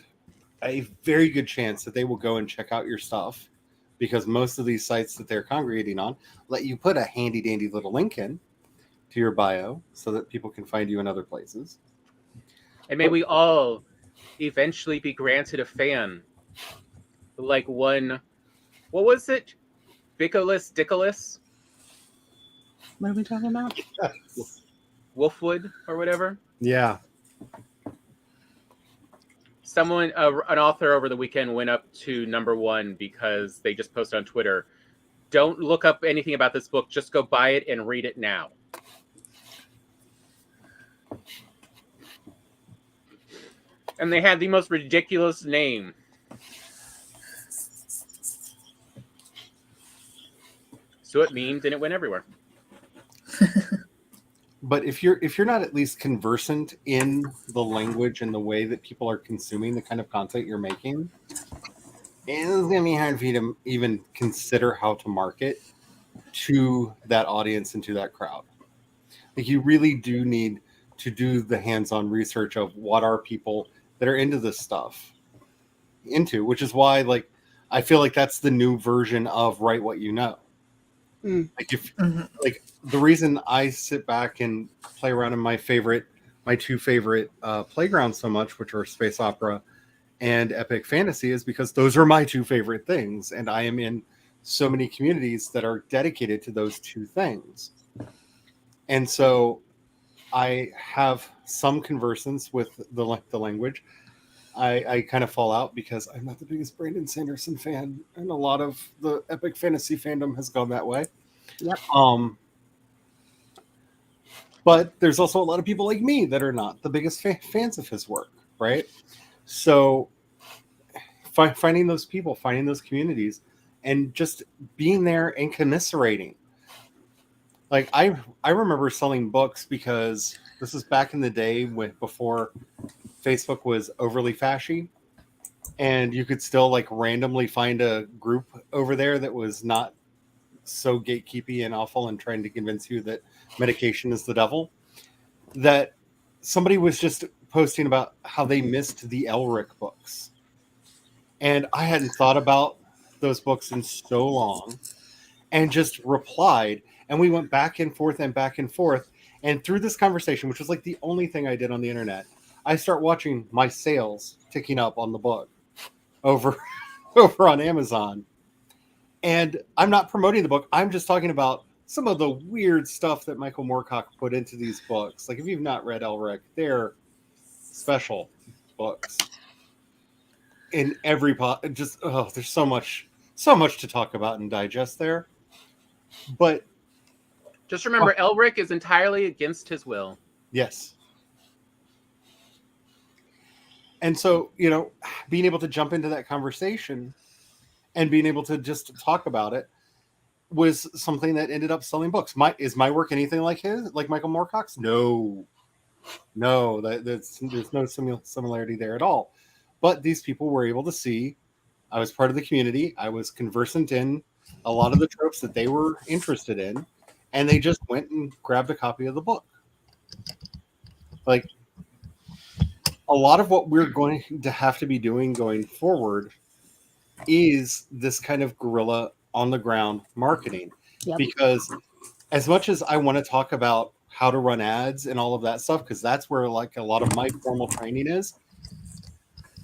a very good chance that they will go and check out your stuff, because most of these sites that they're congregating on let you put a handy dandy little link in to your bio so that people can find you in other places. And may we all eventually be granted a fan. Like one, what was it? Dickolas? What are we talking about? Wolfwood or whatever? Yeah. An author over the weekend went up to #1 because they just posted on Twitter, Don't look up anything about this book. Just go buy it and read it now. And they had the most ridiculous name. So it memed and it went everywhere. But if you're not at least conversant in the language and the way that people are consuming the kind of content you're making, it's gonna be hard for you to even consider how to market to that audience and to that crowd. Like, you really do need to do the hands-on research of what are people that are into this stuff into, which is why, like, I feel like that's the new version of Write What You Know. Like, if like, the reason I sit back and play around in my two favorite playgrounds so much, which are space opera and epic fantasy, is because those are my two favorite things, and I am in so many communities that are dedicated to those two things. And so I have some conversance with the language. I kind of fall out because I'm not the biggest Brandon Sanderson fan, and a lot of the epic fantasy fandom has gone that way. Yep. But there's also a lot of people like me that are not the biggest fans of his work, right? So finding those people, finding those communities, and just being there and commiserating. Like, I remember selling books because this is back in the day before Facebook was overly fashy, and you could still like randomly find a group over there that was not so gatekeepy and awful and trying to convince you that medication is the devil. That somebody was just posting about how they missed the Elric books, and I hadn't thought about those books in so long, and just replied, and we went back and forth and back and forth. And through this conversation, which was like the only thing I did on the internet, I start watching my sales ticking up on the book over on Amazon. And I'm not promoting the book. I'm just talking about some of the weird stuff that Michael Moorcock put into these books. Like, if you've not read Elric, they're special books. In every there's so much to talk about and digest there. But just remember, Elric is entirely against his will. Yes. And so, being able to jump into that conversation and being able to just talk about it was something that ended up selling books. Is my work anything like his, like Michael Moorcock's? No, there's no similarity there at all. But these people were able to see I was part of the community. I was conversant in a lot of the tropes that they were interested in, and they just went and grabbed a copy of the book. Like, a lot of what we're going to have to be doing going forward is this kind of guerrilla on the ground marketing. Yep. Because as much as I want to talk about how to run ads and all of that stuff, because that's where like a lot of my formal training is,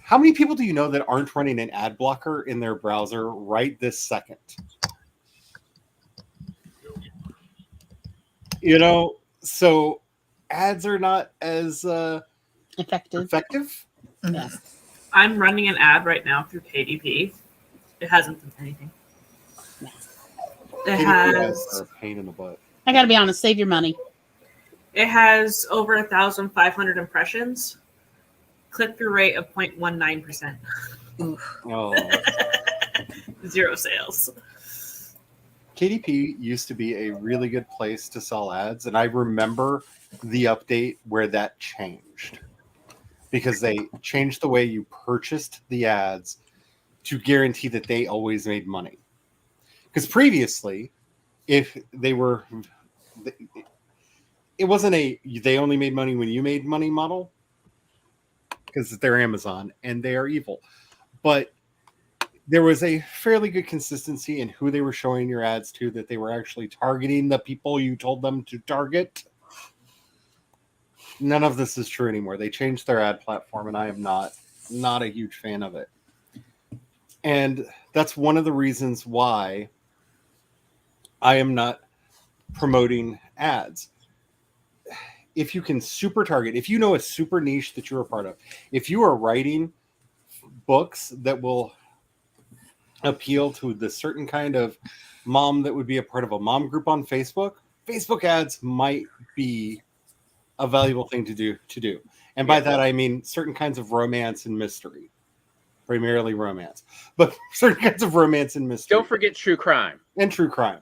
how many people do you know that aren't running an ad blocker in their browser right this second? So ads are not as effective. Yeah. I'm running an ad right now through KDP. It hasn't done anything. It has a pain in the butt. I gotta be honest, save your money. It has over 1,500 impressions. Click-through rate of 0.19%. Oh. 0 sales. KDP used to be a really good place to sell ads, and I remember the update where that changed because they changed the way you purchased the ads to guarantee that they always made money. Because previously, if they were, it wasn't they only made money when you made money model, because they're Amazon and they are evil. But there was a fairly good consistency in who they were showing your ads to, that they were actually targeting the people you told them to target. None of this is true anymore. They changed their ad platform, and I am not a huge fan of it. And that's one of the reasons why I am not promoting ads. If you can super target, if you know a super niche that you're a part of, if you are writing books that will appeal to the certain kind of mom that would be a part of a mom group on Facebook, Facebook ads might be a valuable thing to do. And by that, I mean certain kinds of romance and mystery, primarily romance, but certain kinds of romance and mystery. Don't forget true crime. And true crime.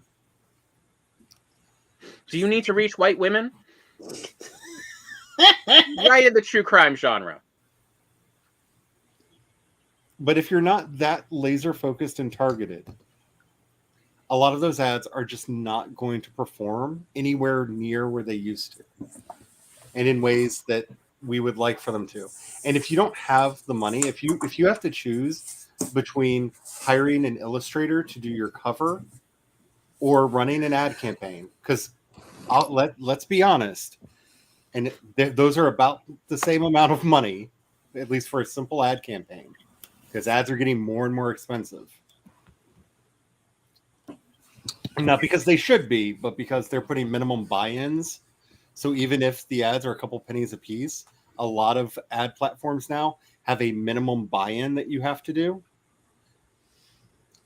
Do you need to reach white women? Right in the true crime genre. But if you're not that laser focused and targeted, a lot of those ads are just not going to perform anywhere near where they used to, and in ways that we would like for them to. And if you don't have the money, if you have to choose between hiring an illustrator to do your cover or running an ad campaign, because let's be honest, and those are about the same amount of money, at least for a simple ad campaign, because ads are getting more and more expensive. Not because they should be, but because they're putting minimum buy-ins. So even if the ads are a couple pennies a piece, a lot of ad platforms now have a minimum buy-in that you have to do.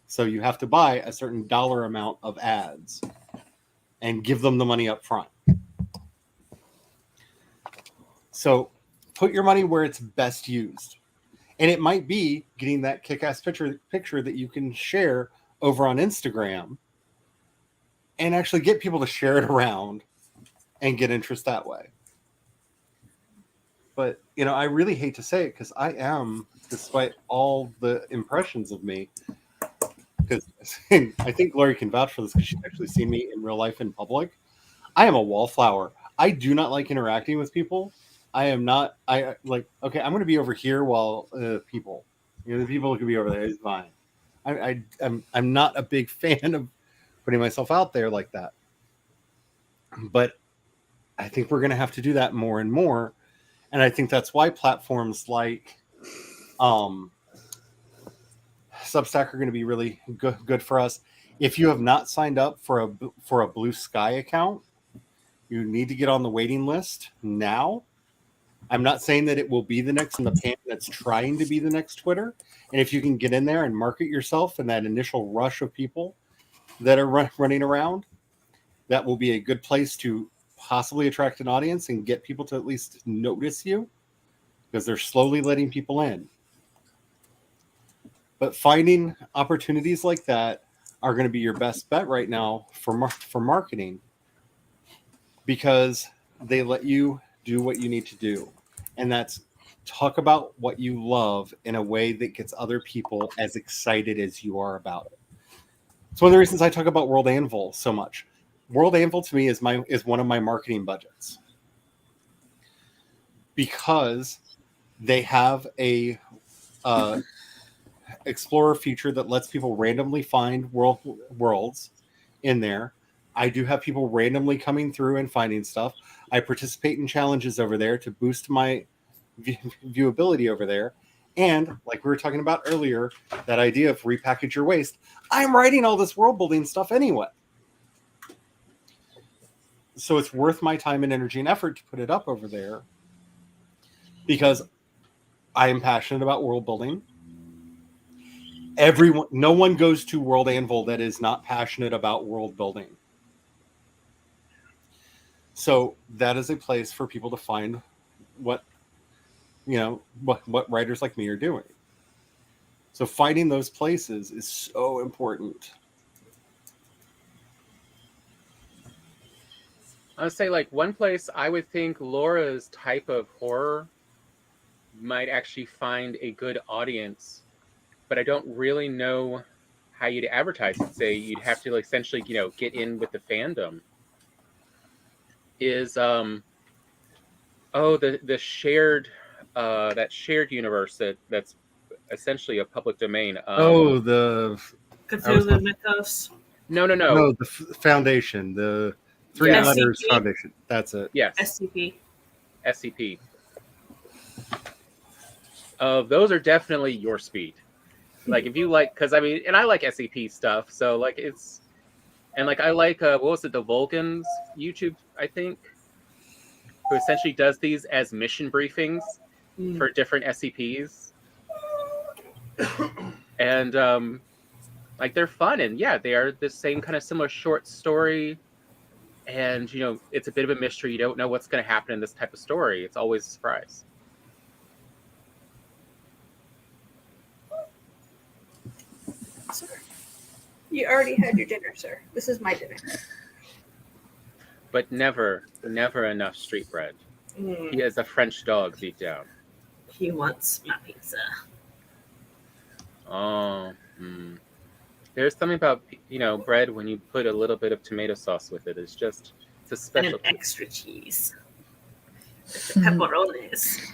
So you have to buy a certain dollar amount of ads and give them the money up front. So put your money where it's best used. And it might be getting that kick-ass picture that you can share over on Instagram and actually get people to share it around and get interest that way. But, I really hate to say it because I am, despite all the impressions of me, because I think Lori can vouch for this because she's actually seen me in real life in public. I am a wallflower. I do not like interacting with people. Okay, I'm going to be over here while people, the people can be over there. It's fine. I'm not a big fan of putting myself out there like that. But I think we're going to have to do that more and more. And I think that's why platforms like Substack are going to be really good for us. If you have not signed up for a Blue Sky account, you need to get on the waiting list now. I'm not saying that it will be the next in the pan that's trying to be the next Twitter. And if you can get in there and market yourself in that initial rush of people that are running around, that will be a good place to possibly attract an audience and get people to at least notice you, because they're slowly letting people in. But finding opportunities like that are going to be your best bet right now for marketing, because they let you do what you need to do. And that's talk about what you love in a way that gets other people as excited as you are about it. It's one of the reasons I talk about World Anvil so much. World Anvil to me is one of my marketing budgets, because they have a Explorer feature that lets people randomly find worlds in there. I do have people randomly coming through and finding stuff. I participate in challenges over there to boost my viewability over there. And like we were talking about earlier, that idea of repackage your waste, I'm writing all this world building stuff anyway. So it's worth my time and energy and effort to put it up over there, because I am passionate about world building. No one goes to World Anvil that is not passionate about world building. So that is a place for people to find what writers like me are doing. So finding those places is so important. I would say, like, one place I would think Laura's type of horror might actually find a good audience, but I don't really know how you'd advertise it. Say you'd have to essentially, get in with the fandom. Is the shared that shared universe that's essentially a public domain. The Cthulhu Mythos. No. No, the Foundation, the three letters SCP. Foundation. That's it. Yes. SCP. Those are definitely your speed. Like, if you like, because and I like SCP stuff, so like it's, and like I like what was it, the Vulcans YouTube, I think, who essentially does these as mission briefings for different SCPs. And Like they're fun, and yeah, they are the same kind of similar short story. And it's a bit of a mystery. You don't know what's going to happen in this type of story. It's always a surprise. Sir, you already had your dinner, sir. This is my dinner. But never enough street bread. He is a French dog deep down. He wants my pizza. Oh, there's something about bread when you put a little bit of tomato sauce with it. It's a special. And an extra cheese. The pepperonis.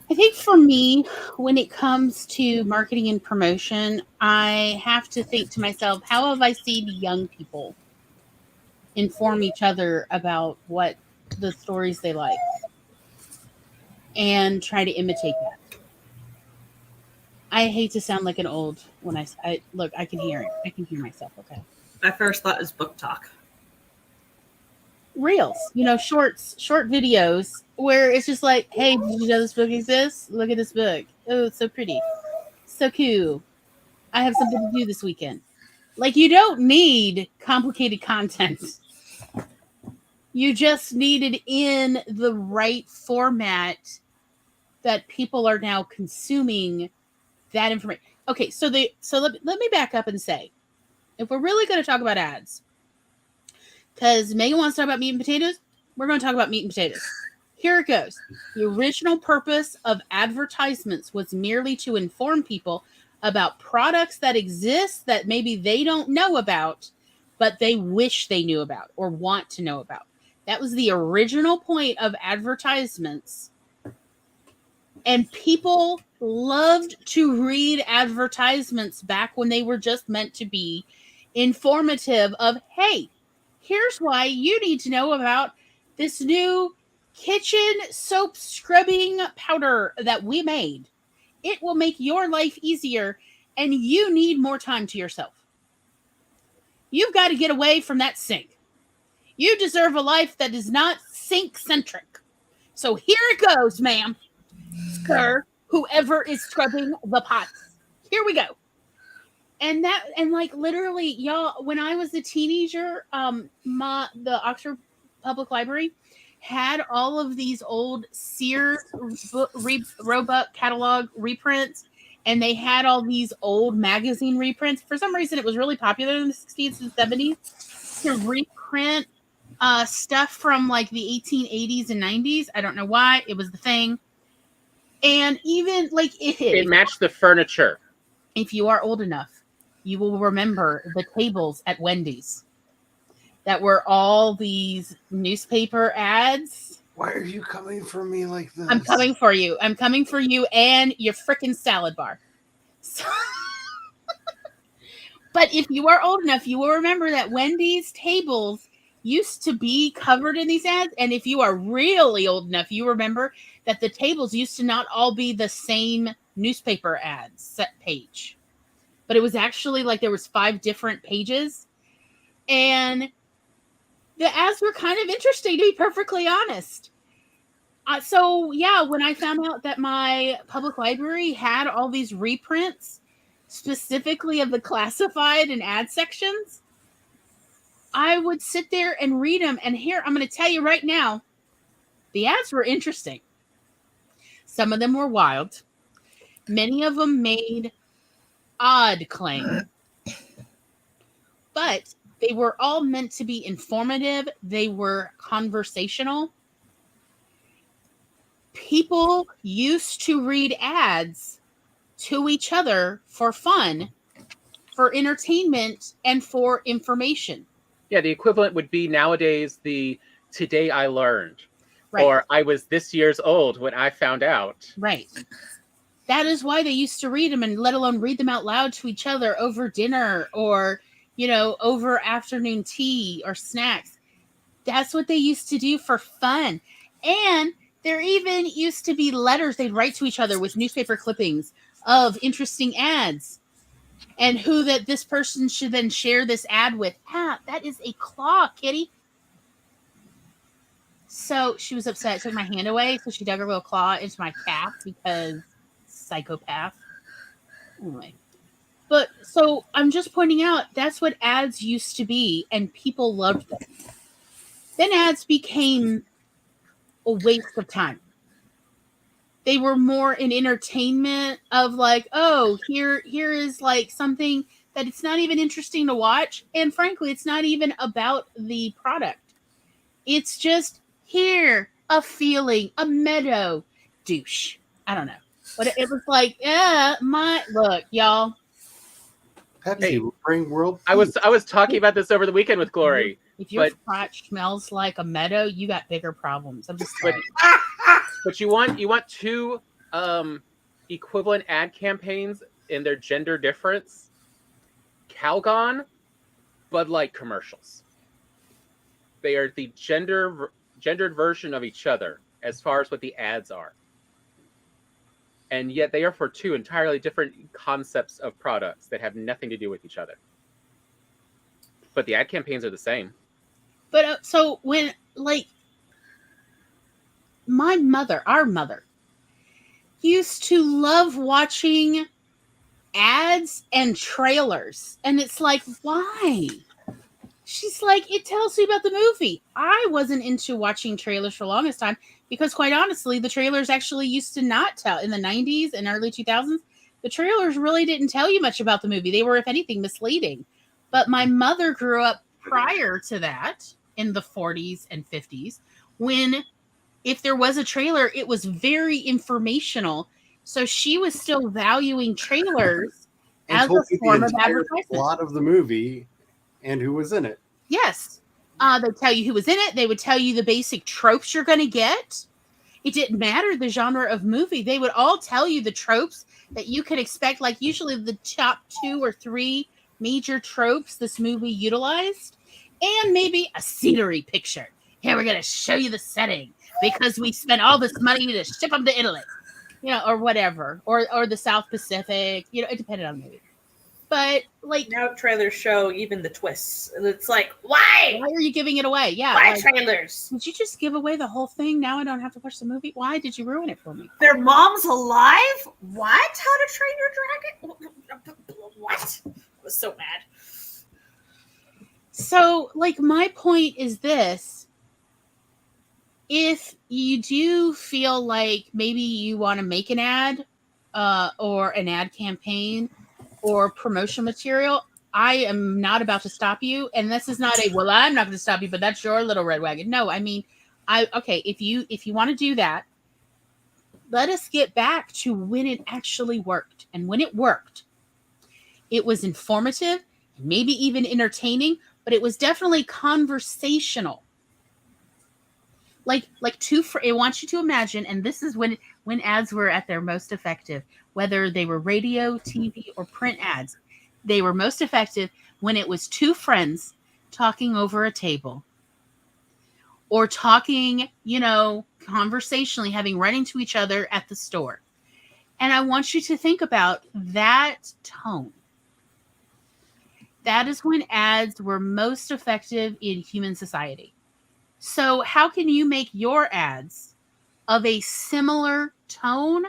I think for me, when it comes to marketing and promotion, I have to think to myself, how have I seen young people inform each other about what the stories they like and try to imitate that? I hate to sound like an old when I look, I can hear it. I can hear myself. Okay. My first thought is book talk. Reels, short videos where it's just like, hey, did you know this book exists? Look at this book. Oh, it's so pretty. So cool. I have something to do this weekend. Like, you don't need complicated content. You just need it in the right format that people are now consuming that information. Okay, so let me back up and say, if we're really going to talk about ads, because Megan wants to talk about meat and potatoes, we're going to talk about meat and potatoes. Here it goes. The original purpose of advertisements was merely to inform people about products that exist that maybe they don't know about, but they wish they knew about or want to know about. That was the original point of advertisements. And people loved to read advertisements back when they were just meant to be informative of, hey, here's why you need to know about this new kitchen soap scrubbing powder that we made. It will make your life easier, and you need more time to yourself. You've got to get away from that sink. You deserve a life that is not sink-centric. So here it goes, ma'am, sir, whoever is scrubbing the pots. Here we go. And like literally, y'all, when I was a teenager, the Oxford Public Library had all of these old Sears Roebuck catalog reprints, and they had all these old magazine reprints. For some reason, it was really popular in the 60s and 70s to reprint stuff from like the 1880s and 90s. I don't know why. It was the thing. And even like it matched the furniture. If you are old enough, you will remember the tables at Wendy's that were all these newspaper ads. Why are you coming for me like this? I'm coming for you. I'm coming for you and your freaking salad bar. So, but if you are old enough, you will remember that Wendy's tables used to be covered in these ads. And if you are really old enough, you remember that the tables used to not all be the same newspaper ads set page. But it was actually like there was 5 different pages. And the ads were kind of interesting, to be perfectly honest. So, yeah, when I found out that my public library had all these reprints, specifically of the classified and ad sections, I would sit there and read them. And here, I'm going to tell you right now, the ads were interesting. Some of them were wild. Many of them made odd claims. But they were all meant to be informative. They were conversational. People used to read ads to each other for fun, for entertainment, and for information. Yeah, the equivalent would be nowadays the "Today I learned," right. Or "I was this years old when I found out." Right. That is why they used to read them, and let alone read them out loud to each other over dinner or, over afternoon tea or snacks. That's what they used to do for fun. And there even used to be letters they'd write to each other with newspaper clippings of interesting ads and who that this person should then share this ad with. That is a claw, kitty. So she was upset. I took my hand away, so she dug her little claw into my calf because psychopath. Anyway. But so I'm just pointing out that's what ads used to be, and people loved them. Then ads became a waste of time. They were more an entertainment of like, oh, here is like something that it's not even interesting to watch, and frankly, it's not even about the product. It's just here, a feeling, a meadow, douche. I don't know. But it was like, look, y'all. Pepsi will bring world I was talking about this over the weekend with Glory. If your crotch smells like a meadow, you got bigger problems. I'm just saying. But you want two equivalent ad campaigns in their gender difference. Calgon, Bud Light commercials. They are the gendered version of each other as far as what the ads are. And yet they are for two entirely different concepts of products that have nothing to do with each other. But the ad campaigns are the same. But so when, like, our mother, used to love watching ads and trailers. And it's like, why? She's like, it tells you about the movie. I wasn't into watching trailers for the longest time because, quite honestly, the trailers actually used to not tell. In the 90s and early 2000s, the trailers really didn't tell you much about the movie. They were, if anything, misleading. But my mother grew up prior to that in the 40s and 50s when, if there was a trailer, it was very informational. So she was still valuing trailers as a form of advertisement. Plot of the movie and who was in it. Yes. They'd tell you who was in it. They would tell you the basic tropes you're going to get. It didn't matter the genre of movie. They would all tell you the tropes that you could expect, like usually the top 2 or 3 major tropes this movie utilized, and maybe a scenery picture. Here, we're going to show you the setting because we spent all this money to ship them to Italy, or whatever, or the South Pacific. It depended on the movie. But like now, trailers show even the twists, and it's like, why? Why are you giving it away? Yeah, why trailers? Did you just give away the whole thing? Now I don't have to watch the movie. Why did you ruin it for me? Their mom's alive? What? How to Train Your Dragon? What? I was so mad. So, like, my point is this. If you do feel like maybe you want to make an ad or an ad campaign or promotional material, I am not about to stop you. And this is not I'm not going to stop you, but that's your little red wagon. No, I mean, if you want to do that, let us get back to when it actually worked. And when it worked, it was informative, maybe even entertaining, but it was definitely conversational. Like I want you to imagine, and this is when ads were at their most effective, whether they were radio, TV, or print ads. They were most effective when it was two friends talking over a table or talking, conversationally, having run into each other at the store. And I want you to think about that tone. That is when ads were most effective in human society. So how can you make your ads of a similar tone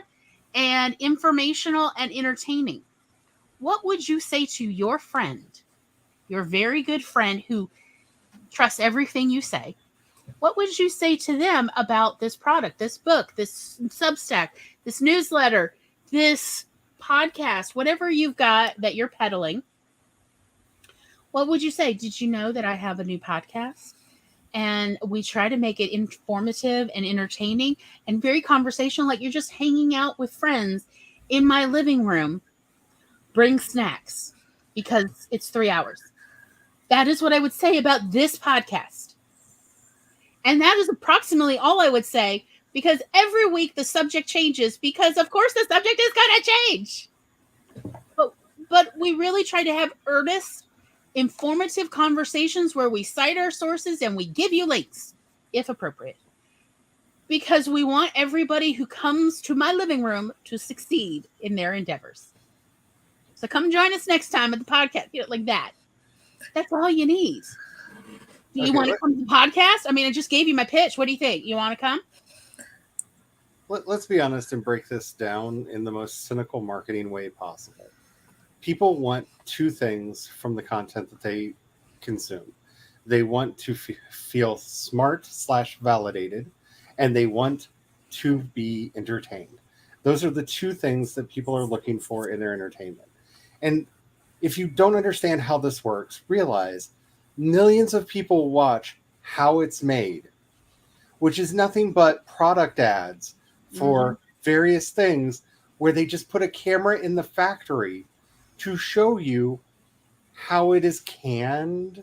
and informational and entertaining? What would you say to your friend, your very good friend who trusts everything you say? What would you say to them about this product, this book, this Substack, this newsletter, this podcast, whatever you've got that you're peddling? What would you say? Did you know that I have a new podcast? And we try to make it informative and entertaining and very conversational, like you're just hanging out with friends in my living room. Bring snacks because it's 3 hours. That is what I would say about this podcast. And that is approximately all I would say, because every week the subject changes because, of course, the subject is going to change. But we really try to have earnest, informative conversations where we cite our sources and we give you links, if appropriate. Because we want everybody who comes to my living room to succeed in their endeavors. So come join us next time at the podcast, like that. That's all you need. Do you want to come to the podcast? I mean, I just gave you my pitch. What do you think? You want to come? Let's be honest and break this down in the most cynical marketing way possible. people want two things from the content that they consume. They want to feel smart/validated, and they want to be entertained. Those are the two things that people are looking for in their entertainment. And if you don't understand how this works, realize millions of people watch how it's made, which is nothing but product ads for various things where they just put a camera in the factory to show you how it is canned,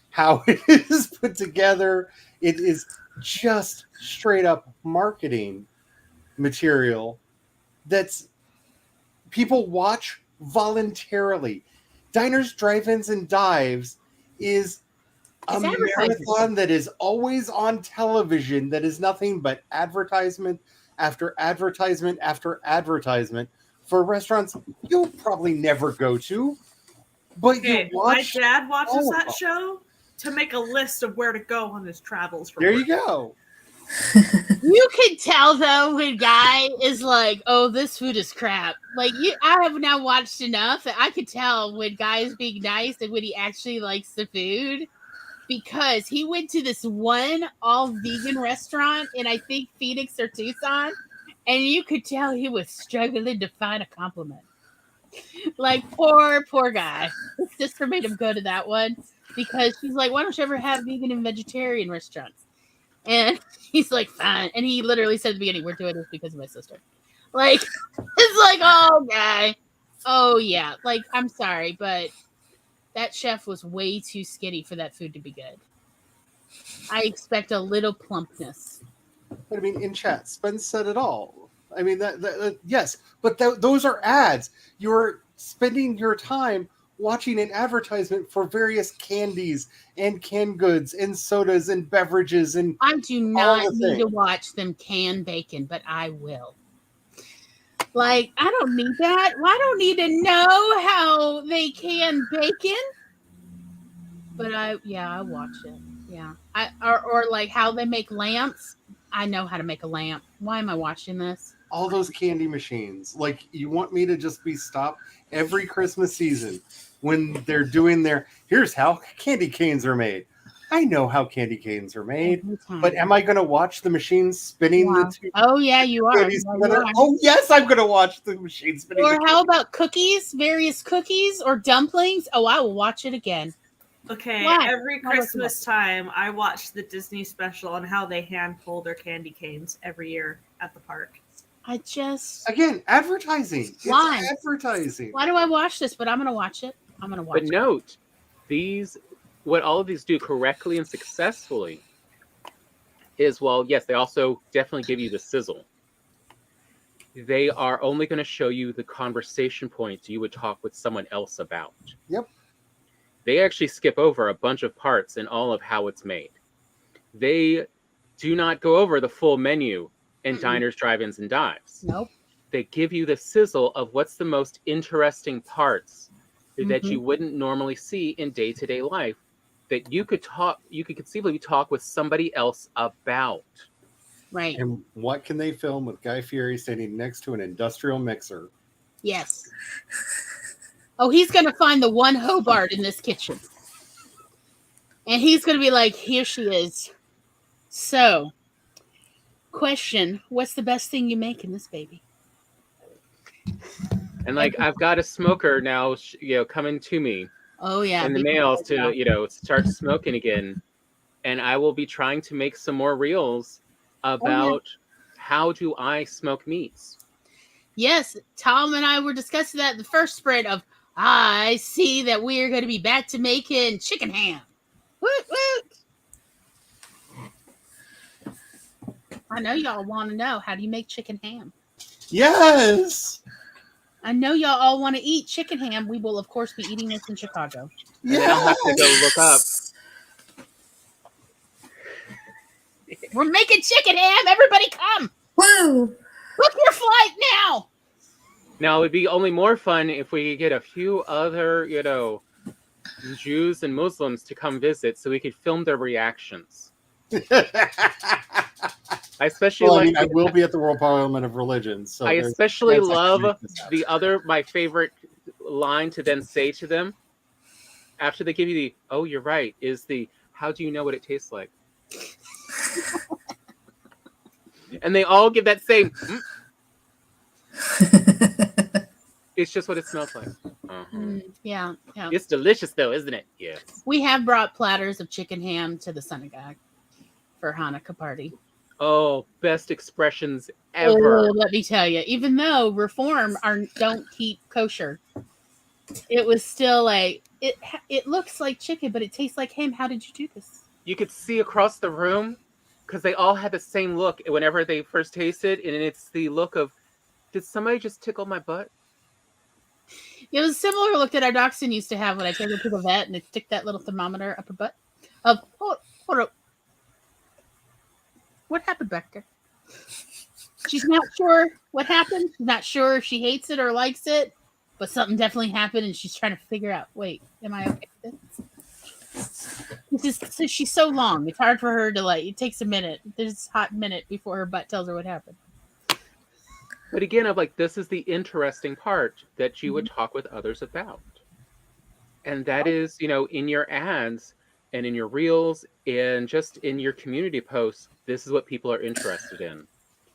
how it is put together. It is just straight up marketing material that's people watch voluntarily. Diners, drive-ins, and dives is a marathon that is always on television, that is nothing but advertisement after advertisement after advertisement for restaurants you'll probably never go to. But you watch. My dad watches that show to make a list of where to go on his travels. There you go. You can tell though when guy is like, "Oh, this food is crap." Like I have now watched enough that I could tell when guy is being nice and when he actually likes the food, because he went to this one all vegan restaurant in I think Phoenix or Tucson, and you could tell he was struggling to find a compliment. Like poor guy. His sister made him go to that one because she's like, "Why don't you ever have vegan and vegetarian restaurants?" And he's like, "Fine." And he literally said at the beginning, "We're doing this because of my sister." Like, it's like, oh, guy. Oh, yeah. Like, I'm sorry, but that chef was way too skinny for that food to be good. I expect a little plumpness. But I mean, in chat, Spence said it all. I mean, yes, but those are ads. You're spending your time watching an advertisement for various candies and canned goods and sodas and beverages and I do not need to watch them can bacon, but I will. Like, I don't need that. Well, I don't need to know how they can bacon. But I watch it. Yeah. Or like how they make lamps. I know how to make a lamp. Why am I watching this? All those candy machines. Like, you want me to just be stopped every Christmas season when they're doing here's how candy canes are made. I know how candy canes are made, but am I going to watch the machines spinning the two? Oh, yeah, you are. Oh, yes, I'm going to watch the machine spinning. Or how about cookies? Various cookies or dumplings? Oh, I will watch it again. Okay, every Christmas time, I watch the Disney special on how they hand pull their candy canes every year at the park. Again, advertising. Why? It's advertising. Why do I watch this? But I'm going to watch it. I'm going to watch it. But note, what all of these do correctly and successfully is, well, yes, they also definitely give you the sizzle. They are only going to show you the conversation points you would talk with someone else about. Yep. They actually skip over a bunch of parts in all of how it's made. They do not go over the full menu in diners, drive-ins, and dives. Nope. They give you the sizzle of what's the most interesting parts that you wouldn't normally see in day-to-day life that you could conceivably talk with somebody else about. Right. And what can they film with Guy Fieri standing next to an industrial mixer? Yes. Oh, he's going to find the one Hobart in this kitchen. And he's going to be like, here she is. So, question, what's the best thing you make in this baby? And like, I've got a smoker now, coming to me. Oh, yeah. In the mail to, start smoking again. And I will be trying to make some more reels about how do I smoke meats. Yes, Tom and I were discussing that in the first spread of, I see that we are going to be back to making chicken ham. Woot, woot. I know y'all want to know, how do you make chicken ham? Yes. I know y'all all want to eat chicken ham. We will, of course, be eating this in Chicago. Yeah, I'll have to go look up. We're making chicken ham. Everybody come. Whoa. Book your flight now. Now, it would be only more fun if we could get a few other, Jews and Muslims to come visit so we could film their reactions. I especially I will be at the World Parliament of Religion. So I especially love my favorite line to then say to them after they give you the, oh, you're right, is the, how do you know what it tastes like? And they all give that same, it's just what it smells like. Yeah. It's delicious though, isn't it? Yes. We have brought platters of chicken ham to the synagogue for Hanukkah party. Oh, best expressions ever. Oh, let me tell you, even though Reform don't keep kosher, it was still like it looks like chicken, but it tastes like ham. How did you do this? You could see across the room because they all had the same look whenever they first tasted, and it's the look of, did somebody just tickle my butt? It was a similar look that our dachshund used to have when I take her to the vet and they stick that little thermometer up her butt. Hold up. What happened back there? She's not sure what happened. She's not sure if she hates it or likes it, but something definitely happened, and she's trying to figure out, wait, am I okay with this? She's so long. It's hard for her to, like, it takes a minute. There's a hot minute before her butt tells her what happened. But again, I'm like, this is the interesting part that you would talk with others about. And that is, in your ads and in your reels and just in your community posts, this is what people are interested in.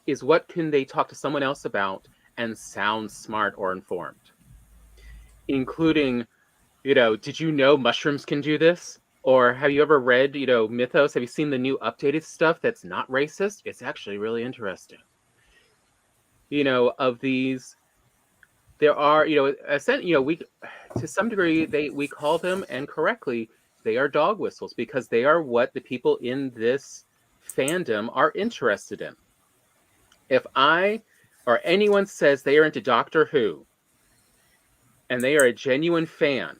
Is what can they talk to someone else about and sound smart or informed? Including, did you know mushrooms can do this? Or have you ever read, Mythos? Have you seen the new updated stuff that's not racist? It's actually really interesting. Of these, there are, we to some degree we call them, and correctly, they are dog whistles because they are what the people in this fandom are interested in. If I or anyone says they are into Doctor Who and they are a genuine fan,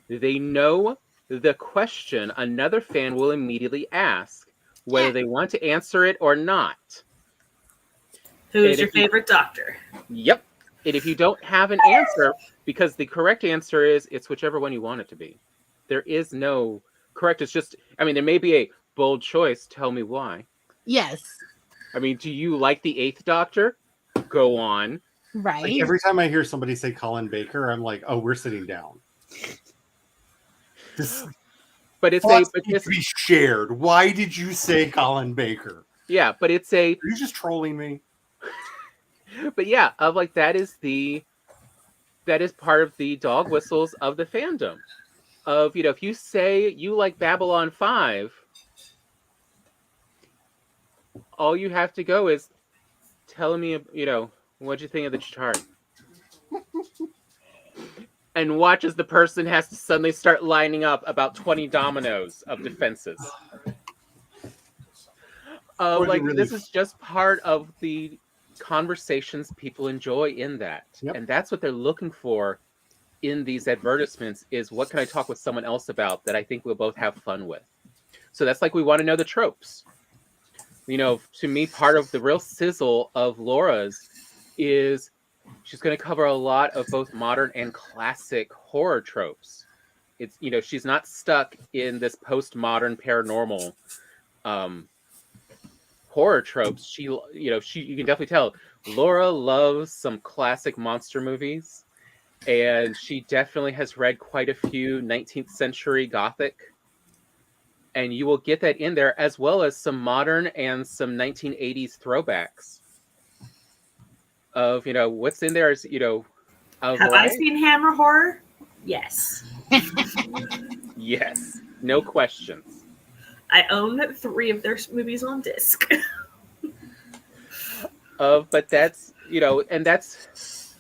they know the question another fan will immediately ask, whether they want to answer it or not. Who's your favorite doctor? Yep. And if you don't have an answer, because the correct answer is it's whichever one you want it to be. There is no correct. It's just, there may be a bold choice. Tell me why. Yes. Do you like the Eighth Doctor? Go on. Right. Like every time I hear somebody say Colin Baker, I'm like, oh, we're sitting down. But it's to be shared. Why did you say Colin Baker? Yeah, but it's Are you just trolling me? But yeah, that is part of the dog whistles of the fandom. Of, if you say you like Babylon 5, all you have to go is tell me, what'd you think of the Chitauri? And watch as the person has to suddenly start lining up about 20 dominoes of defenses. This is just part of the conversations people enjoy in that. Yep. And that's what they're looking for in these advertisements is, what can I talk with someone else about that I think we'll both have fun with? So that's we want to know the tropes. To me, part of the real sizzle of Laura's is she's going to cover a lot of both modern and classic horror tropes. It's, she's not stuck in this postmodern paranormal horror tropes. She you can definitely tell Laura loves some classic monster movies, and she definitely has read quite a few 19th century Gothic, and you will get that in there, as well as some modern and some 1980s throwbacks of, what's in there is, have I seen Hammer horror? Yes. Yes, no questions. I own 3 of their movies on disc. But that's, and that's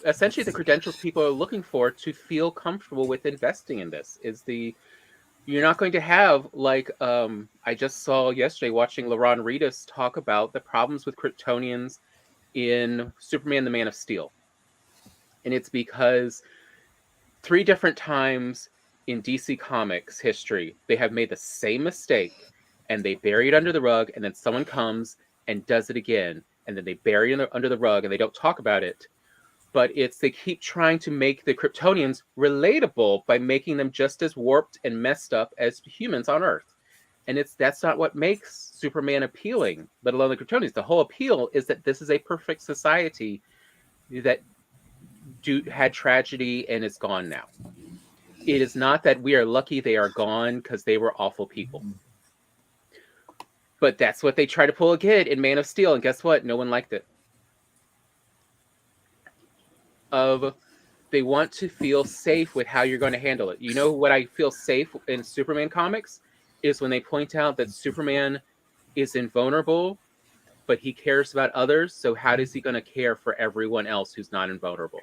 essentially the credentials people are looking for to feel comfortable with investing in this. You're not going to have, I just saw yesterday watching LaRon Reedus talk about the problems with Kryptonians in Superman the Man of Steel. And it's because 3 different times in DC Comics history, they have made the same mistake and they bury it under the rug, and then someone comes and does it again, and then they bury it under the rug and they don't talk about it. But they keep trying to make the Kryptonians relatable by making them just as warped and messed up as humans on Earth. And that's not what makes Superman appealing, let alone the Kryptonians. The whole appeal is that this is a perfect society that had tragedy and is gone now. It is not that we are lucky they are gone because they were awful people. But that's what they try to pull again in Man of Steel, and guess what? No one liked it. They want to feel safe with how you're going to handle it. You know what I feel safe in Superman comics is when they point out that Superman is invulnerable, but he cares about others. So how is he going to care for everyone else who's not invulnerable?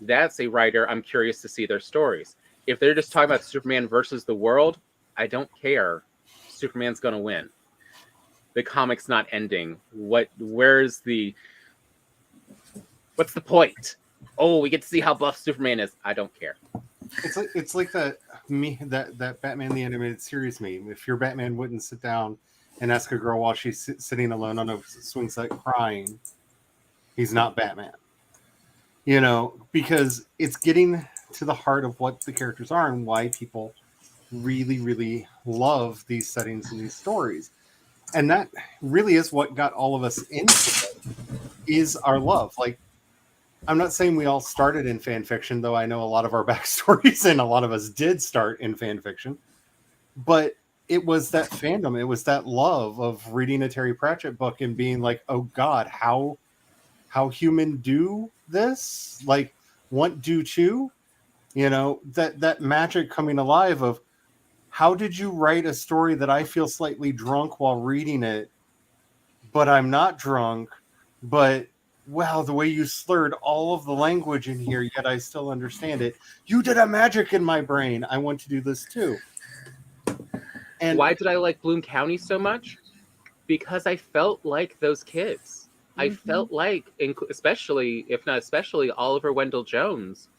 That's a writer I'm curious to see their stories. If they're just talking about Superman versus the world, I don't care. Superman's going to win. The comic's not ending. What's the point? Oh, we get to see how buff Superman is. I don't care. It's like that Batman the Animated Series meme. If your Batman wouldn't sit down and ask a girl while she's sitting alone on a swing set crying, he's not Batman. You know, because it's getting to the heart of what the characters are and why people really, really love these settings and these stories. And that really is what got all of us into it, is our love. Like, I'm not saying we all started in fan fiction, though I know a lot of our backstories and a lot of us did start in fan fiction. But it was that fandom. It was that love of reading a Terry Pratchett book and being like, oh God, how human do this? Like, want do too? You know, that magic coming alive of, how did you write a story that I feel slightly drunk while reading it, but I'm not drunk, but wow, the way you slurred all of the language in here, yet I still understand it. You did a magic in my brain. I want to do this too. And why did I like Bloom County so much? Because I felt like those kids. Mm-hmm. I felt like, especially, if not especially, Oliver Wendell Jones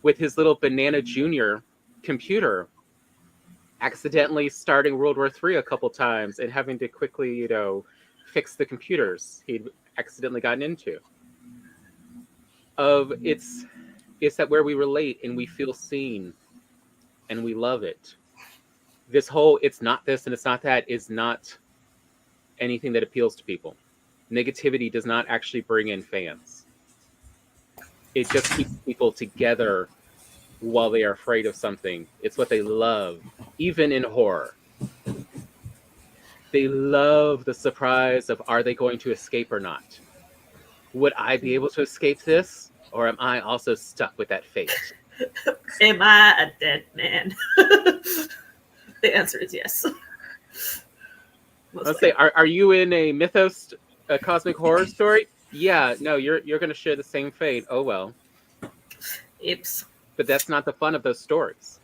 with his little Banana Junior computer, accidentally starting World War III a couple times and having to quickly, you know, fix the computers he'd accidentally gotten into. It's that where we relate and we feel seen and we love it. This whole it's not this and it's not that is not anything that appeals to people. Negativity does not actually bring in fans. It just keeps people together while they are afraid of something. It's what they love, even in horror. They love the surprise of, are they going to escape or not? Would I be able to escape this? Or am I also stuck with that fate? Am I a dead man? The answer is yes. Let's say, are you in a mythos, a cosmic horror story? Yeah, no, you're going to share the same fate. Oh, well. Oops. But that's not the fun of those stories.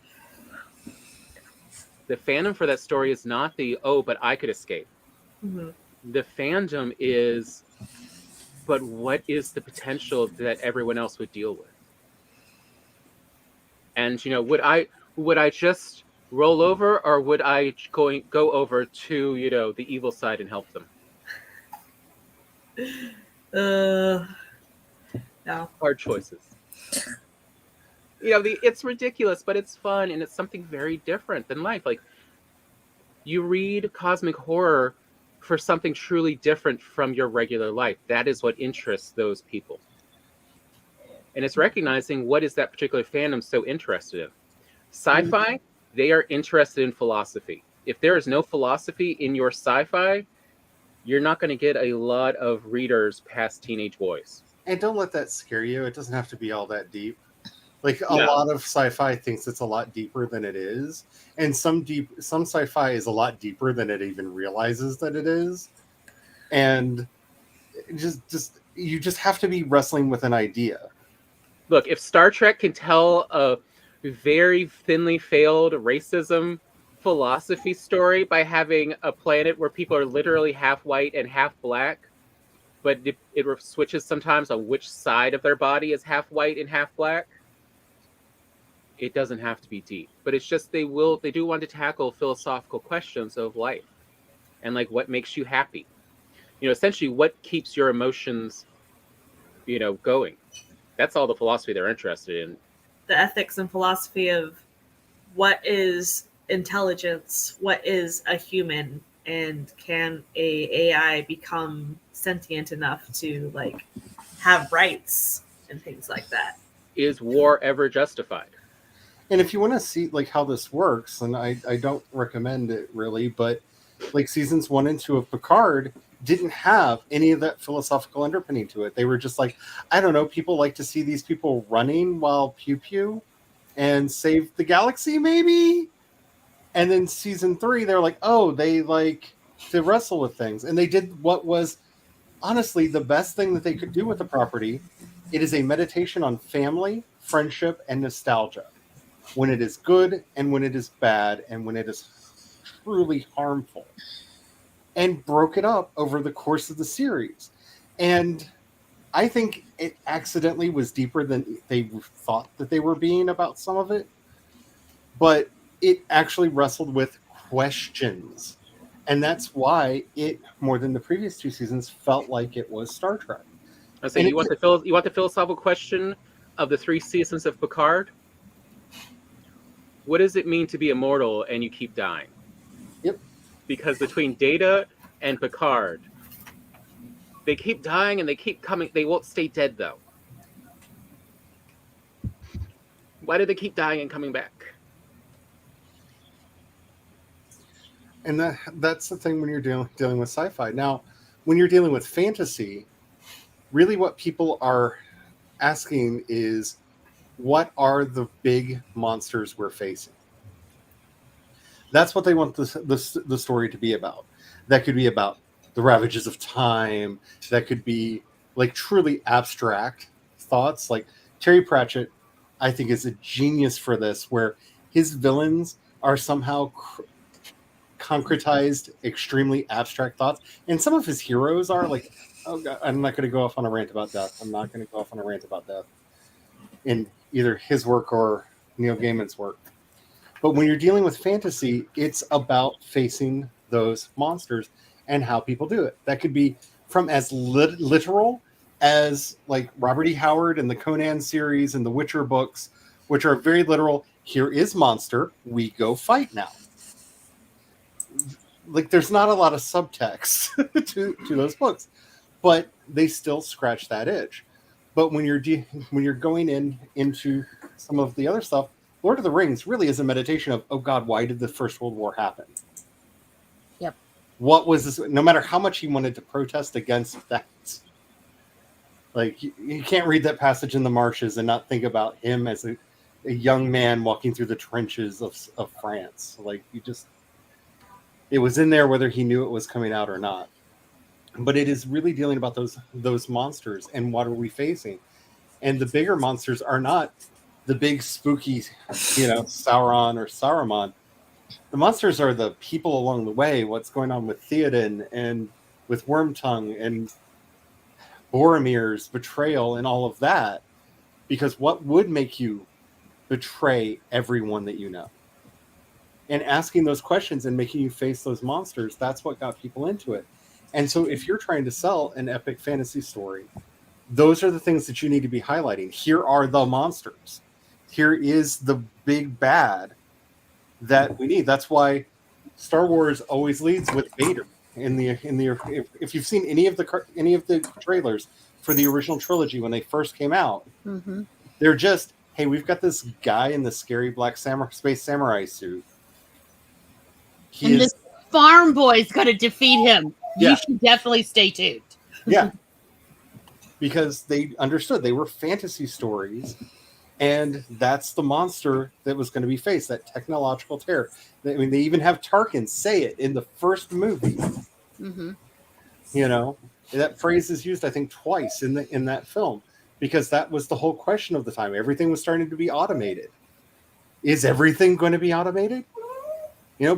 The fandom for that story is not the, oh, but I could escape. Mm-hmm. The fandom is, but what is the potential that everyone else would deal with? And, you know, would I just roll over, or would I go over to, you know, the evil side and help them? No. Hard choices. You know, it's ridiculous, but it's fun, and it's something very different than life. Like, you read cosmic horror for something truly different from your regular life. That is what interests those people. And it's recognizing what is that particular fandom so interested in. Sci-fi, they are interested in philosophy. If there is no philosophy in your sci-fi, you're not going to get a lot of readers past teenage boys. And don't let that scare you. It doesn't have to be all that deep. Like, a lot of sci-fi thinks it's a lot deeper than it is. And some sci-fi is a lot deeper than it even realizes that it is. And you just have to be wrestling with an idea. Look, if Star Trek can tell a very thinly veiled racism philosophy story by having a planet where people are literally half white and half black, but it switches sometimes on which side of their body is half white and half black, it doesn't have to be deep. But it's just they do want to tackle philosophical questions of life and, like, what makes you happy. You know, essentially what keeps your emotions, you know, going. That's all the philosophy they're interested in. The ethics and philosophy of what is intelligence, what is a human, and can a AI become sentient enough to, like, have rights and things like that. Is war ever justified? And if you want to see like how this works, and I don't recommend it really, but like seasons 1 and 2 of Picard didn't have any of that philosophical underpinning to it. They were just like, I don't know, people like to see these people running while pew pew and save the galaxy, maybe. And then season 3, they're like, oh, they like to wrestle with things, and they did what was honestly the best thing that they could do with the property. It is a meditation on family, friendship, and nostalgia. When it is good and when it is bad and when it is truly harmful, and broke it up over the course of the series. And I think it accidentally was deeper than they thought that they were being about some of it, but it actually wrestled with questions. And that's why it, more than the previous 2 seasons, felt like it was Star Trek. I say, you want the philosophical question of the 3 seasons of Picard? What does it mean to be immortal and you keep dying? Yep. Because between Data and Picard, they keep dying and they keep coming. They won't stay dead, though. Why do they keep dying and coming back? And that's the thing when you're dealing with sci-fi. Now, when you're dealing with fantasy, really what people are asking is, what are the big monsters we're facing? That's what they want the story to be about. That could be about the ravages of time. That could be like truly abstract thoughts. Like Terry Pratchett, I think, is a genius for this, where his villains are somehow concretized, extremely abstract thoughts. And some of his heroes are like, oh God, I'm not going to go off on a rant about death. In either his work or Neil Gaiman's work. But when you're dealing with fantasy, it's about facing those monsters and how people do it. That could be from as literal as like Robert E. Howard and the Conan series and the Witcher books, which are very literal. Here is monster, we go fight now. Like there's not a lot of subtext to those books, but they still scratch that itch. But when you're going into some of the other stuff, Lord of the Rings really is a meditation of, oh God, why did the First World War happen? Yep. What was this? No matter how much he wanted to protest against that, like you can't read that passage in the marshes and not think about him as a young man walking through the trenches of France. Like it was in there whether he knew it was coming out or not. But it is really dealing about those monsters and what are we facing. And the bigger monsters are not the big spooky, Sauron or Saruman. The monsters are the people along the way. What's going on with Theoden and with Wormtongue and Boromir's betrayal and all of that. Because what would make you betray everyone that you know? And asking those questions and making you face those monsters, that's what got people into it. And so if you're trying to sell an epic fantasy story, those are the things that you need to be highlighting. Here are the monsters. Here is the big bad that we need. That's why Star Wars always leads with Vader. If you've seen any of the trailers for the original trilogy when they first came out, Mm-hmm. they're just, hey, we've got this guy in the scary black space samurai suit. This farm boy's going to defeat him. Yeah. You should definitely stay tuned. Yeah. Because they understood they were fantasy stories, and that's the monster that was going to be faced, that technological terror. I mean, they even have Tarkin say it in the first movie. Mm-hmm. That phrase is used, I think, twice in that film, because that was the whole question of the time. Everything was starting to be automated. Is everything going to be automated?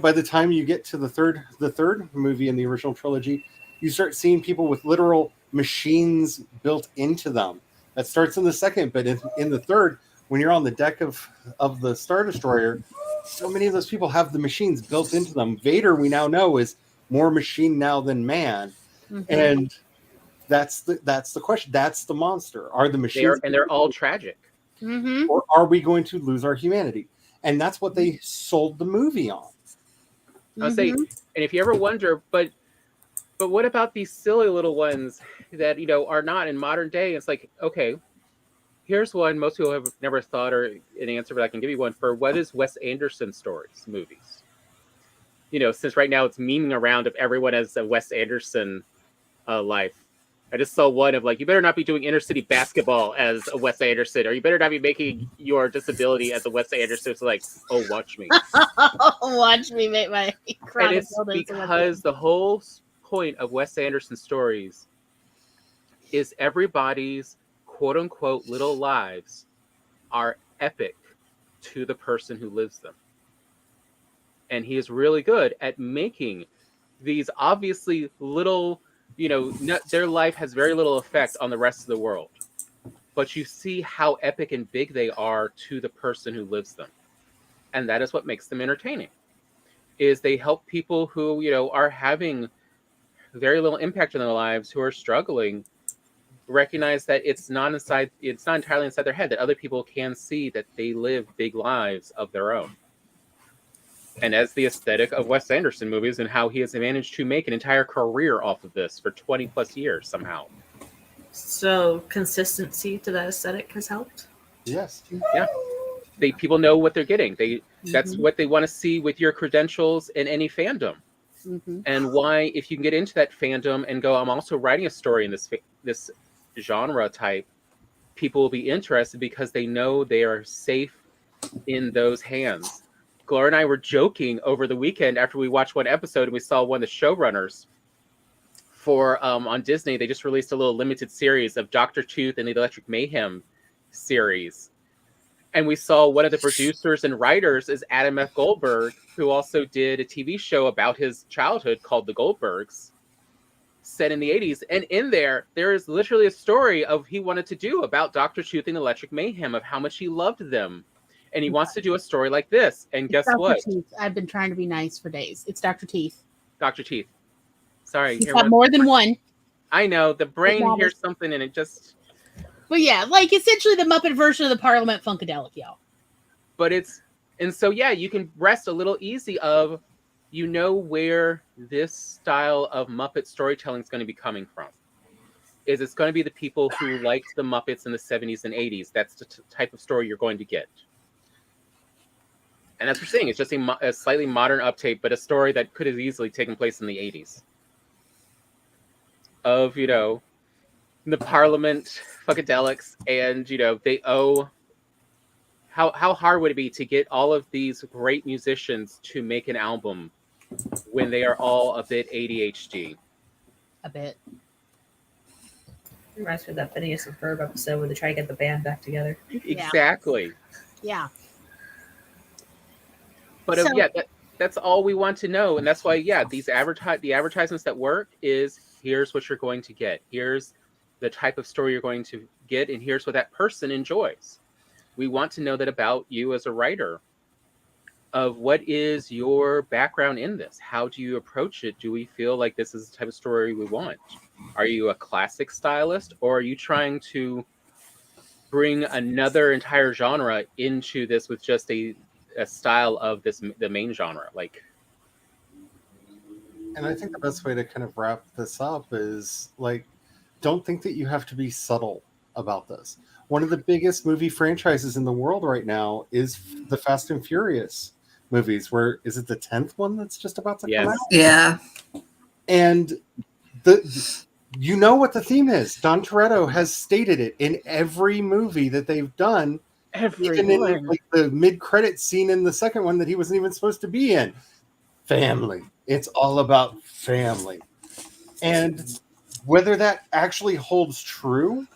By the time you get to the third movie in the original trilogy, you start seeing people with literal machines built into them. That starts in the second, but in the third, when you're on the deck of the Star Destroyer, so many of those people have the machines built into them. Vader, we now know, is more machine now than man. Mm-hmm. And that's the question. That's the monster. Are the machines... They're all tragic. Mm-hmm. Or are we going to lose our humanity? And that's what they sold the movie on. I'll say, and if you ever wonder, but what about these silly little ones that are not in modern day? It's like, okay, Here's one most people have never thought or an answer, but I can give you one for what is Wes Anderson stories, movies. Since right now it's memeing around of everyone as a Wes Anderson life. I just saw one of like, you better not be doing inner city basketball as a Wes Anderson, or you better not be making your disability as a Wes Anderson. It's like, oh, watch me. Watch me make my And it's because the whole point of Wes Anderson stories is everybody's quote unquote little lives are epic to the person who lives them. And he is really good at making these obviously little, their life has very little effect on the rest of the world. But you see how epic and big they are to the person who lives them. And that is what makes them entertaining. Is they help people who, are having very little impact in their lives, who are struggling, recognize that it's not entirely inside their head, that other people can see that they live big lives of their own. And as the aesthetic of Wes Anderson movies and how he has managed to make an entire career off of this for 20 plus years somehow. So consistency to that aesthetic has helped? Yes. Yeah. People know what they're getting. That's what they want to see with your credentials in any fandom. Mm-hmm. And why, if you can get into that fandom and go, I'm also writing a story in this genre type, people will be interested because they know they are safe in those hands. Gloria and I were joking over the weekend after we watched one episode and we saw one of the showrunners for on Disney. They just released a little limited series of Dr. Tooth and the Electric Mayhem series. And we saw one of the producers and writers is Adam F. Goldberg, who also did a TV show about his childhood called The Goldbergs, set in the 80s. And in there is literally a story of he wanted to do about Dr. Tooth and Electric Mayhem, of how much he loved them. And he wants to do a story like this. And guess Dr. what? Teeth. I've been trying to be nice for days. It's Dr. Teeth. Dr. Teeth. Sorry. He's got more than one. I know. The brain hears something and it just... But yeah, like essentially the Muppet version of the Parliament Funkadelic, y'all. But you can rest a little easy of, where this style of Muppet storytelling is going to be coming from. It's going to be the people who liked the Muppets in the 70s and 80s. That's the type of story you're going to get. And as we're saying, it's just a slightly modern uptake, but a story that could have easily taken place in the 80s. Of, the Parliament Funkadelics, and, they owe... How hard would it be to get all of these great musicians to make an album when they are all a bit ADHD? A bit. Reminds me of that Phineas and Ferb episode where they try to get the band back together. Exactly. Yeah. But that's all we want to know, and that's why the advertisements that work is, here's what you're going to get, here's the type of story you're going to get, and here's what that person enjoys. We want to know that about you as a writer, of what is your background in this? How do you approach it? Do we feel like this is the type of story we want? Are you a classic stylist, or are you trying to bring another entire genre into this with just a style of the main genre? And I think the best way to kind of wrap this up is, don't think that you have to be subtle about this. One of the biggest movie franchises in the world right now is the Fast and Furious movies. Where is it the 10th one that's just about to come out? Yeah. And what the theme is. Don Toretto has stated it in every movie that they've done. Even in the mid-credit scene in the second one that he wasn't even supposed to be in. Family. It's all about family. And whether that actually holds true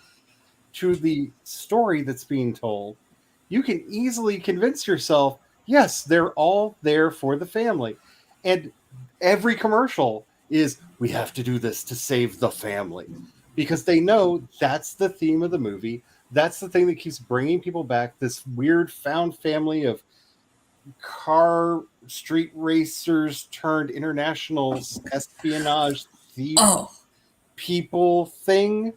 to the story that's being told, you can easily convince yourself, yes, they're all there for the family. And every commercial is, we have to do this to save the family. Because they know that's the theme of the movie. That's the thing that keeps bringing people back. This weird found family of car street racers turned international espionage thief people thing.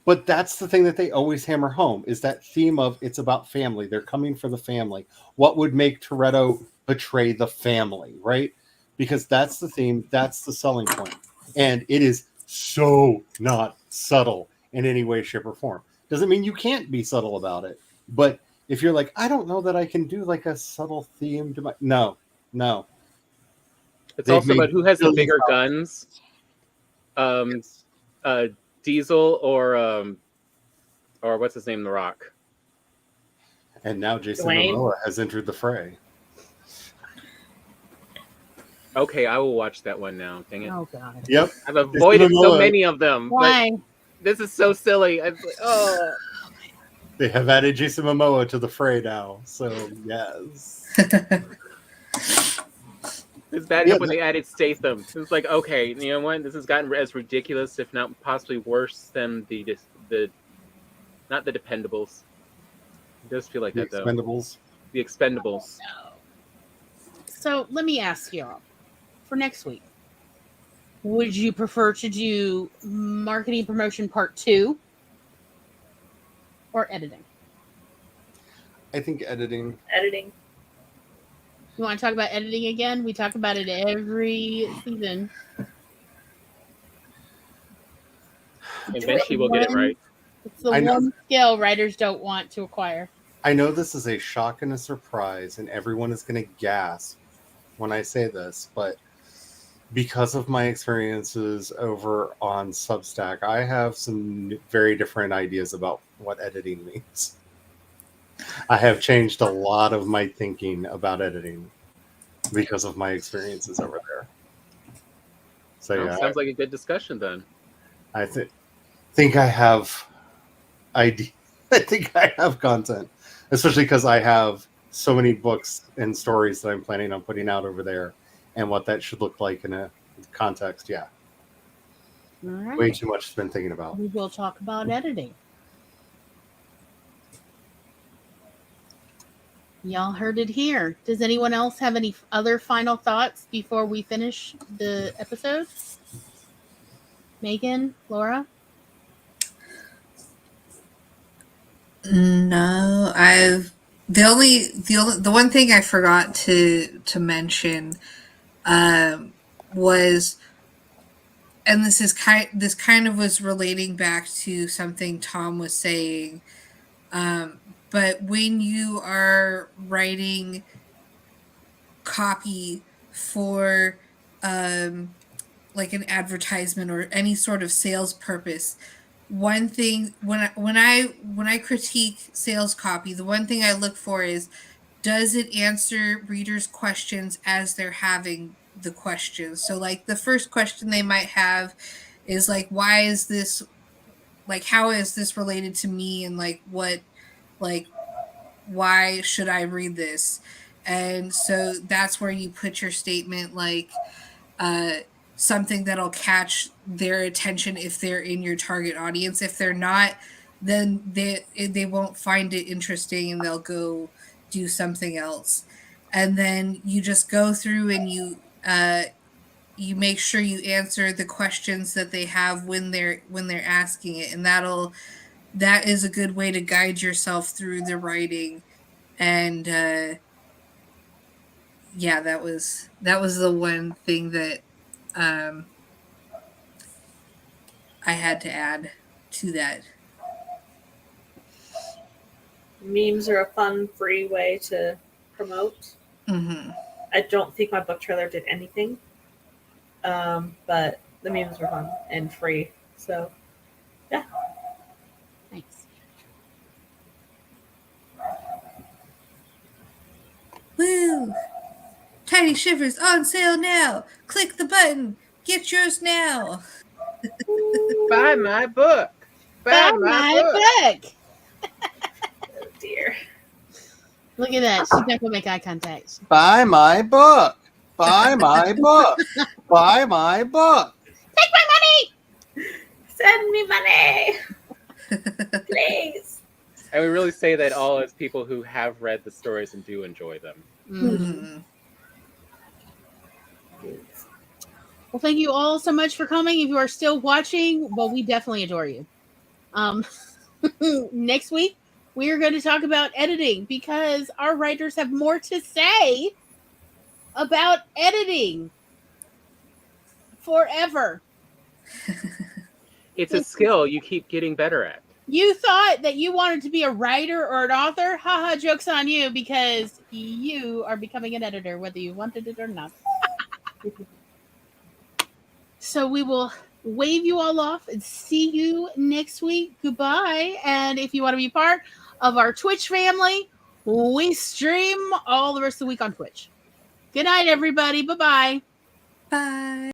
But that's the thing that they always hammer home, is that theme of, it's about family. They're coming for the family. What would make Toretto betray the family, right? Because that's the theme. That's the selling point. And it is so not subtle in any way, shape, or form. doesn't mean you can't be subtle about it. But if you're like, I don't know that I can do like a subtle theme to my no. It's They've also about made who has the billions bigger of guns, dollars. Diesel or what's his name, The Rock. And now Jason Dwayne. Momoa has entered the fray. Okay, I will watch that one now. Dang it! Oh God. Yep. I've avoided so Momoa. many of them. Why? But this is so silly. I'm like, oh. They have added Jason Momoa to the fray now. So yes. It's bad enough when they added Statham. It's like, okay, you know what? This has gotten as ridiculous, if not possibly worse than the not the Dependables. It does feel like The that though. Expendables. The Expendables. So let me ask y'all for next week. Would you prefer to do marketing promotion part 2 or editing? I think editing. Editing. You want to talk about editing again? We talk about it every season. Eventually we'll get it right. It's the one skill writers don't want to acquire. I know this is a shock and a surprise, and everyone is going to gasp when I say this, but because of my experiences over on Substack, I have some very different ideas about what editing means. I have changed a lot of my thinking about editing because of my experiences over there. So Well, yeah, sounds like a good discussion then. I think I have idea. I think I have content, especially because I have so many books and stories that I'm planning on putting out over there, and what that should look like in a context. Yeah, All right. way too much to been thinking about. We will talk about editing. Y'all heard it here. Does anyone else have any other final thoughts before we finish the episode? Megan, Laura? No, the one thing I forgot to mention was, and this kind of was relating back to something Tom was saying, but when you are writing copy for like an advertisement or any sort of sales purpose, one thing when I critique sales copy, the one thing I look for is, does it answer readers' questions as they're having the questions? So like the first question they might have is like, why is this, like, how is this related to me, and like why should I read this? And so that's where you put your statement, like something that'll catch their attention if they're in your target audience. If they're not, then they won't find it interesting and they'll go do something else. And then you just go through and you make sure you answer the questions that they have when they're asking it, and that is a good way to guide yourself through the writing. And yeah, that was the one thing that I had to add to that. Memes are a fun, free way to promote. Mm-hmm. I don't think my book trailer did anything, but the memes were fun and free. So, yeah. Thanks. Woo! Tiny Shivers on sale now. Click the button. Get yours now. Buy my book. Buy my book. Oh dear. Look at that. She's not going to make eye contact. Buy my book. Buy my book. Buy my book. Take my money. Send me money, please. And we really say that all as people who have read the stories and do enjoy them. Mm-hmm. Well, thank you all so much for coming. If you are still watching, well, we definitely adore you. Next week, we are going to talk about editing because our writers have more to say about editing forever. It's a skill you keep getting better at. You thought that you wanted to be a writer or an author? Haha, joke's on you, because you are becoming an editor, whether you wanted it or not. So we will wave you all off and see you next week. Goodbye. And if you want to be part of our Twitch family, we stream all the rest of the week on Twitch. Good night, everybody. Bye-bye. Bye.